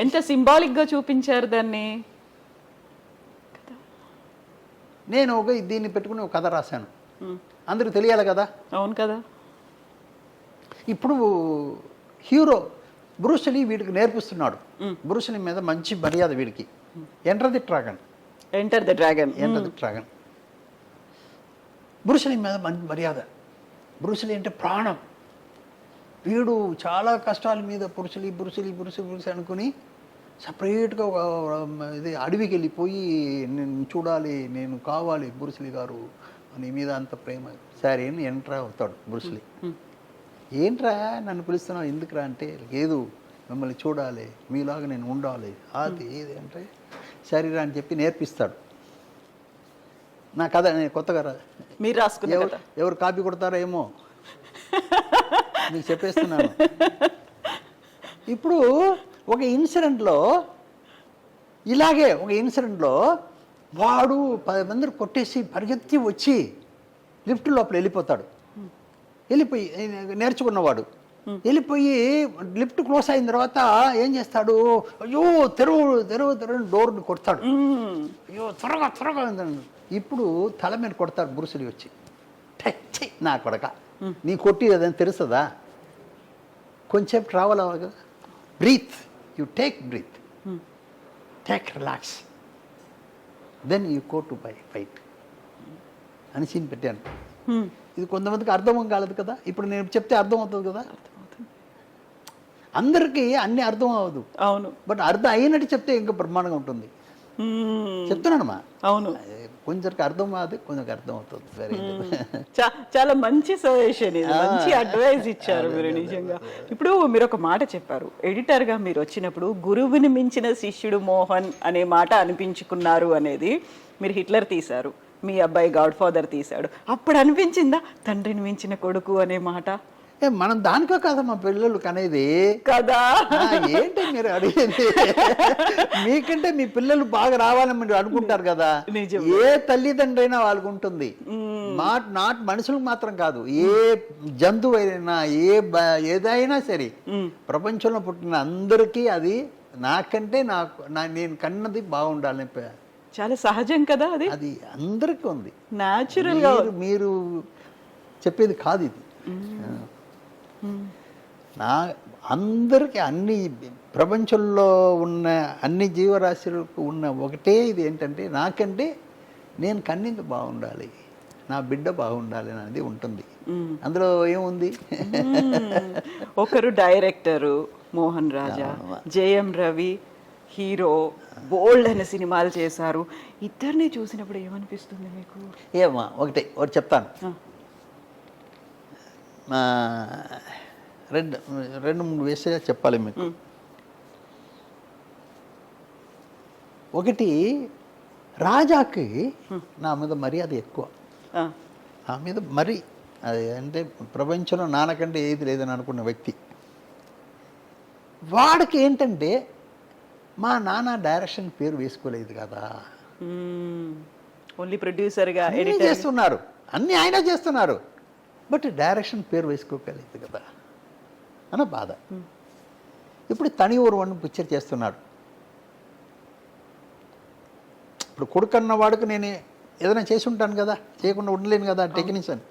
ఎంత సింబాలిక్గా చూపించారు దాన్ని. నేను దీన్ని పెట్టుకుని ఒక కథ రాశాను, అందరికి తెలియాలి కదా. అవును కదా. ఇప్పుడు హీరో బ్రూస్లీ వీడికి నేర్పిస్తున్నాడు. బ్రూస్లీ మీద మంచి మర్యాద వీడికి. Enter the dragon. బ్రూస్లీ మీద మంచి మర్యాద. బ్రూస్లీ అంటే ప్రాణం. వీడు చాలా కష్టాల మీద బ్రూస్లీ అనుకుని సపరేట్గా ఇది అడవికి వెళ్ళిపోయి నేను చూడాలి, నేను కావాలి బ్రూస్లీ గారు నీ మీద అంత ప్రేమ. సరే అని ఎంటర్ అవుతాడు బ్రూస్లీ. ఏంట్రా నన్ను పిలుస్తున్నావు, ఎందుకురా అంటే, లేదు మిమ్మల్ని చూడాలి, మీలాగా నేను ఉండాలి, అది ఏది అంటే సరేరా అని చెప్పి నేర్పిస్తాడు. నా కథ నేను కొత్తగా మీరు రాసుకున్న కథ. ఎవరు కాపీ కొడతారో ఏమో మీకు చెప్పేస్తున్నాను. ఇప్పుడు ఒక ఇన్సిడెంట్లో వాడు 10 మందిని కొట్టేసి పరిగెత్తి వచ్చి లిఫ్ట్ లోపల వెళ్ళిపోతాడు. వెళ్ళిపోయి నేర్చుకున్నవాడు వెళ్ళిపోయి లిఫ్ట్ క్లోజ్ అయిన తర్వాత ఏం చేస్తాడు, అయ్యో తెరువు డోర్ని కొడతాడు. అయ్యో త్వరగా. ఇప్పుడు తల మీద కొడతాడు బ్రూస్లీ వచ్చి. నా కొడక, నీ కొట్టి అదని తెలుస్తుందా? కొంచెం ట్రావెల్ అవ్వాలి కదా. Breathe, you take relax, then you go to fight అని సీన్ పెట్టాను. ఇది కొంతమందికి అర్థం కాలేదు కదా. ఇప్పుడు నేను చెప్తే అర్థం అవుతుంది కదా. అందరికీ అన్ని అర్థం అవ్వదు. అవును. బట్ అర్థం అయినట్టు చెప్తే ఇంకా బ్రహ్మాండంగా ఉంటుంది. చెప్తున్నానమ్మా. అవును. కొంచెంకి అర్థం కాదు, కొంచెం అర్థం అవుతుంది. సరే, చాలా మంచి సజెషన్ ఇది, మంచి అడ్వైస్ ఇచ్చారు మీరు నిజంగా. ఇప్పుడు మీరు ఒక మాట చెప్పారు, ఎడిటర్గా మీరు వచ్చినప్పుడు గురువుని మించిన శిష్యుడు మోహన్ అనే మాట అనిపించుకున్నారు అనేది. మీరు హిట్లర్ తీశారు, మీ అబ్బాయి గాడ్ ఫాదర్ తీశాడు, అప్పుడు అనిపించిందా తండ్రిని మించిన కొడుకు అనే మాట? మనం దానికో కదా మా పిల్లలు కనేది కదా. ఏంటి మీరు అడిగేది? మీకంటే మీ పిల్లలు బాగా రావాలని మీరు అనుకుంటారు కదా. ఏ తల్లిదండ్రి అయినా వాళ్ళకు ఉంటుంది. నాట్ మనుషులకు మాత్రం కాదు, ఏ జంతువు అయినా ఏదైనా సరే ప్రపంచంలో పుట్టిన అందరికీ అది నాకంటే నేను కన్నది బాగుండాలని చాలా సహజం కదా. అది అందరికీ ఉంది, న్యాచురల్ గా. మీరు చెప్పేది కాదు ఇది. అందరికీ అన్ని ప్రపంచంలో ఉన్న అన్ని జీవరాశులకు ఉన్న ఒకటే ఇది ఏంటంటే, నాకంటే నేను కన్నింది బాగుండాలి, నా బిడ్డ బాగుండాలి అనేది ఉంటుంది. అందులో ఏముంది? ఒకరు డైరెక్టరు మోహన్ రాజా, జేఎం రవి హీరో, బోల్డ్ అనే సినిమాలు చేశారు. ఇద్దరిని చూసినప్పుడు ఏమనిపిస్తుంది మీకు? ఒకటి చెప్తాను. రెండు మూడు విషయాలు చెప్పాలి మీకు. ఒకటి, రాజాకి నా మీద మర్యాద ఎక్కువ. నా మీద మరి అది అంటే ప్రపంచంలో నాన్నకంటే ఏది లేదని అనుకున్న వ్యక్తి. వాడికి ఏంటంటే మా నాన్న డైరెక్షన్ పేరు వేసుకోలేదు కదా. ఓన్లీ ప్రొడ్యూసర్గా అన్నీ ఎడిటర్ చేస్తున్నారు, అన్నీ ఆయన చేస్తున్నారు, బట్ డైరెక్షన్ పేరు వేసుకోగలేదు కదా అన్న బాధ. ఇప్పుడు తని ఊరు వన్ పిక్చర్ చేస్తున్నాడు. ఇప్పుడు కొడుకన్న వాడికి నేను ఏదైనా చేసి ఉంటాను కదా, చేయకుండా ఉండలేను కదా, టెక్నీషియన్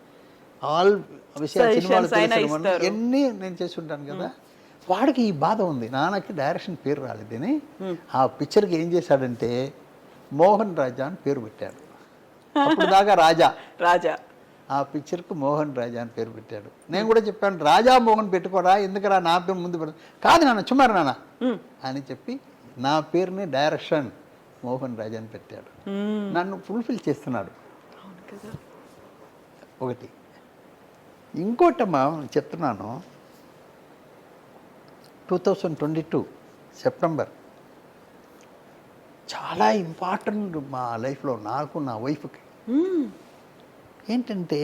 ఆల్ విషయాలు సినిమాలు Suggestions అయినా తెలుసు, ఇస్తారు. ఎన్ని నేను చేసి ఉంటాను కదా. వాడికి ఈ బాధ ఉంది, నాన్నకి డైరెక్షన్ పేరు రాలేదని. ఆ పిక్చర్కి ఏం చేశాడంటే మోహన్ రాజా అని పేరు పెట్టాడు. అప్పుడు దాకా రాజా, రాజా ఆ పిక్చర్కు మోహన్ రాజా అని పేరు పెట్టాడు. నేను కూడా చెప్పాను రాజా మోహన్ పెట్టుకోరా, ఎందుకురా నా పేరు ముందు పెట్టు. కాదు నాన్న చుమ్మారు నాన్న అని చెప్పి నా పేరుని డైరెక్షన్ మోహన్ రాజా అని పెట్టాడు. నన్ను ఫుల్ఫిల్ చేస్తున్నాడు. ఒకటి. ఇంకోటమ్మా చెప్తున్నాను, 2022 సెప్టెంబర్ చాలా ఇంపార్టెంట్ మా లైఫ్లో, నాకు నా వైఫ్కి. ఏంటంటే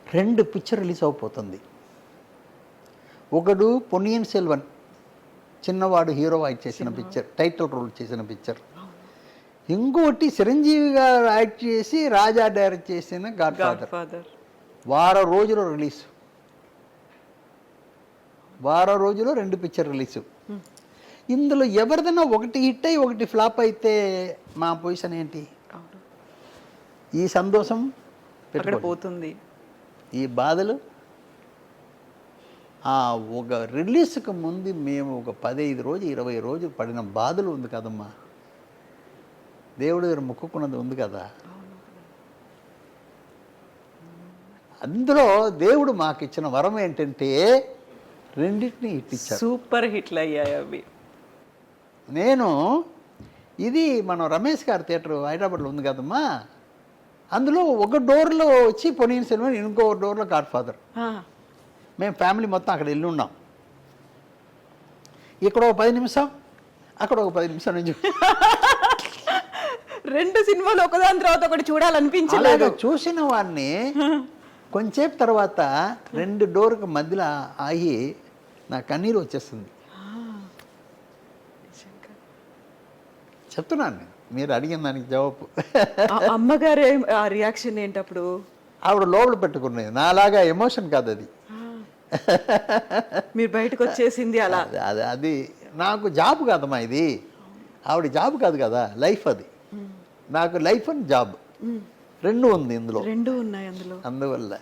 2 పిక్చర్ రిలీజ్ అయిపోతుంది. ఒకడు పొన్నియిన్ సెల్వన్, చిన్నవాడు హీరో యాక్ట్ చేసిన పిక్చర్, టైటిల్ రోల్ చేసిన పిక్చర్. ఇంకోటి చిరంజీవి గారు యాక్ట్ చేసి రాజా డైరెక్ట్ చేసిన గాడ్ ఫాదర్. వారం రోజులు రిలీజ్, వారం రోజులు 2 పిక్చర్ రిలీజ్. ఇందులో ఎవరిదైనా ఒకటి హిట్ అయ్యి ఒకటి ఫ్లాప్ అయితే మా పొజిషన్ ఏంటి? ఈ సంతోషం అక్కడ పోతుంది, ఈ బాధలు. ఒక రిలీజ్కి ముందు మేము ఒక 15 రోజులు 20 రోజులు పడిన బాధలు ఉంది కదమ్మా, దేవుడి దగ్గర మొక్కుకున్నది ఉంది కదా. అందులో దేవుడు మాకు ఇచ్చిన వరం ఏంటంటే రెండింటిని ఇట్టించాడు. సూపర్ హిట్లు అయ్యాయి అవి. నేను ఇది మనం రమేష్ గారి థియేటర్ హైదరాబాద్లో ఉంది కదమ్మా, అందులో ఒక డోర్లో వచ్చి పొన్నియిన్ సెల్వన్, ఇంకో డోర్లో గాడ్ ఫాదర్. మేము ఫ్యామిలీ మొత్తం అక్కడ వెళ్ళి ఉన్నాం. ఇక్కడ ఒక 10 నిమిషం, అక్కడ ఒక 10 నిమిషం నుంచి 2 సినిమాలు ఒకదాని తర్వాత ఒకటి చూడాలనిపించలేదు. చూసిన వాడిని కొంచెంసేపు తర్వాత 2 డోర్కి మధ్యలో ఆగి నా కన్నీరు వచ్చేస్తుంది. చెప్తున్నాను నేను, మీరు అడిగిన దానికి జవాబు. అమ్మగారు ఆ రియాక్షన్ ఏంటప్పుడు? ఆవిడ లోపల పెట్టుకునేది, నాలాగా ఎమోషన్ కాదు అది. మీరు బయటకు వచ్చేసింది అలా. అది నాకు జాబ్ కాదమ్మా, ఇది ఆవిడ జాబ్ కాదు కదా, లైఫ్ అది. నాకు లైఫ్ అండ్ జాబ్ 2 ఉంది ఇందులో, 2 ఉన్నాయి అందులో. అందువల్ల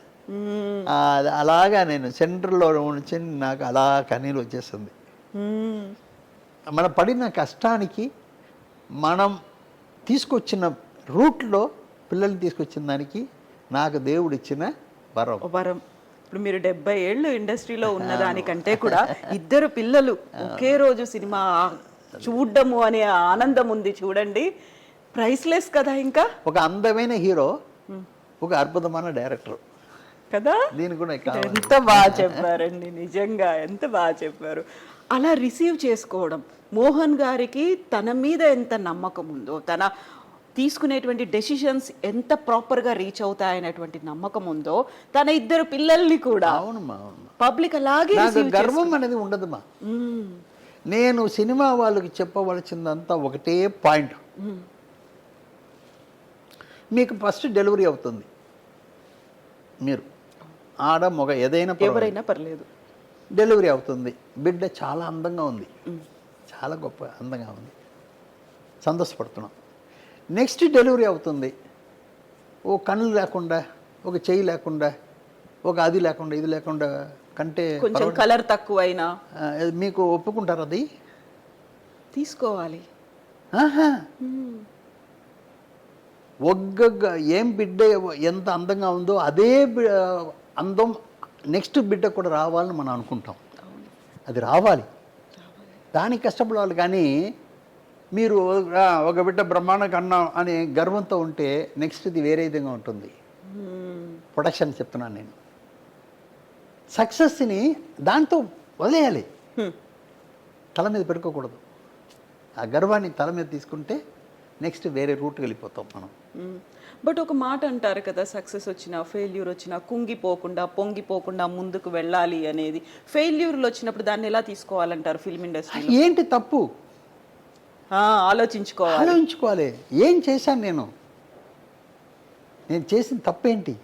అలాగా నేను సెంటర్లో ఉంచి నాకు అలా కన్నీళ్ళు వచ్చేస్తుంది. మనం పడిన కష్టానికి, మనం తీసుకొచ్చిన రూట్లో పిల్లల్ని తీసుకొచ్చిన దానికి నాకు దేవుడు ఇచ్చిన వరం. వరం. ఇప్పుడు మీరు 70 ఏళ్ళు ఇండస్ట్రీలో ఉన్నదానికంటే కూడా 2 పిల్లలు ఒకే రోజు సినిమా చూడడము అనే ఆనందం ఉంది చూడండి, ప్రైస్లెస్ కదా. ఇంకా ఒక అందమైన హీరో, ఒక అద్భుతమైన డైరెక్టర్ కదా. దీని కూడా ఎంత బాగా చెప్పారండి, నిజంగా ఎంత బాగా చెప్పారు. అలా రిసీవ్ చేసుకోవడం, మోహన్ గారికి తన మీద ఎంత నమ్మకం ఉందో, తన తీసుకునేటువంటి డెసిషన్స్ ఎంత ప్రాపర్గా రీచ్ అవుతాయనేటువంటి నమ్మకం ఉందో, తన 2 పిల్లల్ని కూడా పబ్లిక్ అలాగే గర్వం అనేది ఉండదుమా. నేను సినిమా వాళ్ళకి చెప్పవలసిందంతా ఒకటే పాయింట్, మీకు ఫస్ట్ డెలివరీ అవుతుంది, మీరు ఆడ మగ ఎవరైనా పర్లేదు, డెలివరీ అవుతుంది, బిడ్డ చాలా అందంగా ఉంది, చాలా గొప్ప అందంగా ఉంది, సంతోషపడుతున్నాం. నెక్స్ట్ డెలివరీ అవుతుంది, ఓ కళ్ళు లేకుండా, ఒక చెయ్యి లేకుండా, ఒక అది లేకుండా, ఇది లేకుండా, కంటే కొంచెం కలర్ తక్కువైనా మీకు ఒప్పుకుంటారు? అది తీసుకోవాలి. ఏం బిడ్డ ఎంత అందంగా ఉందో అదే అందం నెక్స్ట్ బిడ్డ కూడా రావాలని మనం అనుకుంటాం. అది రావాలి, దానికి కష్టపడాలి. కానీ మీరు ఒక బిడ్డ బ్రహ్మాండ కన్నా అనే గర్వంతో ఉంటే నెక్స్ట్ ఇది వేరే విధంగా ఉంటుంది. ప్రొడక్షన్ చెప్తున్నాను నేను, సక్సెస్ని దాంతో వదిలేయాలి, తల మీద పెట్టుకోకూడదు. ఆ గర్వాన్ని తల మీద తీసుకుంటే నెక్స్ట్ వేరే రూట్కి వెళ్ళిపోతాం మనం. బట్ ఒక మాట అంటారు కదా, సక్సెస్ వచ్చినా ఫెయిల్యూర్ వచ్చినా కుంగిపోకుండా పొంగిపోకుండా ముందుకు వెళ్ళాలి అనేది. ఫెయిల్యూర్లు వచ్చినప్పుడు దాన్ని ఎలా తీసుకోవాలంటారు ఫిల్మ్ ఇండస్ట్రీ? ఏంటి తప్పు? ఆలోచించుకోవాలి. ఆలోచించుకోవాలి, ఏం చేశాను నేను చేసిన తప్పేంటి,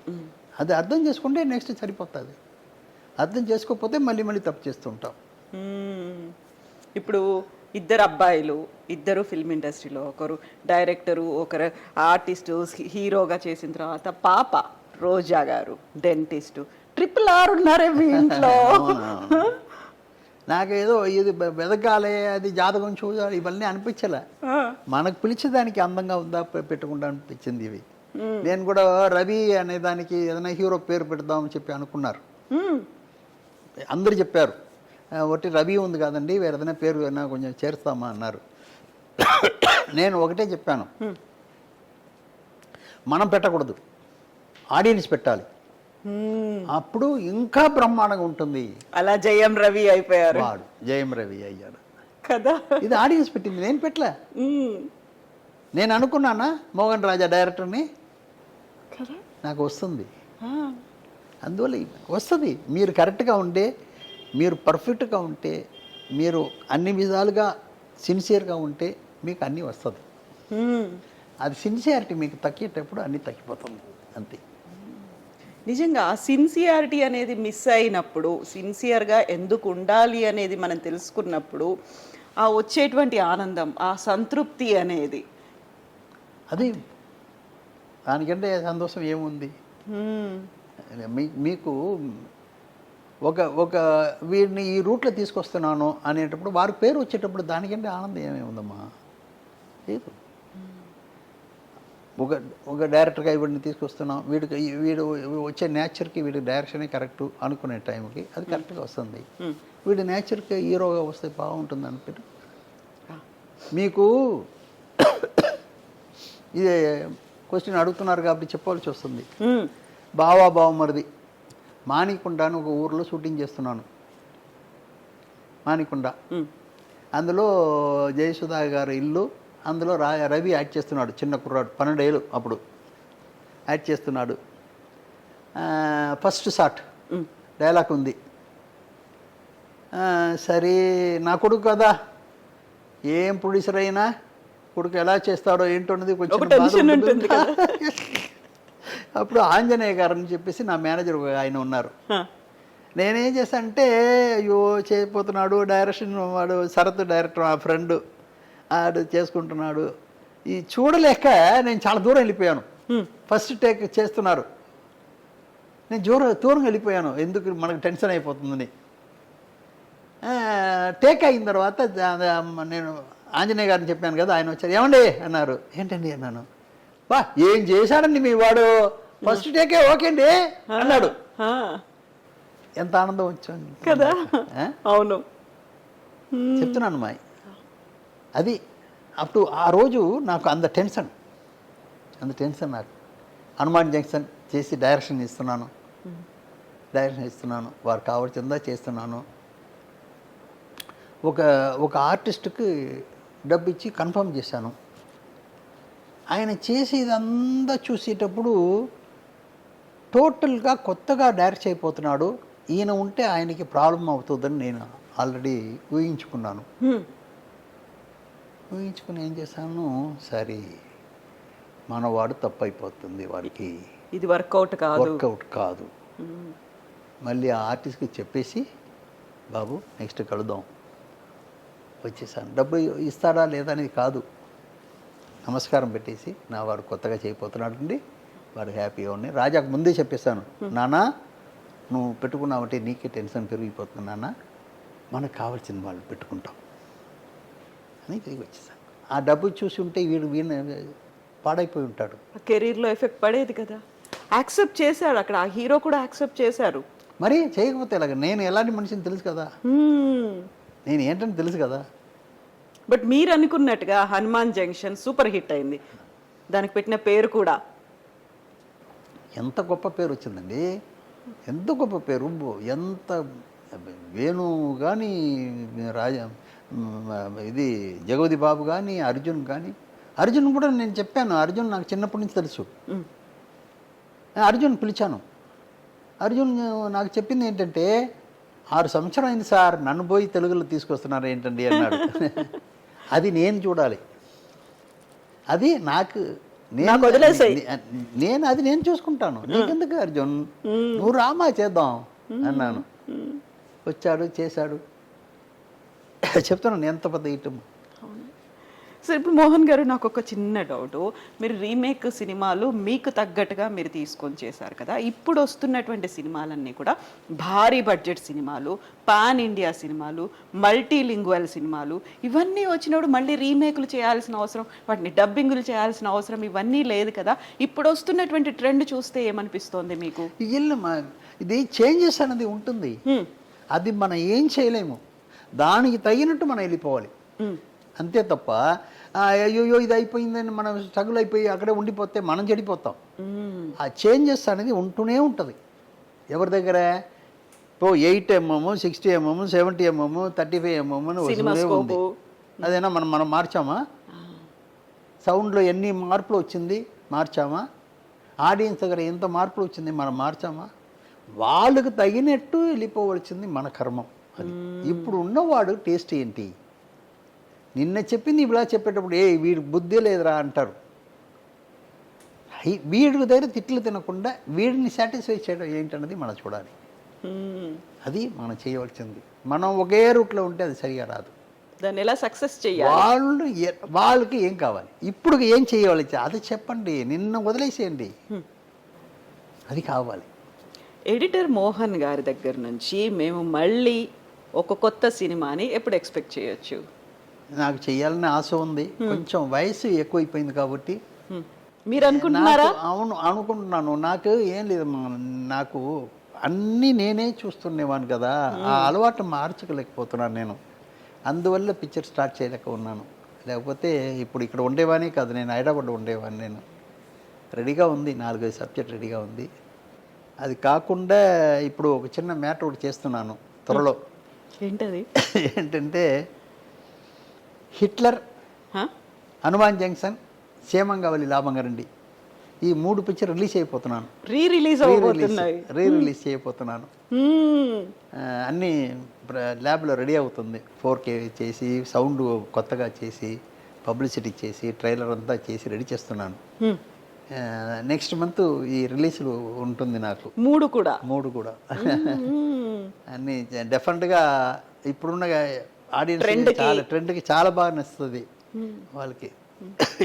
అది అర్థం చేసుకుంటే నెక్స్ట్ సరిపోతుంది. అర్థం చేసుకోకపోతే మళ్ళీ మళ్ళీ తప్పు చేస్తుంటాం. ఇప్పుడు ఇద్దరు అబ్బాయిలు, ఇద్దరు ఫిల్మ్ ఇండస్ట్రీలో, ఒకరు డైరెక్టరు, ఒకరు ఆర్టిస్టు, హీరోగా చేసిన తర్వాత పాప రోజా గారు డెంటిస్టు, RRR ఉన్నారే మీ ఇంట్లో. నాకేదో ఇది వెదగాలే, అది జాతకం చూడాలి, ఇవన్నీ అనిపించలే. మనకు పిలిచేదానికి అందంగా ఉందా పెట్టుకుంటా అనిపించింది ఇవి. నేను కూడా రవి అనే దానికి ఏదైనా హీరో పేరు పెడదామని చెప్పి అనుకున్నారు. అందరు చెప్పారు ఒకటి రవి ఉంది కాదండి, వేరే ఏదైనా పేరు ఏదైనా కొంచెం చేరుస్తామా అన్నారు. నేను ఒకటే చెప్పాను, మనం పెట్టకూడదు, ఆడియన్స్ పెట్టాలి, అప్పుడు ఇంకా బ్రహ్మాండంగా ఉంటుంది. అలా జయం రవి అయిపోయారు. వాడు జయం రవి అయ్యాడు కదా. ఇది ఆడియన్స్ పెట్టింది, నేను పెట్టలే. నేను అనుకున్నానా మోహన్ రాజా డైరెక్టర్ని, నాకు వస్తుంది. అందువల్ల వస్తుంది. మీరు కరెక్ట్గా ఉంటే, మీరు పర్ఫెక్ట్గా ఉంటే, మీరు అన్ని విధాలుగా సిన్సియర్గా ఉంటే మీకు అన్నీ వస్తుంది. అది సిన్సియారిటీ మీకు తగ్గేటప్పుడు అన్నీ తగ్గిపోతుంది అంతే. నిజంగా సిన్సియారిటీ అనేది మిస్ అయినప్పుడు, సిన్సియర్గా ఎందుకు ఉండాలి అనేది మనం తెలుసుకున్నప్పుడు ఆ వచ్చేటువంటి ఆనందం, ఆ సంతృప్తి అనేది, అది దానికంటే సంతోషం ఏముంది. మీకు ఒక వీడిని ఈ రూట్లో తీసుకొస్తున్నాను అనేటప్పుడు వారి పేరు వచ్చేటప్పుడు దానికంటే ఆనందం ఏమేముందమ్మా, లేదు. ఒక డైరెక్టర్గా వీడిని తీసుకొస్తున్నాం, వీడు వచ్చే నేచర్కి వీడి డైరెక్షనే కరెక్ట్ అనుకునే టైంకి అది కరెక్ట్గా వస్తుంది. వీడి నేచర్కి హీరోగా వస్తే బాగుంటుంది అనుకుంటే మీకు ఇదే క్వశ్చన్ అడుగుతున్నారు కాబట్టి చెప్పవలసి వస్తుంది. బావమరిది మాణికొండ అని ఒక ఊరిలో షూటింగ్ చేస్తున్నాను. మాణికొండ, అందులో జయసుధా గారి ఇల్లు, అందులో రవి యాడ్ చేస్తున్నాడు. చిన్న కుర్రాడు, 12 ఏళ్ళు అప్పుడు యాడ్ చేస్తున్నాడు. ఫస్ట్ షాట్ డైలాగ్ ఉంది. సరే నా కొడుకు కదా, ఏం ప్రొడ్యూసర్ అయినా కొడుకు ఎలా చేస్తాడో ఏంటో అన్నది కొంచెం. అప్పుడు ఆంజనేయ గారు అని చెప్పేసి నా మేనేజర్ ఆయన ఉన్నారు. నేనేం చేశానంటే, అయ్యో చేయకపోతున్నాడు డైరెక్షన్, వాడు శరత్ డైరెక్టర్ ఆ ఫ్రెండ్ ఆడు చేసుకుంటున్నాడు, ఈ చూడలేక నేను చాలా దూరం వెళ్ళిపోయాను. ఫస్ట్ టేక్ చేస్తున్నారు, నేను దూరం వెళ్ళిపోయాను, ఎందుకు మనకు టెన్షన్ అయిపోతుందని. టేక్ అయిన తర్వాత నేను ఆంజనేయ గారిని చెప్పాను కదా, ఆయన వచ్చారు. ఏమండి అన్నారు. ఏంటండి అన్నాను. బా ఏం చేశాడండి మీ వాడు, ఫస్ట్ టేకే ఓకే అండి అన్నాడు. ఎంత ఆనందం వచ్చాను కదా. అవును, చెప్తున్నాను మాయ్. అది అప్పుడు ఆ రోజు నాకు అంత టెన్షన్ నాకు. హనుమాన్ జంక్షన్ చేసి డైరెక్షన్ ఇస్తున్నాను, వారు కావాల్సిందా చేస్తున్నాను. ఒక ఆర్టిస్ట్కి డబ్బు ఇచ్చి కన్ఫర్మ్ చేశాను. ఆయన చేసేదంతా చూసేటప్పుడు టోటల్గా కొత్తగా డైరెక్ట్ అయిపోతున్నాడు, ఈయన ఉంటే ఆయనకి ప్రాబ్లం అవుతుందని నేను ఆల్రెడీ ఊహించుకున్నాను. ఊహించుకుని ఏం చేశాను, సరే మనవాడు తప్పు అయిపోతుంది, వాడికి ఇది వర్కౌట్ కాదు. మళ్ళీ ఆ ఆర్టిస్ట్కి చెప్పేసి, బాబు నెక్స్ట్ కలుద్దాం వచ్చేసాను. డబ్బు ఇస్తాడా లేదా అనేది కాదు, నమస్కారం పెట్టేసి, నా వాడు కొత్తగా చేయబోతున్నాడు అండి, వాడు హ్యాపీగా ఉన్నాయి. రాజాకు ముందే చెప్పేశాను, నాన్న నువ్వు పెట్టుకున్నావంటే నీకే టెన్షన్ పెరిగిపోతుంది నాన్న, మనకు కావాల్సిన వాళ్ళు పెట్టుకుంటాం అని తిరిగి వచ్చేసాను. ఆ డబ్బు చూసి ఉంటే వీడు పాడైపోయి ఉంటాడు, కెరీర్లో ఎఫెక్ట్ పడేది కదా. యాక్సెప్ట్ చేశాడు అక్కడ, ఆ హీరో కూడా యాక్సెప్ట్ చేశారు. మరి చేయకపోతే ఎలాగ, నేను ఎలాంటి మనిషిని తెలుసు కదా, నేను ఏంటని తెలుసు కదా. బట్ మీరు అనుకున్నట్టుగా హనుమాన్ జంక్షన్ సూపర్ హిట్ అయింది, దానికి పెట్టిన పేరు కూడా ఎంత గొప్ప పేరు వచ్చిందండి, ఎంత గొప్ప పేరు. ఎంత వేణు కానీ, రాజా ఇది జగవతి బాబు కానీ, అర్జున్ కూడా నేను చెప్పాను. అర్జున్ నాకు చిన్నప్పటి నుంచి తెలుసు. అర్జున్ పిలిచాను. అర్జున్ నాకు చెప్పింది ఏంటంటే, 6 సంవత్సరం అయింది సార్, నన్ను పోయి తెలుగులో తీసుకొస్తున్నారు ఏంటండి అన్నాడు. అది నేను చూడాలి, అది నాకు నాకు వదిలేసేయ్. నేను అది నేను చూసుకుంటాను, నీకెందుకు అర్జున్, నువ్వు రామా చేద్దాం అన్నాను. వచ్చాడు, చేశాడు. చెప్తున్నాను ఎంత పెద్ద ఇటు. సో ఇప్పుడు మోహన్ గారు, నాకు ఒక చిన్న డౌట్. మీరు రీమేక్ సినిమాలు మీకు తగ్గట్టుగా మీరు తీసుకొని చేశారు కదా, ఇప్పుడు వస్తున్నటువంటి సినిమాలన్నీ కూడా భారీ బడ్జెట్ సినిమాలు, పాన్ ఇండియా సినిమాలు, మల్టీలింగ్వల్ సినిమాలు, ఇవన్నీ వచ్చినప్పుడు మళ్ళీ రీమేక్లు చేయాల్సిన అవసరం, వాటిని డబ్బింగ్లు చేయాల్సిన అవసరం ఇవన్నీ లేదు కదా. ఇప్పుడు వస్తున్నటువంటి ట్రెండ్ చూస్తే ఏమనిపిస్తోంది మీకు? ఇది చేంజెస్ అనేది ఉంటుంది, అది మనం ఏం చేయలేము, దానికి తగినట్టు మనం వెళ్ళిపోవాలి అంతే తప్ప అయ్యో ఇది అయిపోయిందని మనం స్ట్రగుల్ అయిపోయి అక్కడే ఉండిపోతే మనం చెడిపోతాం. ఆ చేంజెస్ అనేది ఉంటూనే ఉంటుంది. ఎవరి దగ్గర 8mm, 60mm, 70mm, 35mm వస్తూనే ఉంది. అదేనా మనం మార్చామా? సౌండ్లో ఎన్ని మార్పులు వచ్చింది మార్చామా? ఆడియన్స్ దగ్గర ఎంత మార్పులు వచ్చింది మనం మార్చామా? వాళ్ళకు తగినట్టు వెళ్ళిపోవలసింది మన కర్మం. అది ఇప్పుడు ఉన్నవాడు టేస్ట్ ఏంటి, నిన్న చెప్పింది ఇలా చెప్పేటప్పుడు వీడి బుద్ధి లేదురా అంటారు. వీడి దగ్గర తిట్లు తినకుండా వీడిని సాటిస్ఫై చేయడం ఏంటన్నది మనం చూడాలి. అది మనం చేయవలసింది. మనం ఒకే రూట్లో ఉంటే అది సరిగా రాదు. దాన్ని ఎలా సక్సెస్ చేయాలి, వాళ్ళకి ఏం కావాలి, ఇప్పుడు ఏం చేయవాలి అది చెప్పండి, నిన్న వదిలేసేయండి, అది కావాలి. ఎడిటర్ మోహన్ గారి దగ్గర నుంచి మేము మళ్ళీ ఒక కొత్త సినిమాని ఎప్పుడు ఎక్స్పెక్ట్ చేయొచ్చు? నాకు చెయ్యాలని ఆశ ఉంది, కొంచెం వయసు ఎక్కువైపోయింది కాబట్టి. మీరు అనుకుంటున్నారా? అవును అనుకుంటున్నాను. నాకు ఏం లేదు, నాకు అన్నీ నేనే చూస్తుండేవాను కదా, ఆ అలవాటు మార్చుకోలేకపోతున్నాను నేను. అందువల్ల పిక్చర్ స్టార్ట్ చేయలేక ఉన్నాను. లేకపోతే ఇప్పుడు ఇక్కడ ఉండేవానే కాదు, నేను హైదరాబాద్లో ఉండేవాడిని. నేను రెడీగా ఉంది, 4-5 సబ్జెక్ట్ రెడీగా ఉంది. అది కాకుండా ఇప్పుడు ఒక చిన్న మ్యాటర్ ఒకటి చేస్తున్నాను త్వరలో. ఏంటది? ఏంటంటే హిట్లర్, హనుమాన్ జంక్షన్, క్షేమంగావలి లాభంగారండి, ఈ 3 పిక్చర్ రిలీజ్ అయిపోతున్నాను. రీ రిలీజ్ చేయబోతున్నాను. అన్నీ ల్యాబ్లో రెడీ అవుతుంది. 4K చేసి, సౌండ్ కొత్తగా చేసి, పబ్లిసిటీ చేసి, ట్రైలర్ అంతా చేసి రెడీ చేస్తున్నాను. నెక్స్ట్ మంత్ ఈ రిలీజ్లు ఉంటుంది నాకు. 3 కూడా అన్నీ డెఫినెట్గా ఇప్పుడున్న ఆడియన్స్ ట్రెండ్కి చాలా బాగా నచ్చుతుంది వాళ్ళకి.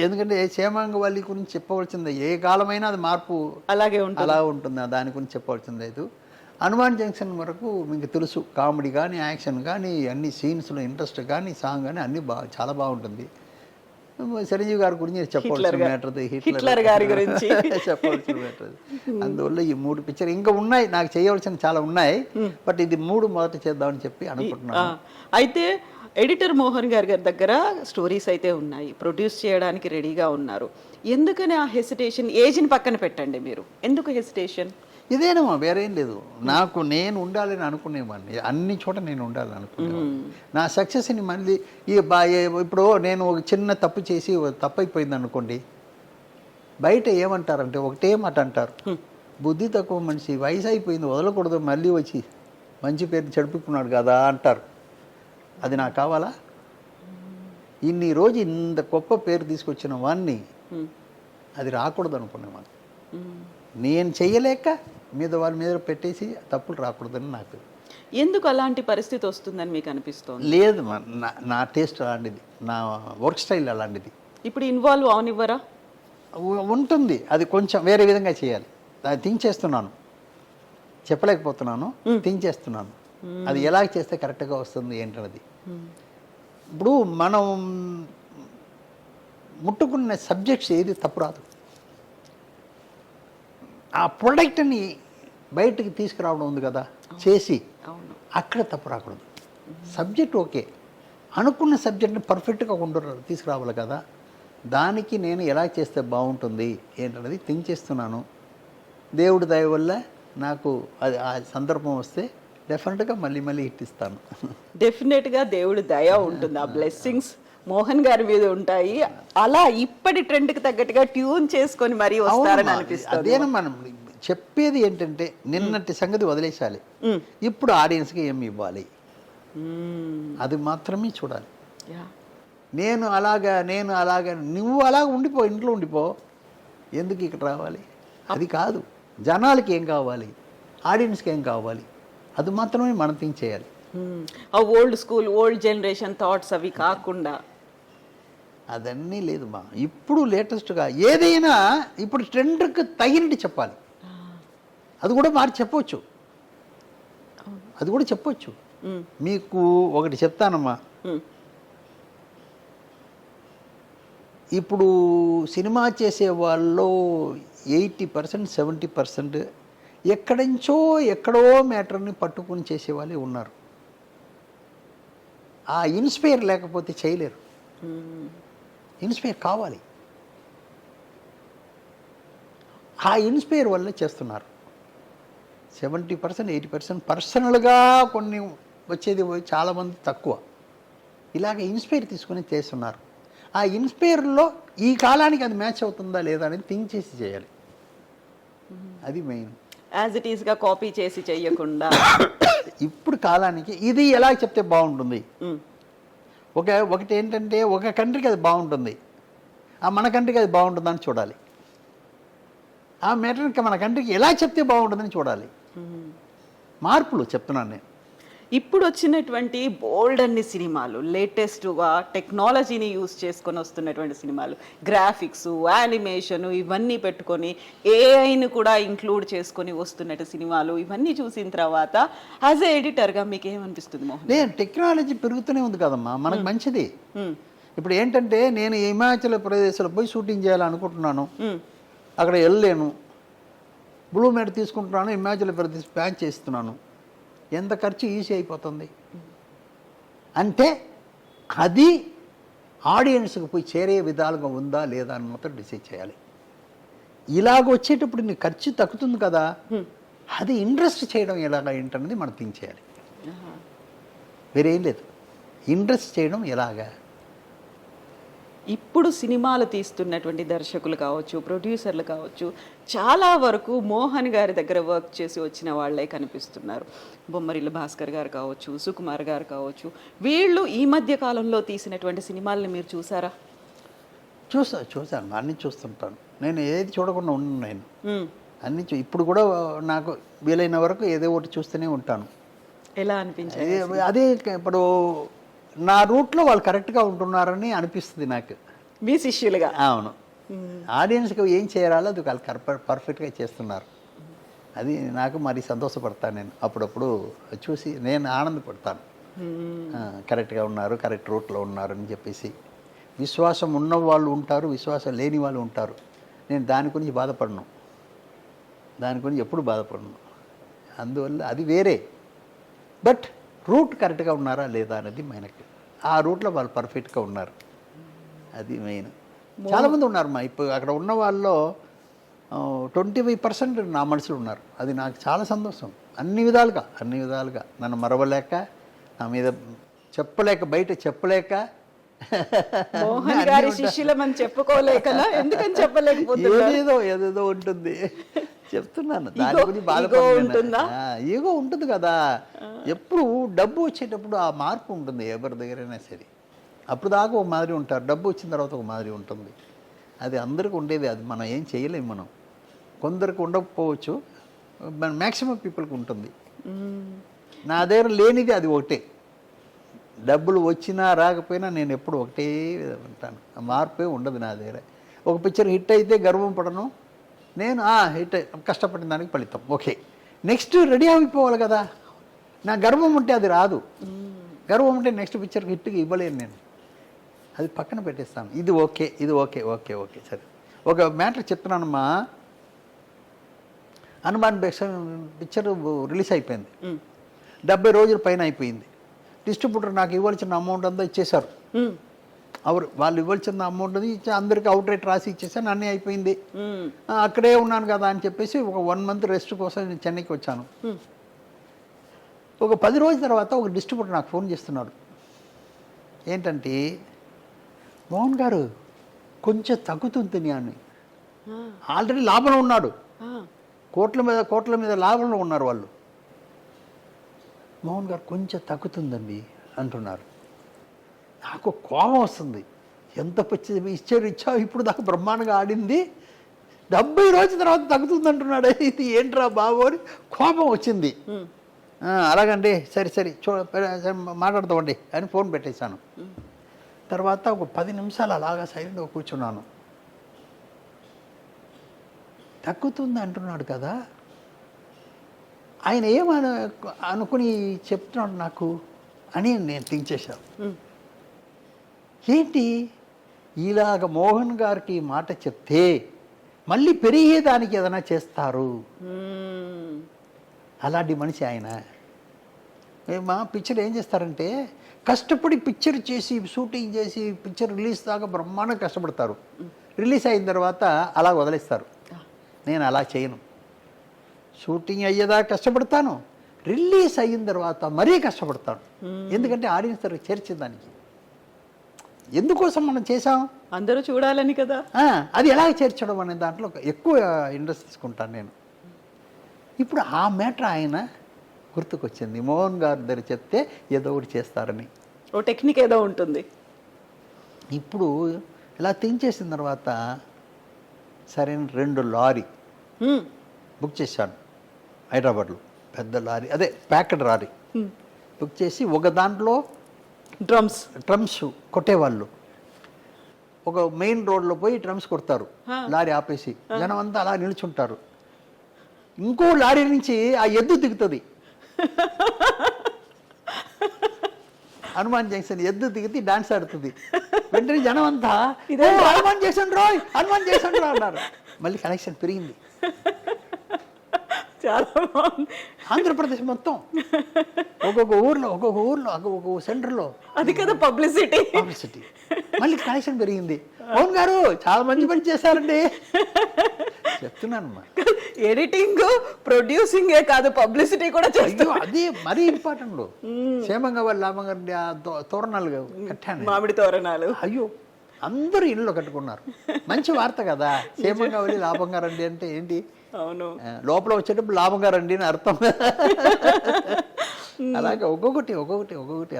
ఎందుకంటే క్షేమాంగవల్లి గురించి చెప్పవలసిందే, ఏ కాలమైనా అది మార్పు అలా ఉంటుంది, దాని గురించి చెప్పవలసింది లేదు. హనుమాన్ జంక్షన్ వరకు మీకు తెలుసు, కామెడీ కానీ యాక్షన్ కానీ అన్ని సీన్స్లో ఇంట్రెస్ట్ కానీ సాంగ్ కానీ అన్నీ చాలా బాగుంటుంది. చిరంజీవి గారి గురించి చెప్పవలసిన మ్యాటర్, హిట్లర్ గారి గురించి చెప్పవలసిన మ్యాటర్. అందువల్ల ఈ 3 పిక్చర్ ఇంకా ఉన్నాయి, నాకు చేయవలసిన చాలా ఉన్నాయి, బట్ ఇది 3 మొదట చేద్దామని చెప్పి అనుకుంటున్నాను. అయితే ఎడిటర్ మోహన్ గారి దగ్గర స్టోరీస్ అయితే ఉన్నాయి, ప్రొడ్యూస్ చేయడానికి రెడీగా ఉన్నారు. ఎందుకని ఆ హెసిటేషన్? ఏజ్ని పక్కన పెట్టండి, మీరు ఎందుకు హెసిటేషన్? ఇదేనమ్మా, వేరేం లేదు. నేను ఉండాలని అనుకునేవాడిని, అన్ని చోట నేను ఉండాలని అనుకునేవాడిని. నా సక్సెస్ని మళ్ళీ ఇప్పుడు నేను ఒక చిన్న తప్పు చేసి తప్పు అయిపోయింది అనుకోండి, బయట ఏమంటారంటే ఒకటే మాట అంటారు, బుద్ధి తక్కువ మనిషి, వయసు అయిపోయింది వదలకూడదు, మళ్ళీ వచ్చి మంచి పేరు చెడుపుకున్నాడు కదా అంటారు. అది నాకు కావాలా? ఇన్ని రోజు ఇంత గొప్ప పేరు తీసుకొచ్చిన వాడిని అది రాకూడదు అనుకునేవాడిని. నేను చెయ్యలేక వాళ్ళ మీద పెట్టేసి తప్పులు రాకూడదని నాకు. ఎందుకు అలాంటి పరిస్థితి వస్తుందని మీకు అనిపిస్తుంది? లేదు, నా టేస్ట్ అలాంటిది, నా వర్క్ స్టైల్ అలాంటిది. ఇప్పుడు ఇన్వాల్వ్ అవనివ్వరా? ఉంటుంది, అది కొంచెం వేరే విధంగా చేయాలి. అది థింక్ చేస్తున్నాను, చెప్పలేకపోతున్నాను, థింక్ చేస్తున్నాను. అది ఎలా చేస్తే కరెక్ట్గా వస్తుంది ఏంటన్నది. ఇప్పుడు మనం ముట్టుకున్న సబ్జెక్ట్స్ ఏది తప్పు రాదు, ఆ ప్రొడక్ట్ని బయటికి తీసుకురావడం ఉంది కదా చేసి, అక్కడ తప్పు రాకూడదు. సబ్జెక్ట్ ఓకే, అనుకున్న సబ్జెక్ట్ని పర్ఫెక్ట్గా తీసుకురావాలి కదా, దానికి నేను ఎలా చేస్తే బాగుంటుంది ఏంటన్నది థింక్ చేస్తున్నాను. దేవుడి దయ వల్ల నాకు అది ఆ సందర్భం వస్తే డెఫినెట్గా మళ్ళీ హిట్ ఇస్తాను. డెఫినెట్గా దేవుడి దయ ఉంటుంది, ఆ బ్లెస్సింగ్స్ మోహన్ గారి మీద ఉంటాయి. అలా ఇప్పటి ట్రెండ్కి తగ్గట్టుగా ట్యూన్ చేసుకొని మరీ వస్తారని అనిపిస్తుంది. అదేనా మనం చెప్పేది ఏంటంటే, నిన్నటి సంగతి వదిలేసాలి, ఇప్పుడు ఆడియన్స్కి ఏమి ఇవ్వాలి అది మాత్రమే చూడాలి. నేను అలాగా నువ్వు అలాగ ఉండిపో, ఇంట్లో ఉండిపో, ఎందుకు ఇక్కడ రావాలి? అది కాదు. జనాలకి ఏం కావాలి, ఆడియన్స్కి ఏం కావాలి, అది మాత్రమే మనం థింక్ చేయాలి. ఆ old school old generation thoughts అవి కాకుండా అదన్నీ లేదు మా. ఇప్పుడు లేటెస్ట్గా ఏదైనా ఇప్పుడు ట్రెండ్కి తగినట్టు చెప్పాలి. అది కూడా మార్చి చెప్పవచ్చు, అది కూడా చెప్పవచ్చు. మీకు ఒకటి చెప్తానమ్మా, ఇప్పుడు సినిమా చేసే వాళ్ళు 80% 70% ఎక్కడో మ్యాటర్ని పట్టుకుని చేసేవాళ్ళే ఉన్నారు. ఆ ఇన్స్పైర్ లేకపోతే చేయలేరు. ఇన్స్పైర్ కావాలి. ఆ ఇన్స్పైర్ వల్లే చేస్తున్నారు. 70% 80% పర్సనల్గా కొన్ని వచ్చేది చాలామంది తక్కువ. ఇలాగ ఇన్స్పైర్ తీసుకుని చేస్తున్నారు. ఆ ఇన్స్పైర్లో ఈ కాలానికి అది మ్యాచ్ అవుతుందా లేదా అనేది థింక్ చేసి చేయాలి. అది మెయిన్. యాజ్ ఇట్ ఈస్గా కాపీ చేసి చెయ్యకుండా ఇప్పుడు కాలానికి ఇది ఎలా చెప్తే బాగుంటుంది. ఒకటి ఏంటంటే ఒక కంట్రీకి అది బాగుంటుంది, మన కంట్రీకి అది బాగుంటుందని చూడాలి. ఆ మ్యాటర్కి మన కంట్రీకి ఎలా చెప్తే బాగుంటుందని చూడాలి. మార్పులు చెప్తున్నాను నేను. ఇప్పుడు వచ్చినటువంటి బోల్డ్ అన్ని సినిమాలు లేటెస్ట్గా టెక్నాలజీని యూజ్ చేసుకొని వస్తున్నటువంటి సినిమాలు, గ్రాఫిక్స్, యానిమేషన్ ఇవన్నీ పెట్టుకొని ఏఐని కూడా ఇంక్లూడ్ చేసుకొని వస్తున్నట్టు సినిమాలు ఇవన్నీ చూసిన తర్వాత యాజ్ ఏ ఎడిటర్గా మీకు ఏమనిపిస్తుంది మోహన్? నేను టెక్నాలజీ పెరుగుతూనే ఉంది కదమ్మా, మనకు మంచిది. ఇప్పుడు ఏంటంటే నేను హిమాచల్ ప్రదేశ్లో పోయి షూటింగ్ చేయాలనుకుంటున్నాను, అక్కడ వెళ్ళలేను, బ్లూ మ్యాట్ తీసుకుంటున్నాను, హిమాచల్ ప్రదేశ్ ప్యాచ్ చేస్తున్నాను, ఎంత ఖర్చు ఈజీ అయిపోతుంది. అంటే అది ఆడియన్స్కి పోయి చేరే విధాలుగా ఉందా లేదా అని మాత్రం డిసైడ్ చేయాలి. ఇలాగ వచ్చేటప్పుడు నీ ఖర్చు తగ్గుతుంది కదా, అది ఇంట్రెస్ట్ చేయడం ఎలాగా ఏంటనేది మనం థింక్ చేయాలి. వేరేం లేదు, ఇంట్రెస్ట్ చేయడం ఎలాగా. ఇప్పుడు సినిమాలు తీస్తున్నటువంటి దర్శకులు కావచ్చు, ప్రొడ్యూసర్లు కావచ్చు, చాలా వరకు మోహన్ గారి దగ్గర వర్క్ చేసి వచ్చిన వాళ్ళే కనిపిస్తున్నారు. బొమ్మరిల్లు భాస్కర్ గారు కావచ్చు, సుకుమార్ గారు కావచ్చు, వీళ్ళు ఈ మధ్య కాలంలో తీసినటువంటి సినిమాలని మీరు చూసారా? చూసాను, అన్నీ చూస్తుంటాను. నేను ఏది చూడకుండా ఉన్నాను. నేను అన్నీ ఇప్పుడు కూడా నాకు వీలైన వరకు ఏదో ఒకటి చూస్తూనే ఉంటాను. ఎలా అనిపించింది? అదే ఇప్పుడు నా రూట్లో వాళ్ళు కరెక్ట్గా ఉంటున్నారని అనిపిస్తుంది నాకు. మీ శిష్యులుగా? అవును. ఆడియన్స్కి ఏం చేయాలో అది వాళ్ళు పర్ఫెక్ట్గా చేస్తున్నారు. అది నాకు మరి సంతోషపడతాను. నేను అప్పుడప్పుడు చూసి నేను ఆనందపడతాను. కరెక్ట్గా ఉన్నారు, కరెక్ట్ రూట్లో ఉన్నారు అని చెప్పేసి. విశ్వాసం ఉన్న వాళ్ళు ఉంటారు, విశ్వాసం లేని వాళ్ళు ఉంటారు. నేను దాని గురించి బాధపడను, దాని గురించి ఎప్పుడు బాధపడను. అందువల్ల అది వేరే. బట్ రూట్ కరెక్ట్గా ఉన్నారా లేదా అనేది మనకి. ఆ రూట్లో వాళ్ళు పర్ఫెక్ట్గా ఉన్నారు, అది మెయిన్. చాలామంది ఉన్నారు మా ఇప్పుడు అక్కడ ఉన్న వాళ్ళలో 25% నా మనుషులు ఉన్నారు. అది నాకు చాలా సంతోషం. అన్ని విధాలుగా నన్ను మరవలేక, నా మీద చెప్పలేక, బయట చెప్పలేక, మోహన్ గారి శిష్యులమని చెప్పుకోలేకనా? ఎందుకని చెప్పలేకపోతున్నారు? ఏదేదో ఉంటుంది చెప్తున్నాను. దాని గురించి బాధపడుతున్నా. ఈగో ఉంటుంది కదా. ఎప్పుడు డబ్బు వచ్చేటప్పుడు ఆ మార్పు ఉంటుంది ఎవరి దగ్గరైనా సరే. అప్పుడు దాకా ఒక మాదిరి ఉంటారు, డబ్బు వచ్చిన తర్వాత ఒక మాదిరి ఉంటుంది. అది అందరికీ ఉండేది. అది మనం ఏం చేయలేము. మనం కొందరికి ఉండకపోవచ్చు, మ్యాక్సిమం పీపుల్కి ఉంటుంది. నా దగ్గర లేనిది అది ఒకటే. డబ్బులు వచ్చినా రాకపోయినా నేను ఎప్పుడు ఒకటే ఉంటాను. మార్పే ఉండదు నా దగ్గర. ఒక పిక్చర్ హిట్ అయితే గర్వం పడను నేను. హిట్ కష్టపడిన దానికి ఫలితం ఓకే, నెక్స్ట్ రెడీ అయిపోవాలి కదా. నా గర్వం ఉంటే అది రాదు. గర్వం ఉంటే నెక్స్ట్ పిక్చర్కి హిట్కి ఇవ్వలేను నేను. అది పక్కన పెట్టేస్తాను. ఇది ఓకే, ఇది ఓకే, ఓకే ఓకే సరే. ఒక మ్యాటర్ చెప్తున్నానమ్మా. హనుమాన్ పిక్చర్ రిలీజ్ అయిపోయింది, 70 రోజుల పైన అయిపోయింది. డిస్ట్రిబ్యూటర్ నాకు ఇవ్వాల్సిన అమౌంట్ అంతా ఇచ్చేశారు. వాళ్ళు ఇవ్వాల్సిన అమౌంట్ ఇచ్చి అందరికీ అవుట్ రేట్ రాసి ఇచ్చేసాను. అన్నీ అయిపోయింది. అక్కడే ఉన్నాను కదా అని చెప్పేసి ఒక 1 మంత్ రెస్ట్ కోసం నేను చెన్నైకి వచ్చాను. ఒక 10 రోజుల తర్వాత ఒక డిస్ట్రిబ్యూటర్ నాకు ఫోన్ చేస్తున్నాడు. ఏంటంటే, మోహన్ గారు కొంచెం తగ్గుతుంది అని. ఆల్రెడీ లాభంలో ఉన్నాడు, కోట్ల మీద లాభంలో ఉన్నారు వాళ్ళు. మోహన్ గారు కొంచెం తగ్గుతుందండి అంటున్నారు. నాకు కోపం వస్తుంది. ఎంత ఇచ్చావు ఇప్పుడు దాకా బ్రహ్మాండంగా ఆడింది, 70 రోజుల తర్వాత తగ్గుతుంది అంటున్నాడు, ఇది ఏంట్రా బాబు అని కోపం వచ్చింది. అలాగండి సరే సరే మాట్లాడతామండి అని ఫోన్ పెట్టేశాను. తర్వాత ఒక 10 నిమిషాలు అలాగా సైలెంట్గా కూర్చున్నాను. తగ్గుతుంది అంటున్నాడు కదా, ఆయన ఏమని అనుకుని చెప్తున్నాడు నాకు అని నేను థింక్ చేశాను. ఏంటి ఇలాగ మోహన్ గారికి ఈ మాట చెప్తే మళ్ళీ పెరిగేదానికి ఏదైనా చేస్తారు, అలాంటి మనిషి ఆయన. మా పిక్చర్ ఏం చేస్తారంటే కష్టపడి పిక్చర్ చేసి షూటింగ్ చేసి పిక్చర్ రిలీజ్ దాకా బ్రహ్మాండంగా కష్టపడతారు, రిలీజ్ అయిన తర్వాత అలా వదిలేస్తారు. నేను అలా చేయను. షూటింగ్ అయ్యేదాకా కష్టపడతాను, రిలీజ్ అయిన తర్వాత మరీ కష్టపడతాను. ఎందుకంటే ఆడియన్స్ దగ్గర చేర్చేదానికి. ఎందుకోసం మనం చేసాం, అందరూ చూడాలని కదా. అది ఎలా చేర్చడం అనే దాంట్లో ఎక్కువ ఇంట్రెస్ట్ తీసుకుంటాను నేను. ఇప్పుడు ఆ మ్యాటర్ ఆయన గుర్తుకొచ్చింది, మోహన్ గారి దగ్గర చెప్తే ఏదో ఒకటి చేస్తారని. ఓ టెక్నిక్ ఏదో ఉంటుంది. ఇప్పుడు ఇలా థింక్ చేసిన తర్వాత సరే 2 లారీ బుక్ చేశాను హైదరాబాద్లో, పెద్ద లారీ, అదే ప్యాకెట్ లారీ బుక్ చేసి ఒక దాంట్లో డ్రమ్స్ కొట్టేవాళ్ళు. ఒక మెయిన్ రోడ్లో పోయి డ్రమ్స్ కొడతారు, లారీ ఆపేసి జనం అంతా అలా నిల్చుంటారు. ఇంకో లారీ నుంచి ఆ ఎద్దు దిగుతుంది, హనుమాన్ జంక్షన్ ఎద్దు దిగితే డాన్స్ ఆడుతుంది. వెంటనే జనం అంతా హనుమాన్ చేసండి రోయ్, హనుమాన్ చేసండి రా అన్నారు. మళ్ళీ కనెక్షన్ పెరిగింది. చాలా బాగుంది. ఆంధ్రప్రదేశ్ మొత్తం ఒక్కొక్క ఊర్లో ఒక్కొక్క సెంటర్లో అది కదా పబ్లిసిటీ. మళ్ళీ కనెక్షన్ పెరిగింది. మోహన్ గారు చాలా మంచి పని చేశారండి చెప్తున్నాను. ఎడిటింగ్ ప్రొడ్యూసింగే కాదు, పబ్లిసిటీ కూడా చేస్తాం. అది మరీ ఇంపార్టెంట్. క్షేమంగా వాళ్ళు లాభంగా తోరణాలు కట్టాను, మామిడి తోరణాలు. అయ్యో అందరూ ఇళ్ళు కట్టుకున్నారు. మంచి వార్త కదా, క్షేమంగా వెళ్ళి లాభంగా రండి అంటే ఏంటి, అవును, లోపల వచ్చేటప్పుడు లాభంగా రండి అని అర్థం. అలాగే ఒక్కొక్కటి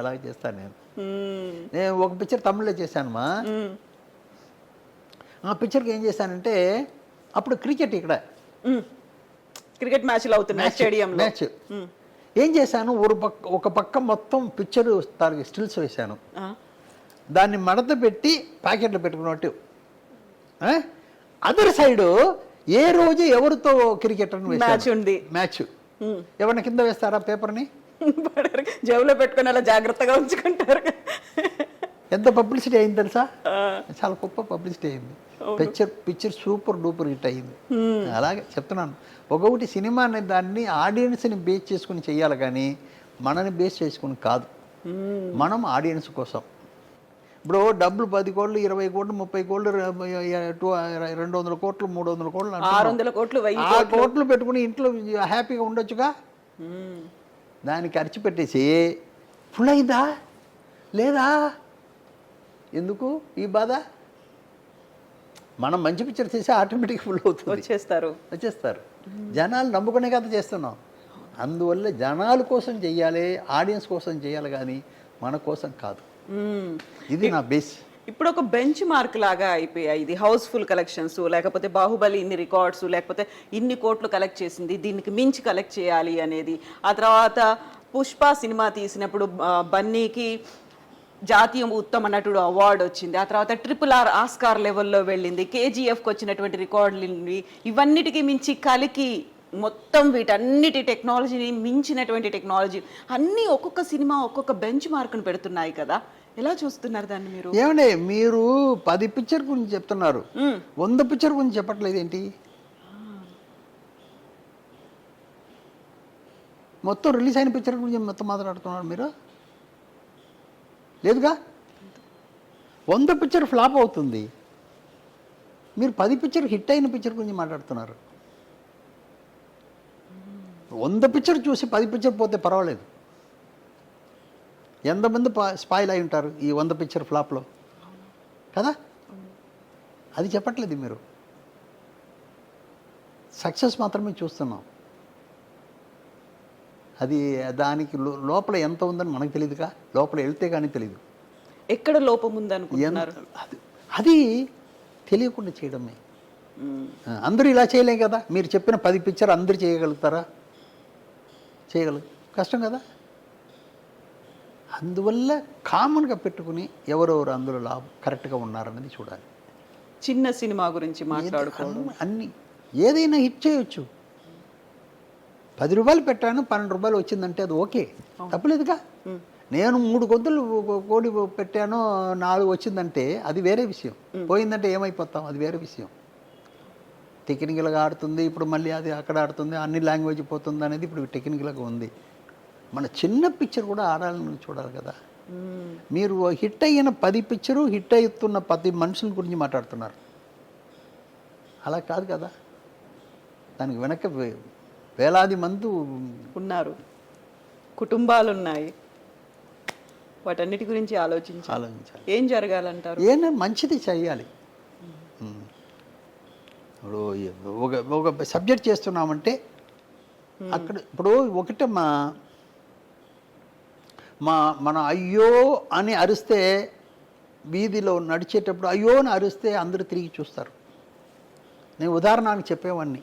అలాగే చేస్తాను నేను. నేను ఒక పిక్చర్ తమిళ్లో చేశానమ్మా. ఆ పిక్చర్కి ఏం చేశానంటే అప్పుడు క్రికెట్ ఇక్కడ క్రికెట్ మ్యాచ్లు అవుతున్నాయి స్టేడియంలో. మ్యాచ్ ఏం చేశాను, ఒక పక్క మొత్తం పిక్చర్ స్టిల్స్ వేశాను, దాన్ని మడత పెట్టి ప్యాకెట్లో పెట్టుకున్నట్టు. అదర్ సైడు ఏ రోజు ఎవరితో క్రికెట్ మ్యాచ్ ఉంది, మ్యాచ్ ఎవరిని కింద వేస్తారా పేపర్ని, జేబులో పెట్టుకుని అలా జాగ్రత్తగా ఉంచుకుంటారు. ఎంత పబ్లిసిటీ అయింది తెలుసా, చాలా గొప్ప పబ్లిసిటీ అయింది. పిక్చర్ సూపర్ డూపర్ హిట్ అయింది. అలాగే చెప్తున్నాను, ఒకటి సినిమా అనే దాన్ని ఆడియన్స్ని బేస్ చేసుకుని చెయ్యాలి కానీ మనని బేస్ చేసుకుని కాదు. మనం ఆడియన్స్ కోసం. ఇప్పుడు డబ్బులు 10 కోట్లు 20 కోట్లు 30 కోట్లు 200 కోట్లు 300 కోట్లు 600 కోట్లు 1000 కోట్లు పెట్టుకుని ఇంట్లో హ్యాపీగా ఉండొచ్చుగా. దాన్ని ఖర్చు పెట్టేసి ఫుల్ అయిందా లేదా, ఎందుకు ఈ బాధ? మనం మంచి పిక్చర్ చేసి ఆటోమేటిక్ ఫుల్ అవుతుంది, వచ్చేస్తారు. జనాలు నమ్ముకునే కదా చేస్తున్నాం. అందువల్ల జనాల కోసం చెయ్యాలి, ఆడియన్స్ కోసం చేయాలి కానీ మన కోసం కాదు. ఇది నా బేస్. ఇప్పుడు ఒక బెంచ్ మార్క్ లాగా అయిపోయాయి ఇది. హౌస్ఫుల్ కలెక్షన్స్, లేకపోతే బాహుబలి ఇన్ని రికార్డ్స్, లేకపోతే ఇన్ని కోట్లు కలెక్ట్ చేసింది, దీనికి మించి కలెక్ట్ చేయాలి అనేది. ఆ తర్వాత పుష్ప సినిమా తీసినప్పుడు బన్నీకి జాతీయ ఉత్తమ నటుడు అవార్డు వచ్చింది. ఆ తర్వాత RRR ఆస్కార్ లెవెల్లో వెళ్ళింది. KGFకి వచ్చినటువంటి రికార్డులు ఇవన్నిటికీ మించి కలికి మొత్తం వీటన్నిటి టెక్నాలజీని మించినటువంటి టెక్నాలజీ అన్నీ ఒక్కొక్క సినిమా ఒక్కొక్క బెంచ్ మార్క్ను పెడుతున్నాయి కదా. ఎలా చూస్తున్నారు దాన్ని మీరు? ఏమండి మీరు 10 పిక్చర్ గురించి చెప్తున్నారు, 100 పిక్చర్ గురించి చెప్పట్లేదు ఏంటి? మొత్తం రిలీజ్ అయిన పిక్చర్ గురించి మొత్తం మాట్లాడుతున్నారు మీరు, లేదుగా. 100 పిక్చర్ ఫ్లాప్ అవుతుంది, మీరు 10 పిక్చర్ హిట్ అయిన పిక్చర్ గురించి మాట్లాడుతున్నారు. 100 పిక్చర్ చూసి 10 పిక్చర్ పోతే పర్వాలేదు. ఎంతమంది స్పాయిల్ అయి ఉంటారు ఈ 100 పిక్చర్ ఫ్లాప్లో కదా. అది చెప్పట్లేదు మీరు, సక్సెస్ మాత్రమే చూస్తున్నాం. అది దానికి లోపల ఎంత ఉందని మనకు తెలియదుగా, లోపల వెళ్తే కానీ తెలియదు. ఎక్కడ లోపం ఉందనుకుంటున్నారు? అది తెలియకుండా చేయడమే. అందరూ ఇలా చేయలేం కదా. మీరు చెప్పిన 10 పిక్చర్ అందరూ చేయగలుగుతారా? కష్టం కదా. అందువల్ల కామన్గా పెట్టుకుని ఎవరెవరు అందులో కరెక్ట్గా ఉన్నారన్నది చూడాలి. చిన్న సినిమా గురించి మాట్లాడుకోవడం, అన్ని ఏదైనా హిట్ చేయొచ్చు. 10 రూపాయలు పెట్టాను 12 రూపాయలు వచ్చిందంటే అది ఓకే, తప్పలేదుగా. నేను 3 గొంతులు కోడి పెట్టాను 4 వచ్చిందంటే అది వేరే విషయం. పోయిందంటే ఏమైపోతాం, అది వేరే విషయం. టెక్నికల్గా ఆడుతుంది, ఇప్పుడు మళ్ళీ అది అక్కడ ఆడుతుంది, అన్ని లాంగ్వేజ్ పోతుంది అనేది ఇప్పుడు టెక్నికల్గా ఉంది. మన చిన్న పిక్చర్ కూడా ఆడాలని చూడాలి కదా. మీరు హిట్ అయిన 10 పిక్చరు హిట్ అవుతున్న 10 మనుషుల గురించి మాట్లాడుతున్నారు. అలా కాదు కదా. దానికి వెనక వేలాది మంది ఉన్నారు, కుటుంబాలు ఉన్నాయి. వాటన్నిటి గురించి ఆలోచించాలి. ఏం జరగాలంటారు? ఏమైనా మంచిది చేయాలి. ఇప్పుడు ఒక సబ్జెక్ట్ చేస్తున్నామంటే అక్కడ ఇప్పుడు ఒకటే మన అయ్యో అని అరిస్తే, వీధిలో నడిచేటప్పుడు అయ్యో అని అరిస్తే అందరూ తిరిగి చూస్తారు. నేను ఉదాహరణకు చెప్పేవాడిని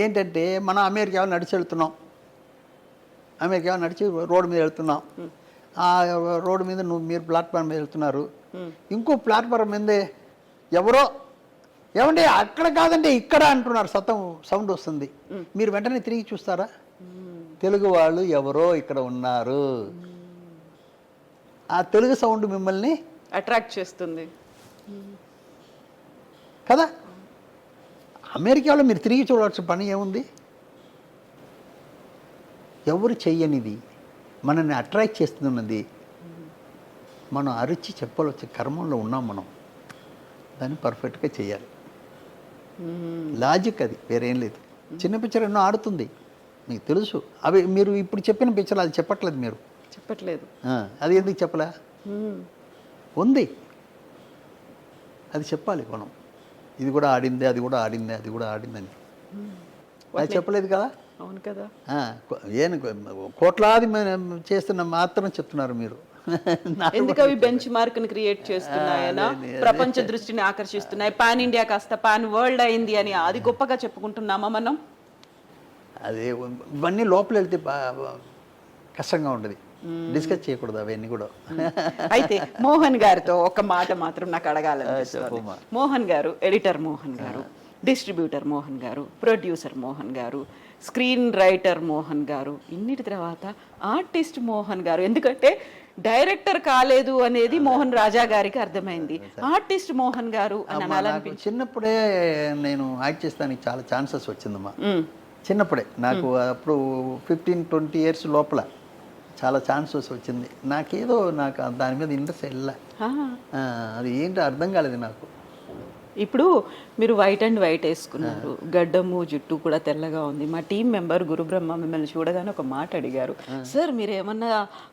ఏంటంటే, మనం అమెరికా నడిచి వెళ్తున్నాం, నడిచి రోడ్డు మీద వెళ్తున్నాం. ఆ రోడ్డు మీద మీరు ప్లాట్ఫామ్ మీద వెళ్తున్నారు, ఇంకో ప్లాట్ఫామ్ మీదే ఎవరో ఏమంటే అక్కడ కాదంటే ఇక్కడ అంటున్నారు, సౌండ్ వస్తుంది. మీరు వెంటనే తిరిగి చూస్తారా? తెలుగు వాళ్ళు ఎవరో ఇక్కడ ఉన్నారు, ఆ తెలుగు సౌండ్ మిమ్మల్ని అట్రాక్ట్ చేస్తుంది కదా. అమెరికాలో మీరు తిరిగి చూడాల్సిన పని ఏముంది? ఎవరు చెయ్యనిది మనల్ని అట్రాక్ట్ చేస్తున్నది మనం అరిచి చెప్పాల్సిన కర్మంలో ఉన్నాం. మనం దాన్ని పర్ఫెక్ట్గా చేయాలి. లాజిక్ అది, వేరేం లేదు. చిన్న పిక్చర్ ఎన్నో ఆడుతుంది, మీకు తెలుసు. అవి మీరు ఇప్పుడు చెప్పిన పిక్చర్ అది చెప్పట్లేదు, మీరు చెప్పట్లేదు. అది ఎందుకు చెప్పలే? ఉంది, అది చెప్పాలి మనం. ఇది కూడా ఆడిందే, అది కూడా ఆడిందే, అది కూడా ఆడిందని అది చెప్పలేదు కదా. అవును కదా. కోట్లాది చేస్తున్న మాత్రం చెప్తున్నారు మీరు. ఎందుకు అవి బెంచ్ మార్క్ ని క్రియేట్ చేస్తున్నాయనా, ప్రపంచ దృష్టిని ఆకర్షిస్తున్నాయి, పాన్ ఇండియా కాస్త పాన్ వరల్డ్ అయింది అని అది గొప్పగా చెప్పుకుంటున్నామా మనం? అదే ఇవన్నీ లోపల వెళ్తే కష్టంగా ఉంటుంది, డిస్కస్ చేయకూడదు అవన్నీ కూడా. అయితే మోహన్ గారితో ఒక మాట మాత్రం నాకు అడగాలనిపిస్తుంది. మోహన్ గారు, ఎడిటర్ మోహన్ గారు, డిస్ట్రిబ్యూటర్ మోహన్ గారు, ప్రొడ్యూసర్ మోహన్ గారు, స్క్రీన్ రైటర్ మోహన్ గారు, ఇన్నిటి తర్వాత ఆర్టిస్ట్ మోహన్ గారు. ఎందుకంటే డైరెక్టర్ కాలేదు అనేది మోహన్ రాజా గారికి అర్థమైంది. ఆర్టిస్ట్ మోహన్ గారు అని అనాలనిపించింది. చిన్నప్పుడే నేను యాక్ట్ చేస్తానికి చాలా ఛాన్సెస్ వచ్చిందమ్మా. చిన్నప్పుడే నాకు అప్పుడు 15-20 ఇయర్స్ లోపల చాలా ఛాన్సెస్ వచ్చింది. నాకు దాని మీద ఇంట్రెస్ట్ వెళ్ళా. అది ఏంటో అర్థం కాలేదు నాకు. ఇప్పుడు మీరు వైట్ అండ్ వైట్ వేసుకున్నారు, గడ్డము జుట్టు కూడా తెల్లగా ఉంది. మా టీం మెంబర్ గురుబ్రహ్మ మిమ్మల్ని చూడగానే ఒక మాట అడిగారు, సార్ మీరు ఏమన్నా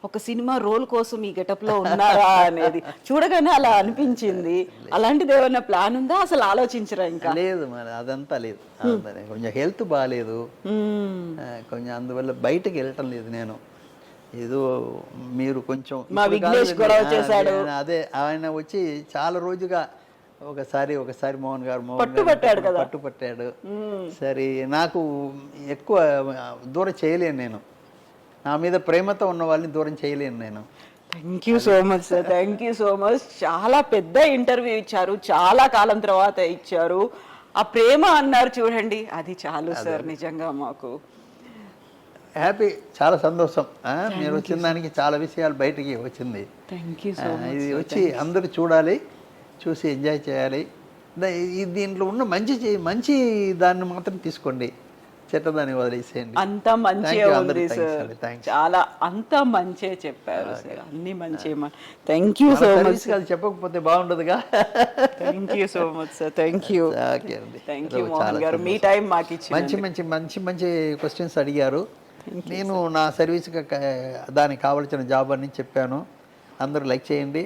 ఒక సినిమా రోల్ కోసం ఈ గెటప్లో ఉన్నారా అనేది. చూడగానే అలా అనిపించింది. అలాంటిది ఏమన్నా ప్లాన్ ఉందా, అసలు ఆలోచించరా? ఇంకా లేదు, మరి అదంతా లేదు. కొంచెం హెల్త్ బాగాలేదు, కొంచెం అందువల్ల బయటకు వెళ్ళటం లేదు. నేను ఏదో మీరు కొంచెం మా విఘ్నేష్ గొడవ చేశాడు, అదే ఆయన వచ్చి చాలా రోజుగా ఒకసారి మోహన్ గారు పట్టుపట్టాడు. సరే, నాకు ఎక్కువ దూరం చేయలేను, నేను నా మీద ప్రేమతో ఉన్న వాళ్ళని దూరం చేయలేను నేను. Thank you so much sir, thank you so much. చాలా పెద్ద ఇంటర్వ్యూ ఇచ్చారు, చాలా కాలం తర్వాత ఇచ్చారు. ఆ ప్రేమ అన్నారు చూడండి, అది చాలు సార్ నిజంగా మాకు హ్యాపీ. చాలా సంతోషం మీరు వచ్చిన దానికి. చాలా విషయాలు బయటికి వచ్చింది. Thank you so much. ఇది వచ్చి అందరూ చూడాలి, చూసి ఎంజాయ్ చేయాలి. దీంట్లో ఉన్న మంచి దాన్ని మాత్రం తీసుకోండి, చెడ్డదాన్ని వదిలేసేయండి. అంతా మంచి ఉంది సార్, చాలా అంతా మంచే చెప్పారు సార్, అన్ని మంచి. Thank you so much. అది చెప్పకపోతే బాగుండదుగా. Thank you so much sir, thank you. Thank you Mohan garu, మీ టైం మాకు ఇచ్చి మంచి క్వశ్చన్స్ అడిగారు. నేను నా సర్వీస్గా దానికి కావాల్సిన జాబ్ అని చెప్పాను. అందరూ లైక్ చేయండి.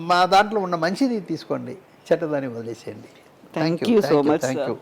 మా దాంట్లో ఉన్న మంచిది తీసుకోండి, చెడ్డదాన్ని వదిలేసేయండి. Thank you so much. Thank you.